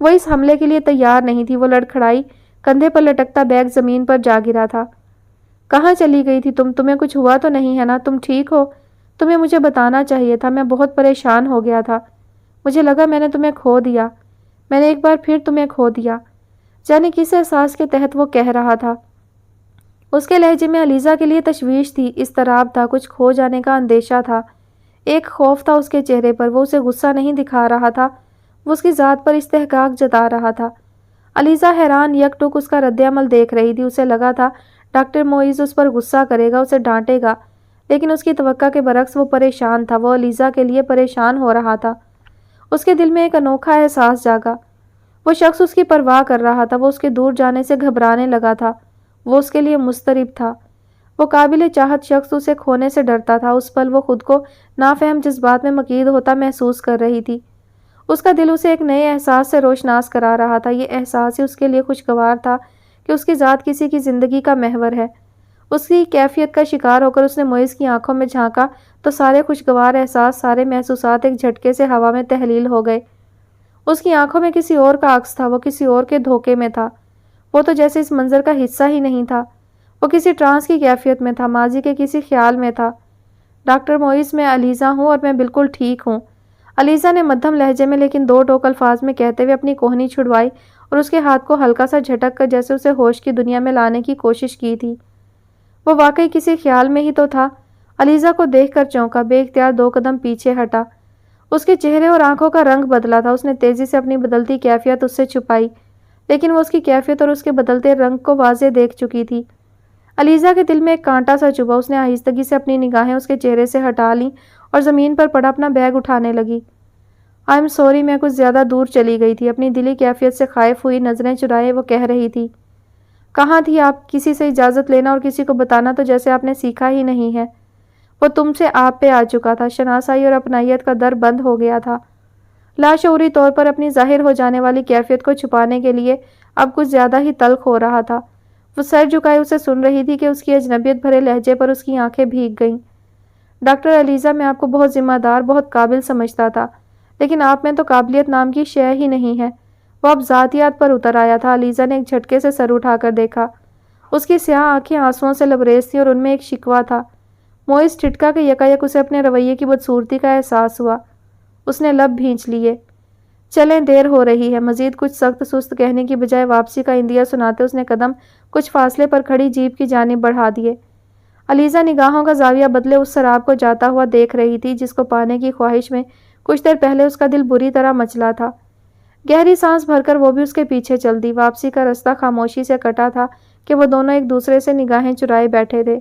وہ اس حملے کے لیے تیار نہیں تھی۔ وہ لڑکھڑائی، کندھے پر لٹکتا بیگ زمین پر جا گرا تھا۔ کہاں چلی گئی تھی تم؟ تمہیں کچھ ہوا تو نہیں ہے نا؟ تم ٹھیک ہو؟ تمہیں مجھے بتانا چاہیے تھا۔ میں بہت پریشان ہو گیا تھا۔ مجھے لگا میں نے تمہیں کھو دیا۔ میں نے ایک بار پھر تمہیں کھو دیا۔ جانے کس احساس کے تحت وہ کہہ رہا تھا۔ اس کے لہجے میں علیزہ کے لیے تشویش تھی، اضطراب تھا، کچھ کھو جانے کا اندیشہ تھا، ایک خوف تھا اس کے چہرے پر۔ وہ اسے غصہ نہیں دکھا رہا تھا، وہ اس کی ذات پر استحقاق جتا رہا تھا۔ علیزہ حیران یک ٹک اس کا رد عمل دیکھ رہی تھی۔ اسے لگا تھا ڈاکٹر موئز اس پر غصہ کرے گا، اسے ڈانٹے گا، لیکن اس کی توقع کے برعکس وہ پریشان تھا۔ وہ علیزہ کے لیے پریشان ہو رہا تھا۔ اس کے دل میں ایک انوکھا احساس جاگا۔ وہ شخص اس کی پرواہ کر رہا تھا۔ وہ اس کے دور جانے سے گھبرانے لگا تھا۔ وہ اس کے لیے مضطرب تھا۔ وہ قابل چاہت شخص اسے کھونے سے ڈرتا تھا۔ اس پل وہ خود کو نافہم جذبات میں مقید ہوتا محسوس کر رہی تھی۔ اس کا دل اسے ایک نئے احساس سے روشناس کرا رہا تھا۔ یہ احساس ہی اس کے لیے خوشگوار تھا کہ اس کی ذات کسی کی زندگی کا محور ہے۔ اس کی کیفیت کا شکار ہو کر اس نے موئز کی آنکھوں میں جھانکا تو سارے خوشگوار احساس، سارے محسوسات ایک جھٹکے سے ہوا میں تحلیل ہو گئے۔ اس کی آنکھوں میں کسی اور کا عکس تھا۔ وہ کسی اور کے دھوکے میں تھا۔ وہ تو جیسے اس منظر کا حصہ ہی نہیں تھا۔ وہ کسی ٹرانس کی کیفیت میں تھا، ماضی کے کسی خیال میں تھا۔ ڈاکٹر موئز، میں علیزہ ہوں اور میں بالکل ٹھیک ہوں۔ علیزہ نے مدھم لہجے میں لیکن دو ٹوک الفاظ میں کہتے ہوئے اپنی کوہنی چھڑوائی اور اس کے ہاتھ کو ہلکا سا جھٹک کر جیسے اسے ہوش کی دنیا میں لانے کی کوشش کی تھی۔ وہ واقعی کسی خیال میں ہی تو تھا۔ علیزہ کو دیکھ کر چونکا، بے اختیار 2 قدم پیچھے ہٹا۔ اس کے چہرے اور آنکھوں کا رنگ بدلا تھا۔ اس نے تیزی سے اپنی بدلتی کیفیت اس سے چھپائی، لیکن وہ اس کی کیفیت اور اس کے بدلتے رنگ کو واضح دیکھ چکی تھی۔ علیزہ کے دل میں ایک کانٹا سا چبھا۔ اس نے آہستگی سے اپنی نگاہیں اس کے چہرے سے ہٹا لیں اور زمین پر پڑا اپنا بیگ اٹھانے لگی۔ آئی ایم سوری، میں کچھ زیادہ دور چلی گئی تھی۔ اپنی دلی کیفیت سے خائف ہوئی نظریں چرائے وہ کہہ رہی تھی۔ کہاں تھی آپ؟ کسی سے اجازت لینا اور کسی کو بتانا تو جیسے آپ نے سیکھا ہی نہیں ہے۔ وہ تم سے آپ پہ آ چکا تھا۔ شناسائی اور اپنائیت کا در بند ہو گیا تھا۔ لاشعوری طور پر اپنی ظاہر ہو جانے والی کیفیت کو چھپانے کے لیے اب کچھ زیادہ ہی تلخ ہو رہا تھا۔ وہ سر جھکائے اسے سن رہی تھی کہ اس کی اجنبیت بھرے لہجے پر اس کی آنکھیں بھیگ گئیں۔ ڈاکٹر علیزہ، میں آپ کو بہت ذمہ دار، بہت قابل سمجھتا تھا، لیکن آپ میں تو قابلیت نام کی شے ہی نہیں ہے۔ وہ اب ذاتیات پر اتر آیا تھا۔ علیزہ نے ایک جھٹکے سے سر اٹھا کر دیکھا۔ اس کی سیاہ آنکھیں آنسوؤں سے لبریز تھیں اور ان میں ایک شکوہ تھا۔ موئز ٹھٹکا کہ یکایک اسے اپنے رویے کی بدصورتی کا احساس ہوا۔ اس نے لب بھینچ لیے۔ چلیں، دیر ہو رہی ہے۔ مزید کچھ سخت سست کہنے کی بجائے واپسی کا عندیہ سناتے اس نے قدم کچھ فاصلے پر کھڑی جیپ کی جانب بڑھا دیے۔ علیزہ نگاہوں کا زاویہ بدلے اس سراب کو جاتا ہوا دیکھ رہی تھی جس کو پانے کی خواہش میں کچھ دیر پہلے اس کا دل بری طرح مچلا تھا۔ گہری سانس بھر کر وہ بھی اس کے پیچھے چل دی۔ واپسی کا رستہ خاموشی سے کٹا تھا کہ وہ دونوں ایک دوسرے سے نگاہیں چرائے بیٹھے تھے۔